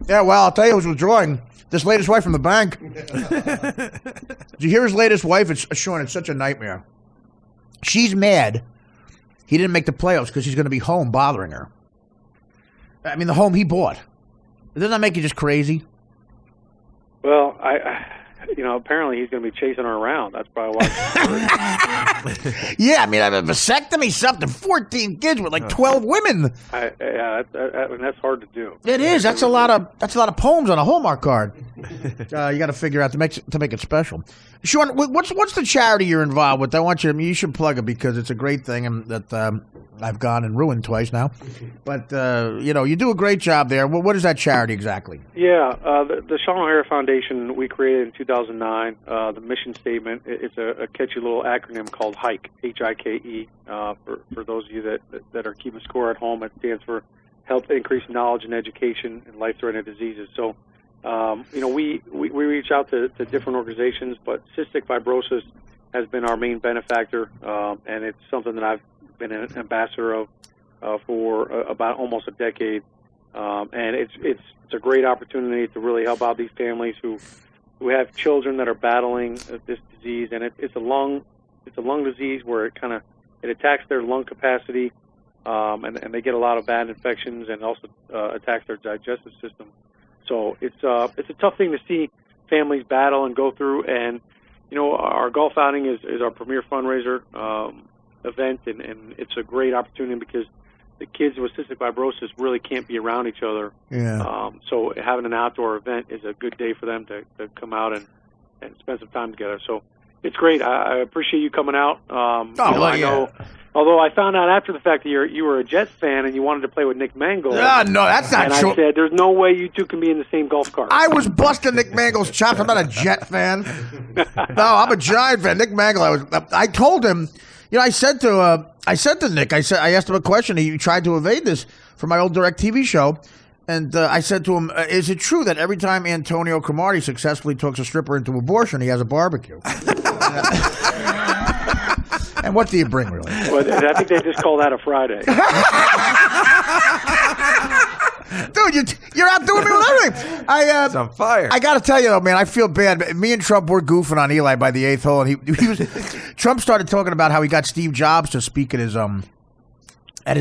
Yeah, well, I'll tell you who's withdrawing. This latest wife from the bank. Did you hear his latest wife? Sean, it's such a nightmare. She's mad he didn't make the playoffs because he's going to be home bothering her. I mean, the home he bought. Doesn't that make you just crazy? Well, apparently he's going to be chasing her around. That's probably why. Yeah, I mean, a vasectomy, something. 14 kids with like 12 women. That's hard to do. It is. That's a lot of poems on a Hallmark card. You got to figure out to make it special. Sean, what's the charity you're involved with? You should plug it because it's a great thing, and that I've gone and ruined twice now. But you do a great job there. What is that charity exactly? Yeah, the Shawn O'Hara Foundation we created in 2009. The mission statement, it's a catchy little acronym called HIKE, H-I-K-E. For those of you that are keeping score at home, it stands for Health Increase Knowledge and Education in Life-Threatening Diseases. So, we reach out to different organizations, but cystic fibrosis has been our main benefactor, and it's something that I've been an ambassador of for about almost a decade. And it's a great opportunity to really help out these families who, who have children that are battling this disease, and it's a lung disease where it attacks their lung capacity, and they get a lot of bad infections, and also attacks their digestive system. So it's a tough thing to see families battle and go through. And our golf outing is our premier fundraiser event, and it's a great opportunity because the kids with cystic fibrosis really can't be around each other. Yeah. So having an outdoor event is a good day for them to come out and spend some time together. So it's great. I appreciate you coming out. I know. Although I found out after the fact that you were a Jets fan and you wanted to play with Nick Mangold. No, that's not true. And I said, there's no way you two can be in the same golf cart. I was busting Nick Mangold's chops. I'm not a Jet fan. No, I'm a Giant fan. Nick Mangold. I told him. I said to Nick. I asked him a question. He tried to evade this for my old DirecTV show, and I said to him, "Is it true that every time Antonio Cromartie successfully talks a stripper into abortion, he has a barbecue?" And what do you bring, really? Well, I think they just call that a Friday. Dude, you're outdoing me with everything. It's on fire. I got to tell you, though, man, I feel bad. Me and Trump were goofing on Eli by the 8th hole, and Trump started talking about how he got Steve Jobs to speak at his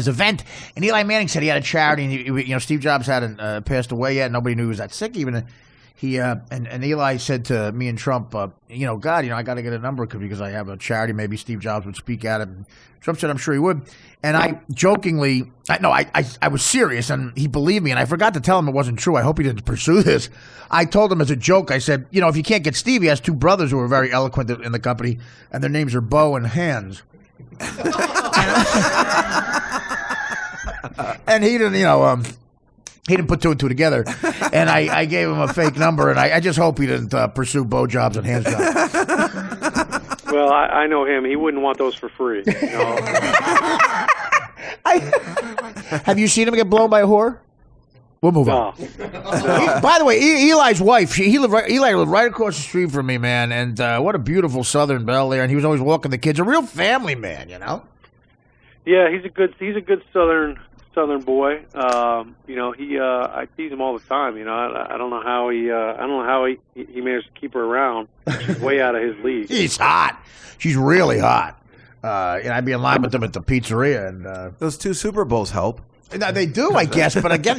event, and Eli Manning said he had a charity, and Steve Jobs hadn't passed away yet. Nobody knew he was that sick, even. He and Eli said to me and Trump, God, I got to get a number because I have a charity. Maybe Steve Jobs would speak at it. And Trump said, I'm sure he would. And I jokingly, I was serious, and he believed me. And I forgot to tell him it wasn't true. I hope he didn't pursue this. I told him as a joke. I said, if you can't get Steve, he has two brothers who are very eloquent in the company, and their names are Bo and Hans. And he didn't, he didn't put two and two together, and I gave him a fake number, and I just hope he didn't pursue Bo jobs and hand jobs. Well, I know him. He wouldn't want those for free. Have you seen him get blown by a whore? We'll move on. By the way, Eli's wife, Eli lived right across the street from me, man, and what a beautiful Southern belle there, and he was always walking the kids. A real family man, Yeah, he's a good Southern boy. I tease him all the time. I don't know how he managed to keep her around. She's way out of his league. She's hot. She's really hot. And I'd be in line with them at the pizzeria. And those 2 Super Bowls help. They do, I guess. But again,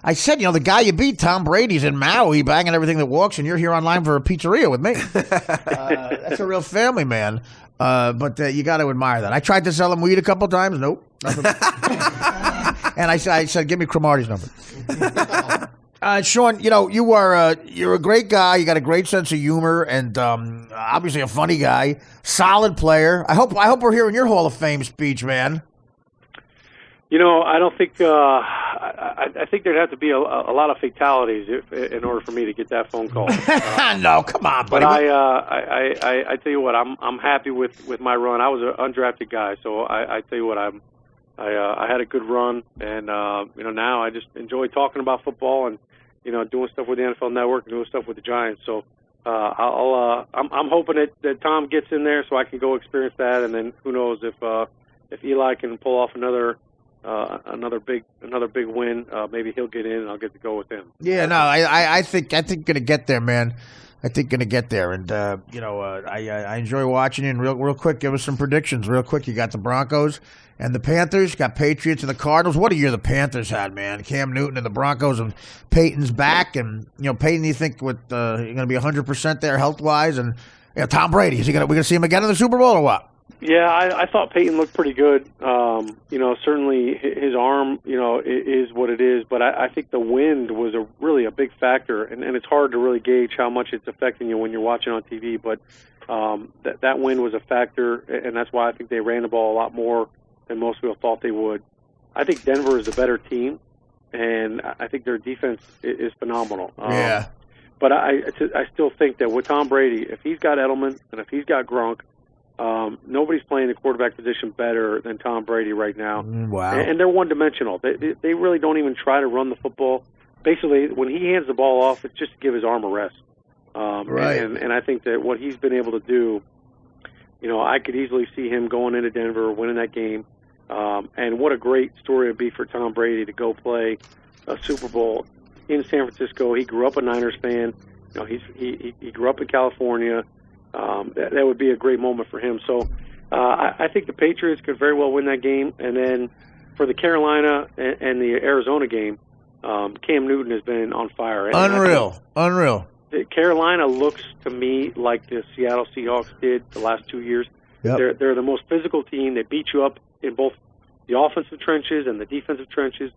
I said, the guy you beat, Tom Brady's in Maui, banging everything that walks, and you're here online for a pizzeria with me. That's a real family man. But you got to admire that. I tried to sell him weed a couple times. Nope. Nothing. And I said, give me Cromartie's number. Shawn, you're a great guy. You got a great sense of humor, and obviously a funny guy. Solid player. I hope we're hearing your Hall of Fame speech, man. I don't think. I think there'd have to be a lot of fatalities in order for me to get that phone call. No, come on, buddy. But I tell you what, I'm happy with my run. I was an undrafted guy, so I tell you what, I had a good run, and now I just enjoy talking about football and doing stuff with the NFL Network and doing stuff with the Giants. So I'm hoping that Tom gets in there so I can go experience that, and then who knows if Eli can pull off another big win, maybe he'll get in and I'll get to go with him. Yeah, no, I think gonna get there, man. I think gonna get there, and I enjoy watching you. And real quick, give us some predictions. Real quick, you got the Broncos and the Panthers. You got Patriots and the Cardinals. What a year the Panthers had, man. Cam Newton and the Broncos, and Peyton's back, and Peyton. You think with you're gonna be 100% there health wise, and Tom Brady. We gonna see him again in the Super Bowl or what? Yeah, I thought Peyton looked pretty good. Certainly his arm, is what it is. But I think the wind was really a big factor, and it's hard to really gauge how much it's affecting you when you're watching on TV. But that wind was a factor, and that's why I think they ran the ball a lot more than most people thought they would. I think Denver is a better team, and I think their defense is phenomenal. Yeah. But I still think that with Tom Brady, if he's got Edelman and if he's got Gronk, nobody's playing the quarterback position better than Tom Brady right now. Wow. And they're one-dimensional. They really don't even try to run the football. Basically, when he hands the ball off, it's just to give his arm a rest. Right. And I think that what he's been able to do, I could easily see him going into Denver, winning that game. And what a great story it would be for Tom Brady to go play a Super Bowl in San Francisco. He grew up a Niners fan. You know, he grew up in California. That would be a great moment for him. So I think the Patriots could very well win that game. And then for the Carolina and the Arizona game, Cam Newton has been on fire. And Unreal. Carolina looks to me like the Seattle Seahawks did the last 2 years. Yep. They're the most physical team. They beat you up in both the offensive trenches and the defensive trenches.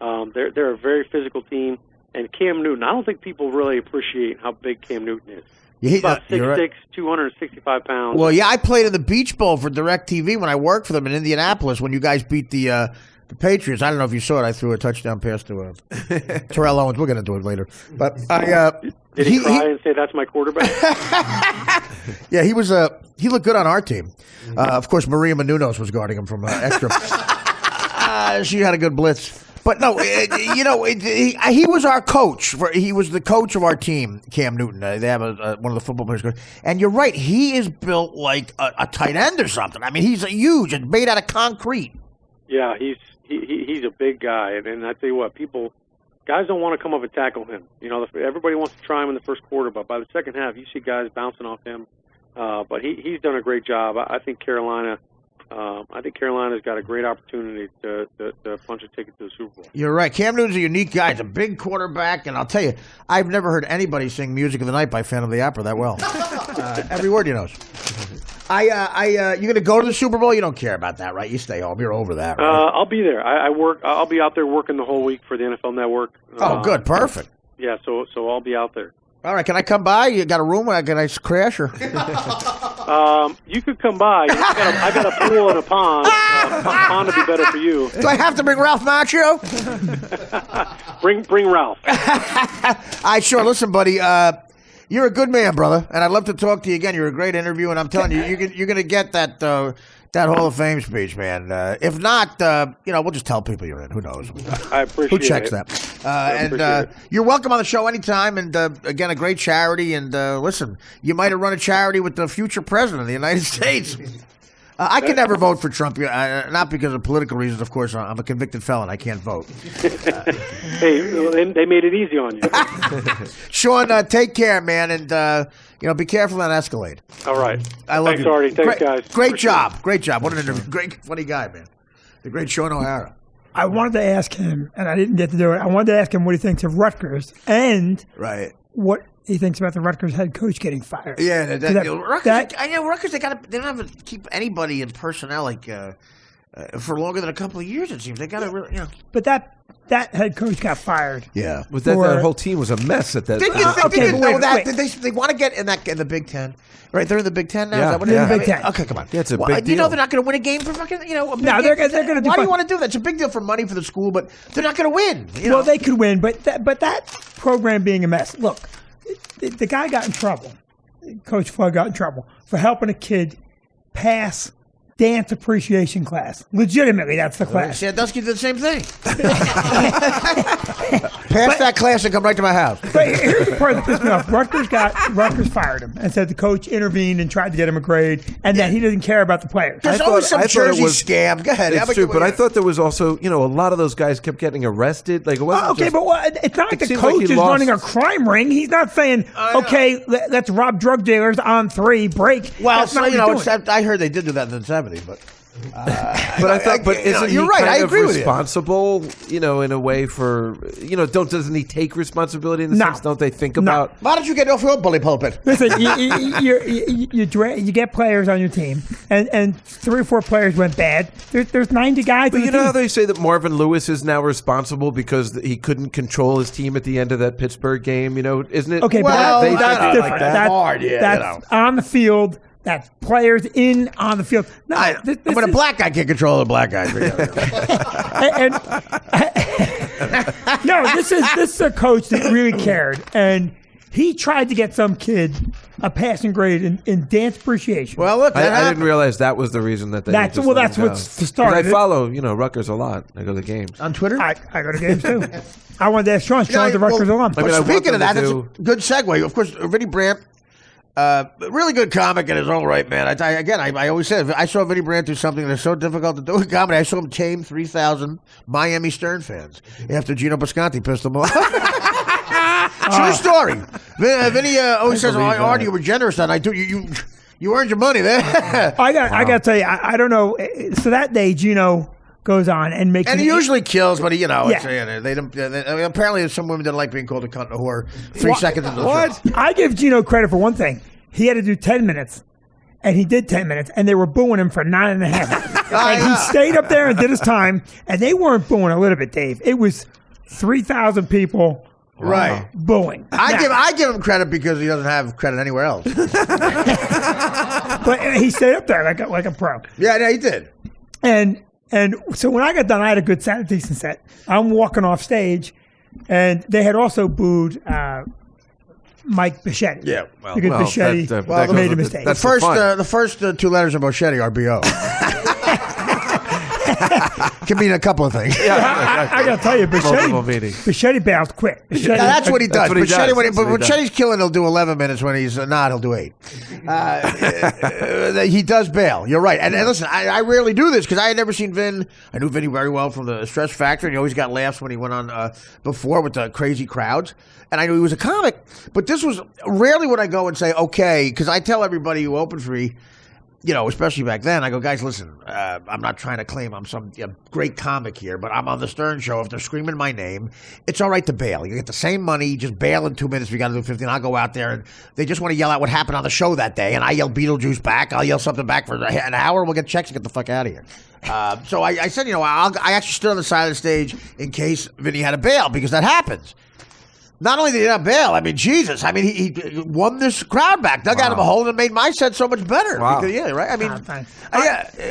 They're a very physical team. And Cam Newton, I don't think people really appreciate how big Cam Newton is. He's about 6'6", right. 265 pounds. Well, yeah, I played in the Beach Bowl for DirecTV when I worked for them in Indianapolis when you guys beat the Patriots. I don't know if you saw it. I threw a touchdown pass to Terrell Owens. We're going to do it later. But did he cry and say, "That's my quarterback"? Yeah, he looked good on our team. Of course, Maria Menounos was guarding him from extra. She had a good blitz. But no, he was our coach. He was the coach of our team, Cam Newton. They have one of the football players. And you're right, he is built like a tight end or something. I mean, he's huge and made out of concrete. Yeah, he's a big guy. And I tell you what, guys don't want to come up and tackle him. You know, everybody wants to try him in the first quarter, but by the second half, you see guys bouncing off him. But he's done a great job. I think Carolina's got a great opportunity to punch a ticket to the Super Bowl. You're right. Cam Newton's a unique guy. He's a big quarterback, and I'll tell you, I've never heard anybody sing "Music of the Night" by Phantom of the Opera that well. Every word he knows. You going to go to the Super Bowl? You don't care about that, right? You stay home. You're over that, right? I'll be there. I'll be out there working the whole week for the NFL Network. Oh, good. Perfect. Yeah, so I'll be out there. All right, can I come by? You got a room where I can crash? Or? You could come by. I got a pool and a pond. Pond would be better for you. Do I have to bring Ralph Macchio? Bring Ralph. Sure. Listen, buddy. You're a good man, brother, and I'd love to talk to you again. You're a great interview, and I'm telling you, you're going to get that Hall of Fame speech, man. If not, we'll just tell people you're in. Who knows? I appreciate it. Who checks that? You're welcome on the show anytime. And again, a great charity. And listen, you might have run a charity with the future president of the United States. I can never vote for Trump, not because of political reasons, of course. I'm a convicted felon. I can't vote. Hey, they made it easy on you. Shawn, take care, man, and be careful on Escalade. All right. I love Thanks, you. Artie. Thanks, guys. Great job. What an interview. Great, funny guy, man. The great Shawn O'Hara. I wanted to ask him, and I didn't get to do it. I wanted to ask him what he thinks of Rutgers and what he thinks about the Rutgers head coach getting fired. Yeah, Rutgers, they don't have to keep anybody in personnel for longer than a couple of years. It seems they got to really, But that head coach got fired. Yeah, that whole team was a mess at that. They want to get in the Big Ten, right? They're in the Big Ten now. Yeah, is that what it is? Big Ten. Okay, come on. Yeah, it's a big deal. You know they're not going to win a game for fucking a big No, they're going to. Why do you want to do that? It's a big deal for money for the school, but they're not going to win. Well, they could win, but that program being a mess. Look. The guy got in trouble. Coach Flood got in trouble for helping a kid pass dance appreciation class. Legitimately, that's the class. Sandusky did the same thing. Pass that class and come right to my house. But here's the part that pissed me off. Rutgers fired him and said the coach intervened and tried to get him a grade, and that he doesn't care about the players. There's always some Jersey scam. Go ahead. It's true, but I thought there was also, a lot of those guys kept getting arrested. Like it wasn't. Okay, but it's not like the coach is running a crime ring. He's not saying, okay, let's rob drug dealers on 3, break. Well, I heard they did do that in the 70s, but. Isn't you're he right. kind I of agree responsible, in a way for, doesn't he take responsibility in the sense? Don't they think about? Why don't you get off your bully pulpit? Listen, you get players on your team, and 3 or 4 players went bad. There's 90 guys. But you know how they say that Marvin Lewis is now responsible because he couldn't control his team at the end of that Pittsburgh game? Isn't it? Okay, well, that's different. That's hard. Yeah, that's on the field. That's players on the field. No, but a black guy can't control a black guy. This is a coach that really cared, and he tried to get some kid a passing grade in dance appreciation. Well, look, I didn't realize that was the reason that they. That's what's the start. I follow, Rutgers a lot. I go to games on Twitter. I go to games too. I wanted to ask Shawn. Shawn's a Rutgers alum. Speaking of that, that's a good segue. Of course, Vinny Brandt. Really good comic in his own right, man. I always said, I saw Vinny Brandt do something that's so difficult to do in comedy. I saw him tame 3,000 Miami Stern fans after Gino Bisconti pissed them off. True story. Vinny always says, Artie, you were generous, and I do. You earned your money there. I got to tell you, I don't know. So that day, Gino goes on and makes. And he usually kills, but they don't. Apparently, some women didn't like being called a cunt or whore 3 seconds into the show. I give Gino credit for one thing. He had to do 10 minutes. And he did 10 minutes, and they were booing him for 9.5. And he stayed up there and did his time, and they weren't booing a little bit, Dave. It was 3,000 people booing. I give him credit because he doesn't have credit anywhere else. But he stayed up there like a pro. Yeah, he did. And so when I got done, I had a decent set. I'm walking off stage, and they had also booed Mike Bichetti. Yeah, because Bichetti made a mistake. The first 2 letters of Bichetti are B.O. Can mean a couple of things. I got to tell you, Bichetti bailed quick. That's what he does. Bichetti, when Bichetti's killing, he'll do 11 minutes. When he's not, he'll do 8. He does bail. You're right. And listen, I rarely do this because I had never seen Vin. I knew Vinny very well from the Stress Factor, and he always got laughs when he went on before with the crazy crowds. And I knew he was a comic. But this was rarely would I go and say, okay, because I tell everybody who opened for me, especially back then, I go, guys, listen, I'm not trying to claim I'm some great comic here, but I'm on the Stern Show. If they're screaming my name, it's all right to bail. You get the same money, just bail in 2 minutes. We got to do 15. I'll go out there, and they just want to yell out what happened on the show that day, and I yell Beetlejuice back. I'll yell something back for an hour, and we'll get checks and get the fuck out of here. So I said, I actually stood on the side of the stage in case Vinny had to bail, because that happens. Not only did he not bail, Jesus. He won this crowd back, dug out of a hole, and made my set so much better. Wow. Because, right?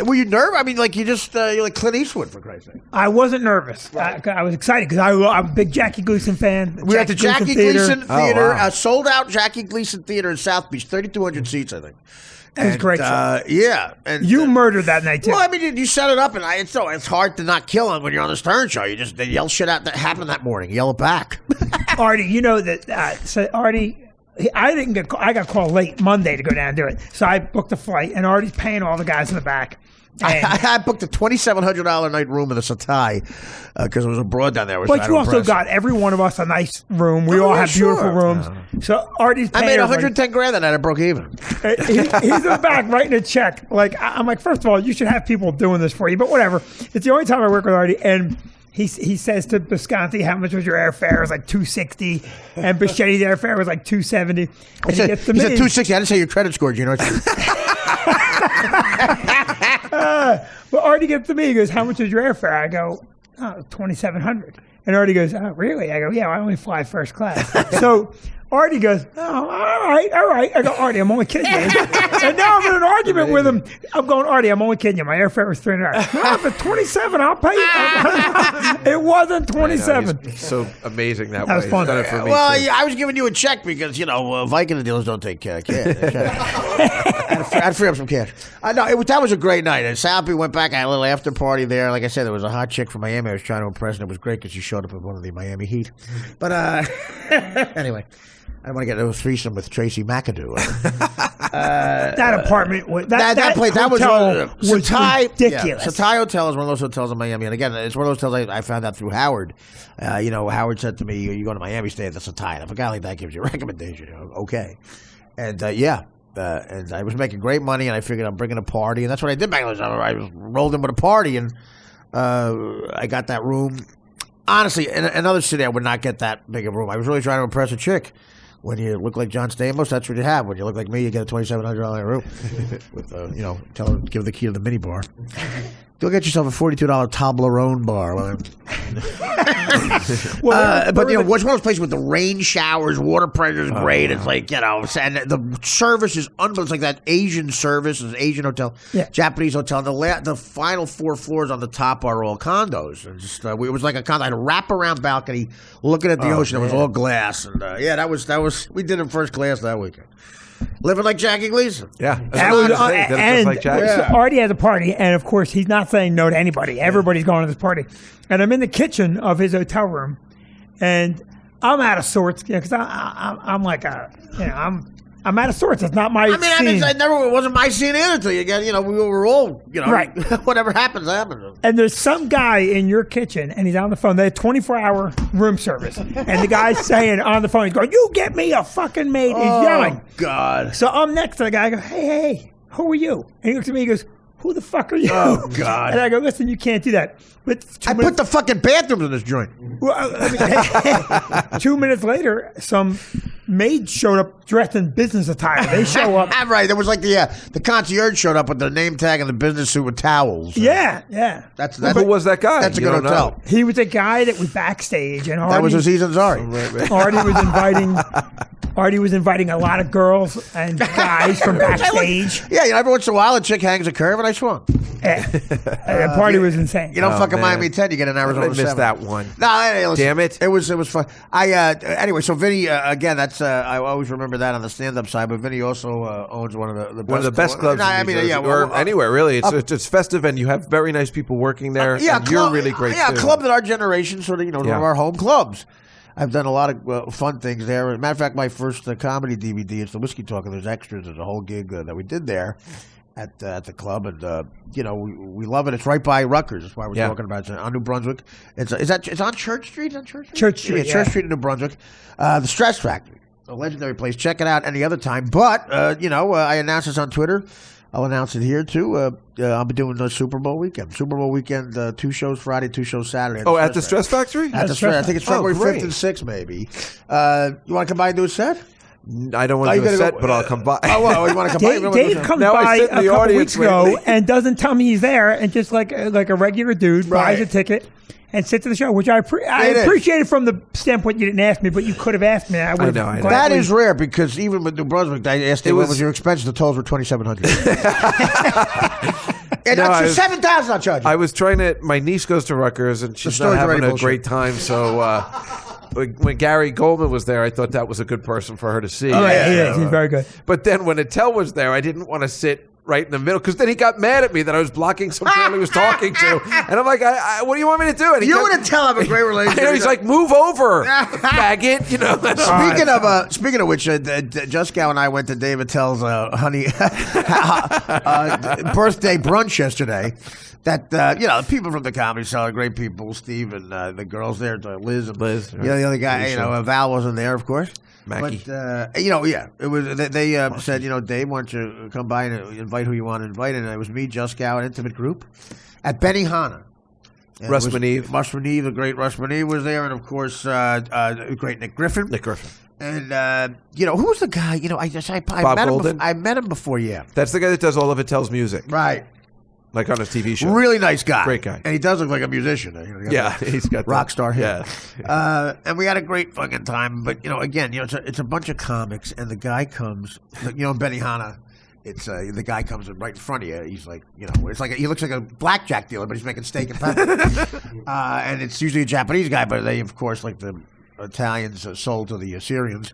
Were you nervous? You're like Clint Eastwood, for Christ's sake. I wasn't nervous. Right. I was excited because I'm a big Jackie Gleason fan. We were at the Jackie Gleason Theater, a sold-out Jackie Gleason Theater in South Beach, 3,200 seats, I think. It was great. And you murdered that night too. Well, you set it up, and it's hard to not kill him when you're on the Stern Show. They yell shit out that happened that morning. Yell it back. Artie, you know that. So Artie, I got called late Monday to go down and do it. So I booked a flight, and Artie's paying all the guys in the back. I booked a $2,700 night room in the Satai because it was abroad down there. But you also got every one of us a nice room. We all have beautiful rooms. So Artie's paying. I made $110,000 that night. I broke even. He's in the back writing a check. I'm like, first of all, you should have people doing this for you. But whatever. It's the only time I work with Artie. And he says to Bisconti, how much was your airfare? It was like $260. And Bichetti's airfare was like $270. And he said $260. I didn't say your credit score, But Artie gets to me. He goes, how much is your airfare? I go, $2,700. And Artie goes, oh, really? I go, yeah, I only fly first class. So Artie goes, oh, all right. I go, Artie, I'm only kidding you. And now I'm in an argument with him. I'm going, Artie, I'm only kidding you. My airfare was $300. No, if it's $27, I'll pay you. It wasn't $27. It's so amazing that was fun. He's done it for me too. I was giving you a check because, Viking dealers don't take cash. I'd free up some cash. That was a great night. And Salpy went back. I had a little after party there. Like I said, there was a hot chick from Miami I was trying to impress, and it was great because she showed up at one of the Miami Heat. But anyway, I want to get a threesome with Tracy McAdoo. That apartment was that place. That was Satai, ridiculous. Yeah. Satai Hotel is one of those hotels in Miami, and again, it's one of those hotels I found out through Howard. Howard said to me, "You go to Miami, stay at the Satai." And if a guy like that gives you a recommendation, okay. And and I was making great money, and I figured I'm bringing a party, and that's what I did back then. I was rolled in with a party, and I got that room. Honestly, in another city, I would not get that big of a room. I was really trying to impress a chick. When you look like John Stamos, that's what you have. When you look like me, you get a $2,700 room. With tell her, give her the key to the mini bar. Go get yourself a $42 Toblerone bar. But it's one of those places with the rain showers, water pressure is great. It's like, and the service is unbelievable. It's like that Asian service, is Asian hotel, Japanese hotel. And the final 4 floors on the top are all condos. And just it was like a condo. I had a wraparound balcony looking at the ocean. It was all glass. And that was we did it first class that weekend. Living like Jackie Gleason. Yeah. So Artie has a party, and of course, he's not saying no to anybody. Everybody's going to this party. And I'm in the kitchen of his hotel room, and I'm out of sorts because I'm like I'm I'm out of sorts. It's not my scene. It wasn't my scene either until you get, we were all, right. Whatever happens, happens. And there's some guy in your kitchen, and he's on the phone. They have 24-hour room service. And the guy's saying on the phone, he's going, "You get me a fucking maid." He's yelling. Oh, God. So I'm next to the guy. I go, hey, who are you? And he looks at me, he goes, "Who the fuck are you?" Oh, God. And I go, "Listen, you can't do that." But I put the fucking bathrooms in this joint. Well, 2 minutes later, some maid showed up dressed in business attire. They show up. Right. There was like the concierge showed up with the name tag and the business suit with towels. Yeah. Who was that guy? That's a good hotel. He was a guy that was backstage, and that was Aziz Ansari. Artie was inviting a lot of girls and guys from backstage. Yeah, every once in a while a chick hangs a curve and I swung. The party was insane. You don't fucking Miami 10, you get an Arizona 7. I missed that one. No, damn it. It was fun. Anyway, so Vinny, again, that's I always remember that on the stand-up side, but Vinny also owns one of the best clubs in New Jersey, or anywhere, really. It's festive, and you have very nice people working there, and you're really great, too. Yeah, a club that our generation sort of, one of our home clubs. I've done a lot of fun things there. As a matter of fact, my first comedy DVD, it's the Whiskey Talker. There's extras. There's a whole gig that we did there at the club, and we love it. It's right by Rutgers. That's why we're talking about it. It's on New Brunswick. It's on Church Street. Church Street. Yeah, Church Street in New Brunswick. The Stress Factory, a legendary place. Check it out any other time. But I announced this on Twitter. I'll announce it here too. I'll be doing the Super Bowl weekend. 2 shows Friday, 2 shows Saturday. At the Stress Factory? At the Stress. I think it's February 5th and 6th, maybe. You want to come by and do a set? I don't want to do a set, but I'll come by. Oh, well, you want to come by? Dave comes by a couple weeks ago and doesn't tell me he's there, and just like a regular dude buys a ticket and sits at the show, which I appreciate it from the standpoint you didn't ask me, but you could have asked me. I know. That is rare because even with New Brunswick, I asked him what was your expense. The tolls were $2,700. And that's for $7,000 I'll charge you. I was trying to. My niece goes to Rutgers and she's not having a great time. So when Gary Goldman was there, I thought that was a good person for her to see. Oh, yeah, he's very good. But then when Attell was there, I didn't want to sit right in the middle, because then he got mad at me that I was blocking some girl he was talking to, and I'm like, what do you want me to do? And you and Attell have a great relationship. He's like, move over, faggot. Speaking of which, Juskow and I went to Dave Attell's birthday brunch yesterday. That people from the comedy cell are great people. Steve and the girls there, Liz, right. The other guy, Val wasn't there, of course. Mackie. But it was. They said, Dave, why don't you come by and invite who you want to invite? And it was me, Juskow, an intimate group at Benihana. Russ Maneve, the great Russ Maneve was there, and of course, great Nick Griffin. And who was the guy? I met him before. Yeah, that's the guy that does all of Attell's music, right? Like on his TV show. Really nice guy. Great guy. And he does look like a musician. He's got rock star hit. Yeah. And we had a great fucking time. But, again, it's a bunch of comics, and the guy comes, in Benihana, it's the guy comes right in front of you. He's like, it's like he looks like a blackjack dealer, but he's making steak and pepper. And it's usually a Japanese guy, but they, of course, like the Italians sold to the Assyrians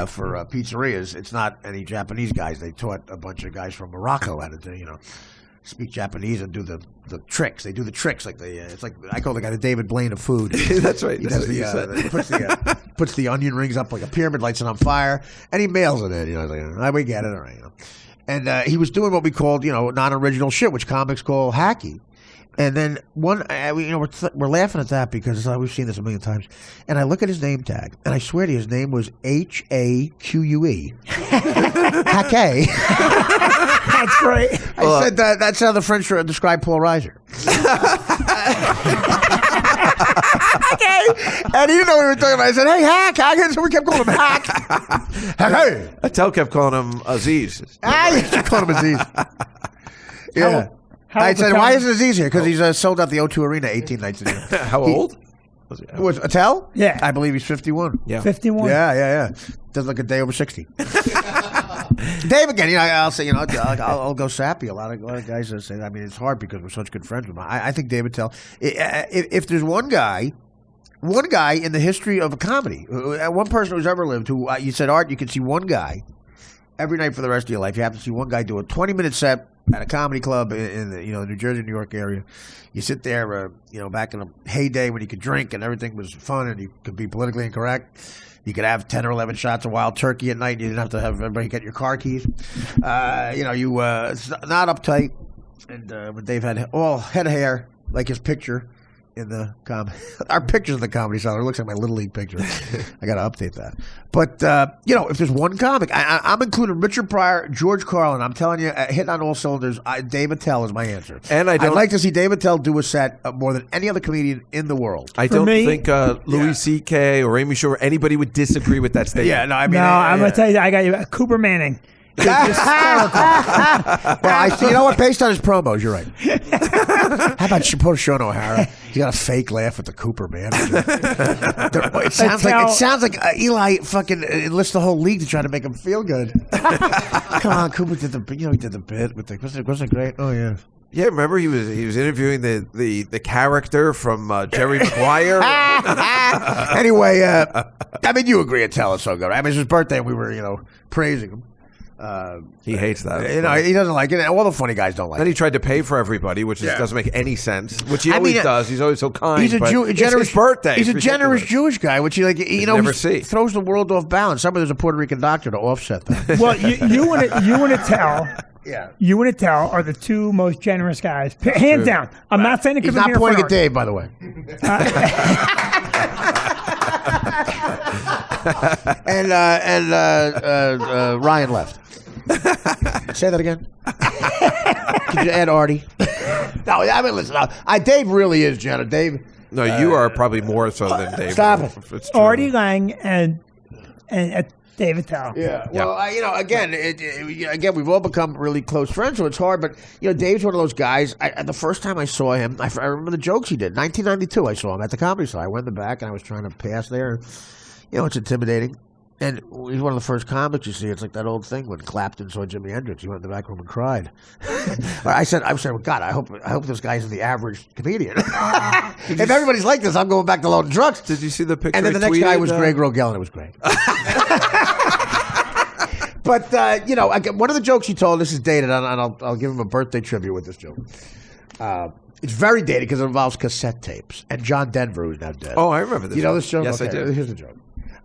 for pizzerias. It's not any Japanese guys. They taught a bunch of guys from Morocco how to, speak Japanese and do the tricks. They do the tricks like it's like I call the guy the David Blaine of food. That's right. He does puts the onion rings up like a pyramid, lights it on fire, and he mails it in. We get it, all right. And he was doing what we called non-original shit, which comics call hacky. And then we're laughing at that because we've seen this a million times. And I look at his name tag, and I swear to you, his name was Haque. Haque. That's great. I said that's how the French describe Paul Reiser. Okay. And he didn't know what we were talking about. I said, "Hey, Hack." So we kept calling him Hack. Hey. Attell kept calling him Aziz. I used to call him Aziz. Yeah. I said, "Why isn't Aziz here?" Because he's sold out the O2 Arena 18 nights a year. How old? Was Attell? Yeah. I believe he's 51. Yeah. 51? Yeah. Doesn't look a day over 60. Dave, again, I'll say, I'll go sappy. A lot of guys say, it's hard because we're such good friends with him. I think Dave Attell, if there's one guy in the history of a comedy, one person who's ever lived, who you said, Art, you can see one guy every night for the rest of your life. You have to see one guy do a 20-minute set at a comedy club in the New Jersey, New York area. You sit there, back in the heyday when you could drink and everything was fun and you could be politically incorrect. You could have 10 or 11 shots of wild turkey at night. You didn't have to have everybody get your car keys. It's not uptight. And when Dave had all head of hair, like his picture in the our pictures in the Comedy Cellar. It looks like my Little League picture. I got to update that. But, if there's one comic, I'm including Richard Pryor, George Carlin. I'm telling you, hitting on all cylinders. Dave Attell is my answer. And I'd like to see Dave Attell do a set more than any other comedian in the world. I don't think Louis C.K. or Amy Schumer, anybody would disagree with that statement. I'm going to tell you, I got you. Cooper Manning. Well, you know what? Based on his promos, you're right. How about Shawn O'Hara? You got a fake laugh with the Cooper, man. It sounds like Eli fucking enlists the whole league to try to make him feel good. Come on, Cooper did the bit with wasn't it great? Oh yeah. Yeah, remember he was interviewing the character from Jerry Maguire. Anyway, you agree Attell is so good. I mean, it's his birthday, and we were praising him. He hates that. He doesn't like it. All the funny guys don't like it. Then he tried to pay for everybody, which doesn't make any sense. Which he always does. He's always so kind. He's a generous. It's his birthday. He's a generous Jewish guy, which he never see. Throws the world off balance. Somebody there's a Puerto Rican doctor to offset that. Well, you and Attell. Yeah. You and Attell are the two most generous guys, hands down. I'm not saying it because he's not pointing at Dave, by the way. And Ryan left. Say that again. Could you add Artie? No, I mean, listen. Dave really is, Jenna. Dave. No, you are probably more so than Dave. Stop it. Artie Lang and Dave Attell. Yeah. Well, again, we've all become really close friends, so it's hard. But Dave's one of those guys. The first time I saw him, I remember the jokes he did. 1992, I saw him at the Comedy Cellar. I went in the back and I was trying to pass there. It's intimidating. And he's one of the first comics you see. It's like that old thing when Clapton saw Jimi Hendrix. He went in the back room and cried. I said, well, God, I hope this guy's the average comedian. If everybody's like this, I'm going back to loading trucks. Did you see the picture? And then the next guy was Greg Rogel, and it was great. But one of the jokes he told, this is dated, and I'll give him a birthday tribute with this joke. It's very dated because it involves cassette tapes and John Denver, who's now dead. Oh, I remember this. You know this joke? Yes, okay, I do. Here's the joke.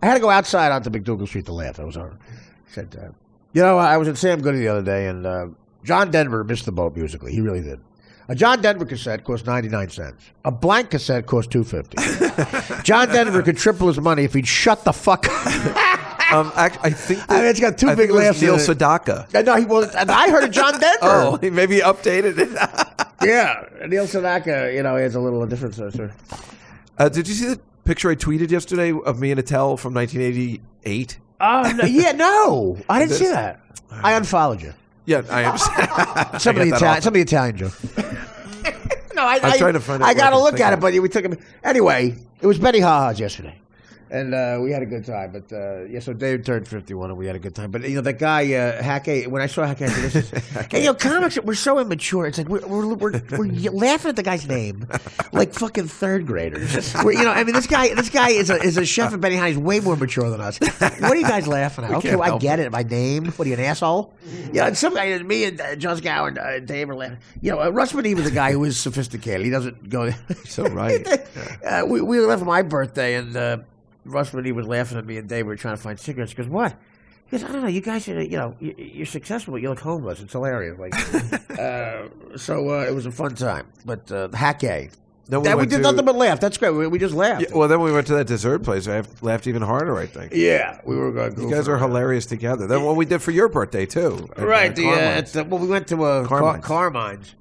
I had to go outside onto McDougal Street to laugh. I was on. He said, I was at Sam Goody the other day, and John Denver missed the boat musically. He really did. A John Denver cassette cost 99 cents. A blank cassette cost $2.50. John Denver could triple his money if he'd shut the fuck up. I think it's got two big laughs. Neil Sedaka. No, and I heard of John Denver. Oh, he maybe updated it. Yeah, Neil Sedaka. He has a little difference, sir. Did you see the picture I tweeted yesterday of me and Attell from 1988? No, I didn't see that. I unfollowed you. Yeah, I understand. Some of the Italian joke. No, I'm trying to find. I got to look at it, but we took him anyway. It was Benny Ha-Ha's yesterday. And we had a good time. But, so Dave turned 51, and we had a good time. But, that guy, Hackey, when I saw Hackey, I said, this is... and, comics, we're so immature. It's like we're laughing at the guy's name like fucking third graders. This guy is a chef at Benny Ha. He's way more mature than us. What are you guys laughing at? Okay, I get it. My name? What are you, an asshole? And some guy, me and John Scow and Dave are laughing. Russ Maneve is a guy who is sophisticated. He doesn't go... So right. We left for my birthday, and... Russ, when he was laughing at me and Dave, we were trying to find cigarettes. He goes, what? He goes, I don't know. You guys, you're successful, but you look homeless. It's hilarious. So it was a fun time. But Hackey. We did nothing but laugh. That's great. We just laughed. Yeah, well, then we went to that dessert place. I laughed even harder, I think. Yeah. We were going to go. You guys are hilarious together. Then what we did for your birthday, too. Right. We went to Carmine's.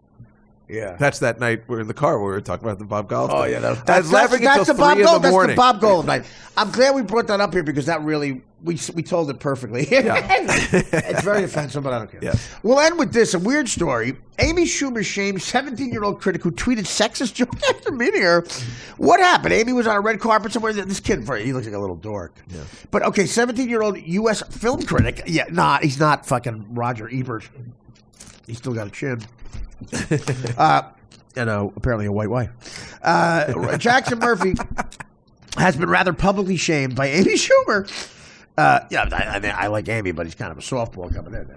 Yeah, that's that night we're in the car. We were talking about the Bob Gold. Oh yeah, that's the Bob Gold. That's the Bob Gold night. I'm glad we brought that up here because that really we told it perfectly. Yeah. It's very offensive, but I don't care. Yeah. We'll end with this: a weird story. Amy Schumer shamed 17-year-old critic who tweeted sexist jokes after meeting her. What happened? Amy was on a red carpet somewhere. This kid, he looks like a little dork. Yeah. But okay, 17-year-old U.S. film critic. Yeah, he's not fucking Roger Ebert. He's still got a chin. Apparently a white wife. Jackson Murphy has been rather publicly shamed by Amy Schumer I like Amy, but he's kind of a softball coming in.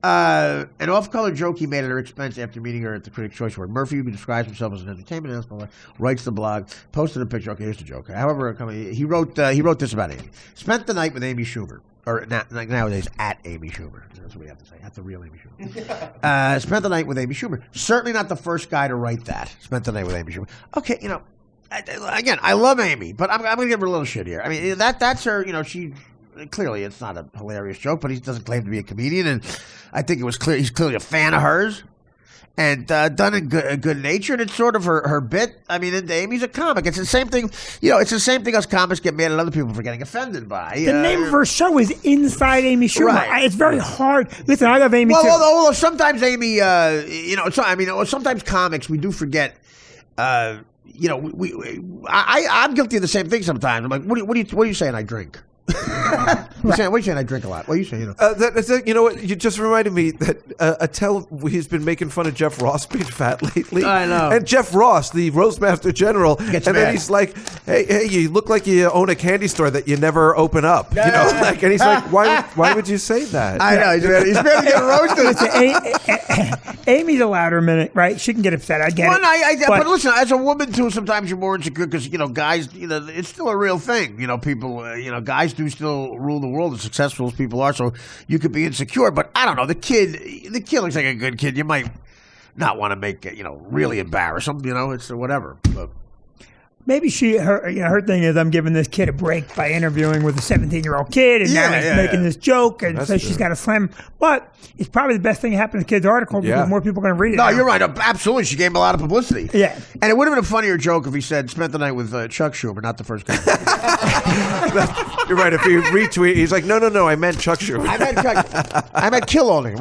An off-color joke he made at her expense after meeting her at the Critics' Choice Award. Murphy, who describes himself as an entertainment analyst, writes the blog, posted a picture. Okay, here's the joke. However, he wrote this about Amy. Spent the night with Amy Schumer. Or nowadays, at Amy Schumer. That's what we have to say. At the real Amy Schumer. Spent the night with Amy Schumer. Certainly not the first guy to write that. Spent the night with Amy Schumer. Okay, again, I love Amy, but I'm going to give her a little shit here. I mean, that's her, she... Clearly, it's not a hilarious joke, but he doesn't claim to be a comedian, and I think it was clear he's clearly a fan of hers, and done in good nature. And it's sort of her bit. I mean, and Amy's a comic. It's the same thing. It's the same thing us comics get mad at other people for getting offended by. The name of her show is Inside Amy Schumer. Right. It's very hard. Listen, I love Amy too. Well, sometimes Amy, sometimes comics we do forget. I'm guilty of the same thing sometimes. I'm like, what are you saying? I drink. What are you saying? I drink a lot. What are you saying? You know what? You just reminded me that Attell, he's been making fun of Jeff Ross being fat lately. I know. And Jeff Ross, the Roastmaster General, then he's like, hey, you look like you own a candy store that you never open up. And he's like, why would you say that? I know. He's barely getting roasted. Amy's allowed her a minute, right? She can get upset. I get it. But listen, as a woman too, sometimes you're more insecure because guys, it's still a real thing. People, guys do still rule the world as successful as people are. So you could be insecure, but I don't know. The kid looks like a good kid. You might not want to make it, really embarrass him. It's whatever. But. Maybe her thing is I'm giving this kid a break by interviewing with a 17-year-old kid, and now he's making this joke, and so she's got to slam. But it's probably the best thing that happened to the kid's article because more people are going to read it. No, you're right. Absolutely, she gave him a lot of publicity. Yeah, and it would have been a funnier joke if he said spent the night with Chuck Schumer, not the first guy. You're right. If he retweet, he's like, no, I meant Chuck Schumer. I meant Kill Only.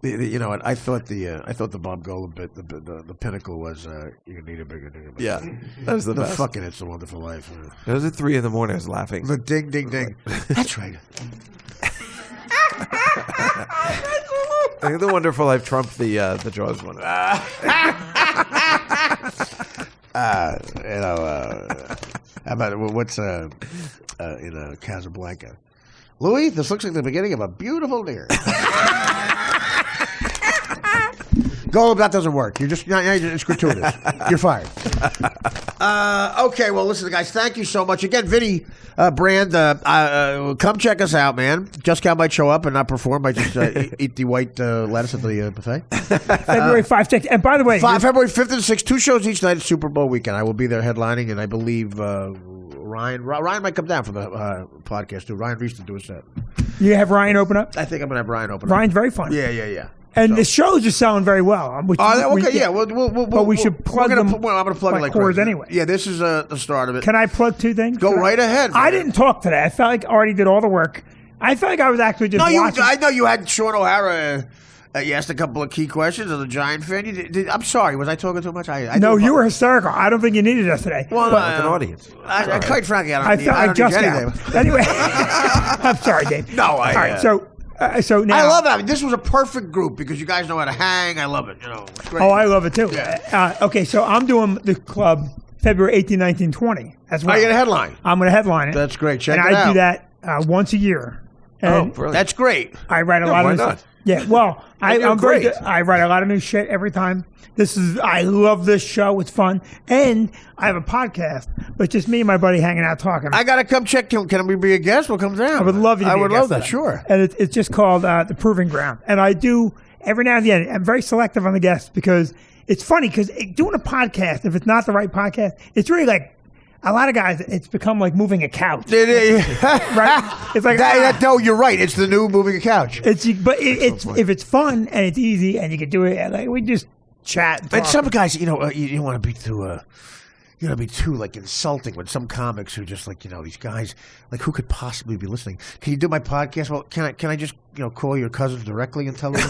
You know what? I thought the Bob Goldman bit, the pinnacle was you need a bigger ding. Yeah, that was the best. Fucking It's a Wonderful Life. It was at 3 a.m. I was laughing. The ding, ding, ding. That's right. I think The Wonderful Life trumped the Jaws one. How about what's in Casablanca? Louis, this looks like the beginning of a beautiful deer. Gold, that doesn't work. It's gratuitous. You're fired. Okay, well, listen, guys, thank you so much. Again, Vinny Brand, come check us out, man. Just Cow might show up and not perform. Might just eat the white lettuce at the buffet. February 5th, 6th. And by the way, February 5th and 6th, 2 shows each night at Super Bowl weekend. I will be there headlining, and I believe Ryan might come down for the podcast, too. Ryan Reese to do a set. You have Ryan open up? I think I'm going to have Ryan open up. Ryan's very fun. Yeah. And the shows are selling very well. But we should plug them. I'm going to plug it like crazy anyway. Yeah, this is the start of it. Can I plug 2 things? Go right ahead. I didn't talk today. I felt like Artie did all the work. I felt like I was actually just watching. I know you had Shawn O'Hara. You asked a couple of key questions as a Giant fan. I'm sorry. Was I talking too much? No, you were hysterical. I don't think you needed us today. Well, like an audience. Quite frankly, I don't felt like just anything. Anyway, I'm sorry, Dave. No, all right. So now I love it. This was a perfect group because you guys know how to hang. I love it. It's great. Oh, I love it too. Yeah. Okay, so I'm doing the club February 18, 19, 20. That's right. Are you going to headline? I'm going to headline it. That's great. Check it out. And I do that once a year. And that's great. I write a lot of not? Yeah, well, I'm great. very good. I write a lot of new shit every time. I love this show. It's fun. And I have a podcast, but it's just me and my buddy hanging out talking. I got to come check. Can we be a guest? We'll come down. I would love you to be a guest. I would love that, sure. And it's just called The Proving Ground. And I do, every now and then, I'm very selective on the guests because it's funny because doing a podcast, if it's not the right podcast, it's really like, a lot of guys, it's become like moving a couch. Right? It's like no, you're right. It's the new moving a couch. It's if it's fun and it's easy and you can do it, like we just chat. And some guys, you don't want to be too like insulting when some comics who just like these guys like who could possibly be listening. Can you do my podcast? Well, can I just call your cousins directly and tell them?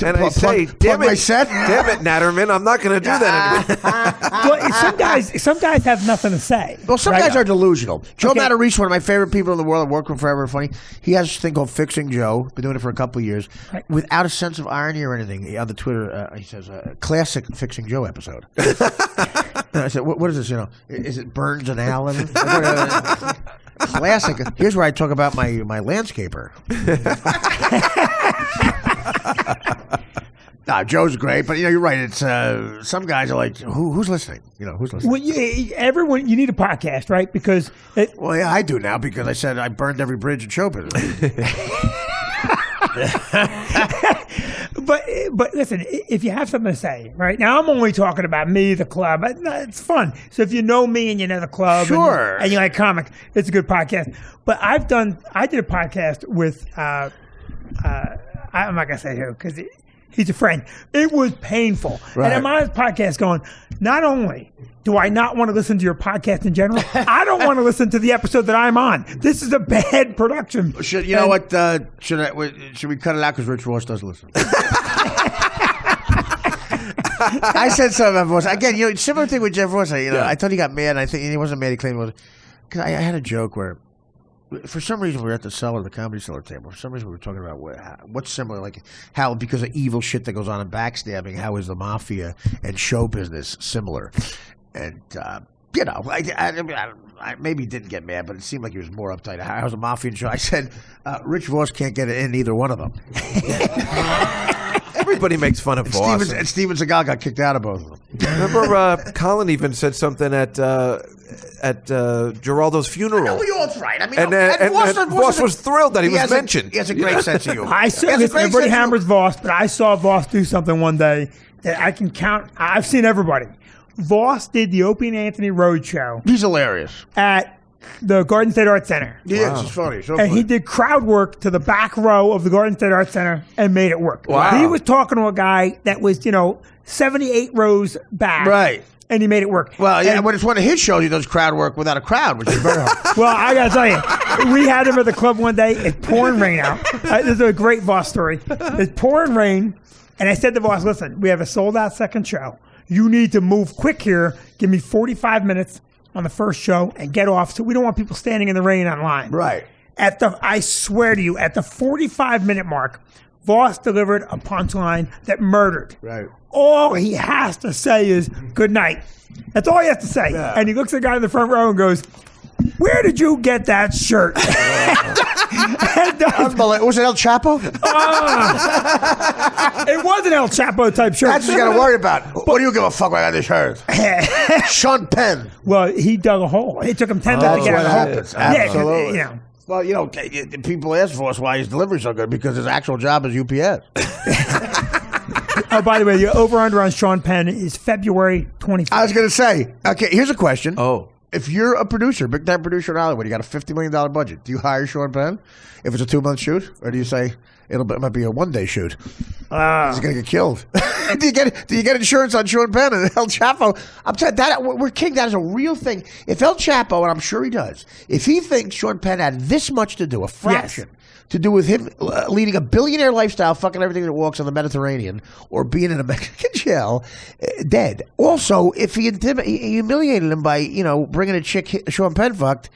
And I say, damn my set? Damn it, Natterman, I'm not going to do that anymore. Well, some guys have nothing to say. Well, some guys are delusional. Joe Okay. Matarese, one of my favorite people in the world. I've worked with him forever and funny. He has this thing called Fixing Joe. Been doing it for a couple of years. Right. Without a sense of irony or anything. On the Twitter, he says, classic Fixing Joe episode. And I said, what is this? Is it Burns and Allen? Classic. Here's where I talk about my landscaper. Nah, Joe's great, but you're right. It's some guys are like, who's listening? Who's listening? Well, everyone, you need a podcast, right? Because well, yeah, I do now because I said I burned every bridge in show business. But listen, if you have something to say, right now, I'm only talking about me, the club. It's fun. So if you know me and you know the club, sure, and you like comics, it's a good podcast. But I did a podcast with I'm not gonna say who because he's a friend. It was painful, right. And I'm on his podcast going, not only do I not want to listen to your podcast in general, I don't want to listen to the episode that I'm on. This is a bad production. Should we cut it out because Rich Ross doesn't listen? I said something about Ross. Again, similar thing with Jeff Ross. I thought he got mad. And I think he wasn't mad. He claimed he wasn't. Because I had a joke where, for some reason, we were at the Comedy Cellar table. For some reason, we were talking about what's similar, like how because of evil shit that goes on in backstabbing, how is the mafia and show business similar? And I maybe didn't get mad, but it seemed like he was more uptight. How's the mafia and show? I said, Rich Voss can't get in either one of them. Everybody makes fun of Voss. And Steven Seagal got kicked out of both of them. Remember, Colin even said something at Geraldo's funeral. That's right. And Voss was thrilled that he was mentioned. He has a great sense of humor. Everybody hammers Voss, but I saw Voss do something one day that I can count. I've seen everybody. Voss did the Opie and Anthony Roadshow. He's hilarious. At the Garden State Arts Center. Yeah, it's funny. And he did crowd work to the back row of the Garden State Arts Center and made it work. Wow. He was talking to a guy that was, 78 rows back. Right. And he made it work. Well, yeah, and when it's one of his shows, he does crowd work without a crowd, which is very hard. Well, I got to tell you, we had him at the club one day. It's pouring rain out. This is a great Voss story. It's pouring rain. And I said to Voss, listen, we have a sold-out second show. You need to move quick here. Give me 45 minutes on the first show and get off. So we don't want people standing in the rain online. Right. I swear to you, at the 45-minute mark, Voss delivered a punchline that murdered. Right. All he has to say is, good night. That's all he has to say. Yeah. And he looks at the guy in the front row and goes, where did you get that shirt? Was it El Chapo? It was an El Chapo type shirt. That's what you got to worry about. What do you give a fuck about this shirt? Sean Penn. Well, he dug a hole. It took him 10 minutes to get out of the hole. Absolutely. Yeah, Well, people ask for us why his delivery's so good because his actual job is UPS. Oh, by the way, the over-under on Sean Penn is February 25th. I was going to say, okay, here's a question. Oh. If you're a producer, big-time producer in Hollywood, you got a $50 million budget, do you hire Sean Penn if it's a 2-month shoot? Or do you say it might be a 1-day shoot? He's going to get killed. Do you get insurance on Sean Penn and El Chapo? I'm telling you, we're kidding. That is a real thing. If El Chapo, and I'm sure he does, if he thinks Sean Penn had this much to do, a fraction, to do with him leading a billionaire lifestyle, fucking everything that walks on the Mediterranean, or being in a Mexican jail, dead. Also, if he humiliated him by, bringing a chick Sean Penn fucked,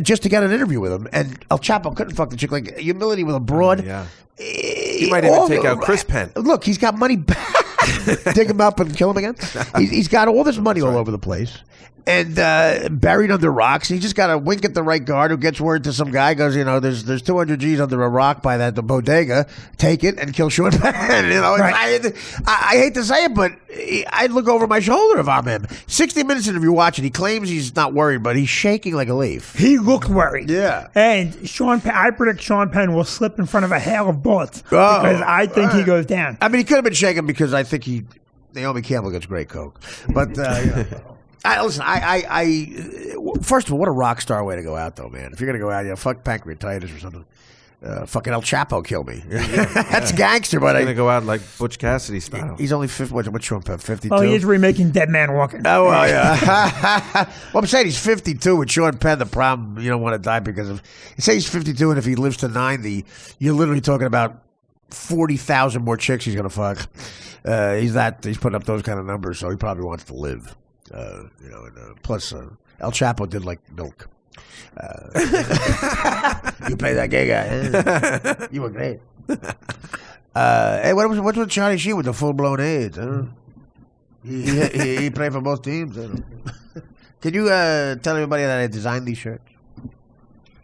just to get an interview with him, and El Chapo couldn't fuck the chick, like humility with a broad. Yeah. He might even take out Chris Penn. Look, he's got money back. Dig him up and kill him again. He's got all this money all over the place. And buried under rocks. He just got to wink at the right guard who gets word to some guy, goes, there's 200 G's under a rock by the bodega. Take it and kill Sean Penn. Right. I hate to say it, but I'd look over my shoulder if I'm him. 60 Minutes interview watching. He claims he's not worried, but he's shaking like a leaf. He looked worried. Yeah. And I predict Sean Penn will slip in front of a hail of bullets because I think he goes down. I mean, he could have been shaking because I think Naomi Campbell gets great coke. But, listen, first of all, what a rock star way to go out, though, man. If you're going to go out, fuck pancreatitis or something. Fucking El Chapo killed me. That's gangster, but He's going to go out like Butch Cassidy style. He's only 50. What's Sean Penn, 52? Oh, he is remaking Dead Man Walking. Oh, well, yeah. Well, I'm saying he's 52 with Sean Penn. The problem, you don't want to die because of. You say he's 52, and if he lives to 90, you're literally talking about 40,000 more chicks he's gonna fuck. He's putting up those kind of numbers, so he probably wants to live. Plus, El Chapo did like milk. You play that gay guy. You were great. Hey, what's with Charlie Sheen with the full blown AIDS? He played for both teams. Can you tell everybody that I designed these shirts?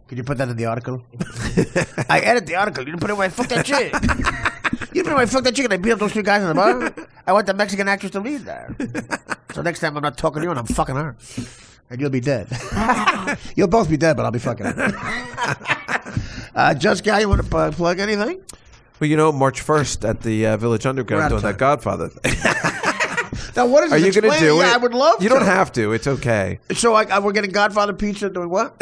Could you put that in the article? I edit the article. You didn't put it where I fuck that chick. You didn't put it where I fuck that chick and I beat up those 3 guys in the bar. I want the Mexican actress to lead there. So next time I'm not talking to you and I'm fucking her. And you'll be dead. You'll both be dead, but I'll be fucking her. Just Guy, you want to plug anything? Well, March 1st at the Village Underground doing that Godfather thing. Now, what is Are you going to do it? I would love to. You don't have to. It's okay. So we're getting Godfather pizza doing what?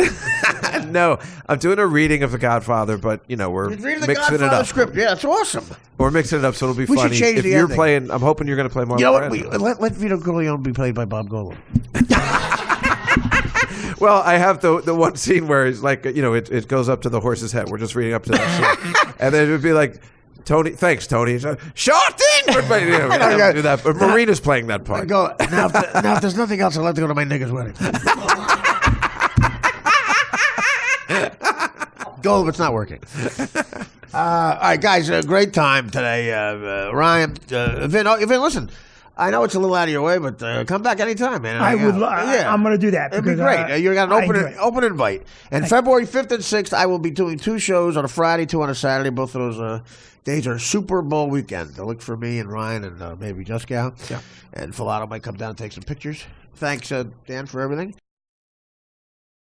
No, I'm doing a reading of The Godfather, but, we're mixing it up. Script. Yeah, that's awesome. We're mixing it up, so it'll be We funny. should change if the you're ending. playing, I'm hoping you're going to play Mark. You know what? Let Vito Corleone be played by Bob Goldwyn. Well, I have the one scene where it's like, it goes up to the horse's head. We're just reading up to that scene. And then it would be like, Tony, thanks, Tony. Sure thing! But, we don't do that. But Marina's playing that part. Now, if there's nothing else, I'd like to go to my nigger's wedding. Go, but it's not working. All right, guys, great time today. Ryan, Vin, listen, I know it's a little out of your way, but come back anytime, man. I'm going to do that. It'd be great. You got an open invite. And February 5th and 6th, I will be doing 2 shows on a Friday, 2 on a Saturday. Both of those days are Super Bowl weekend. They'll look for me and Ryan and maybe Just Gal. Yeah. And Filato might come down and take some pictures. Thanks, Dan, for everything.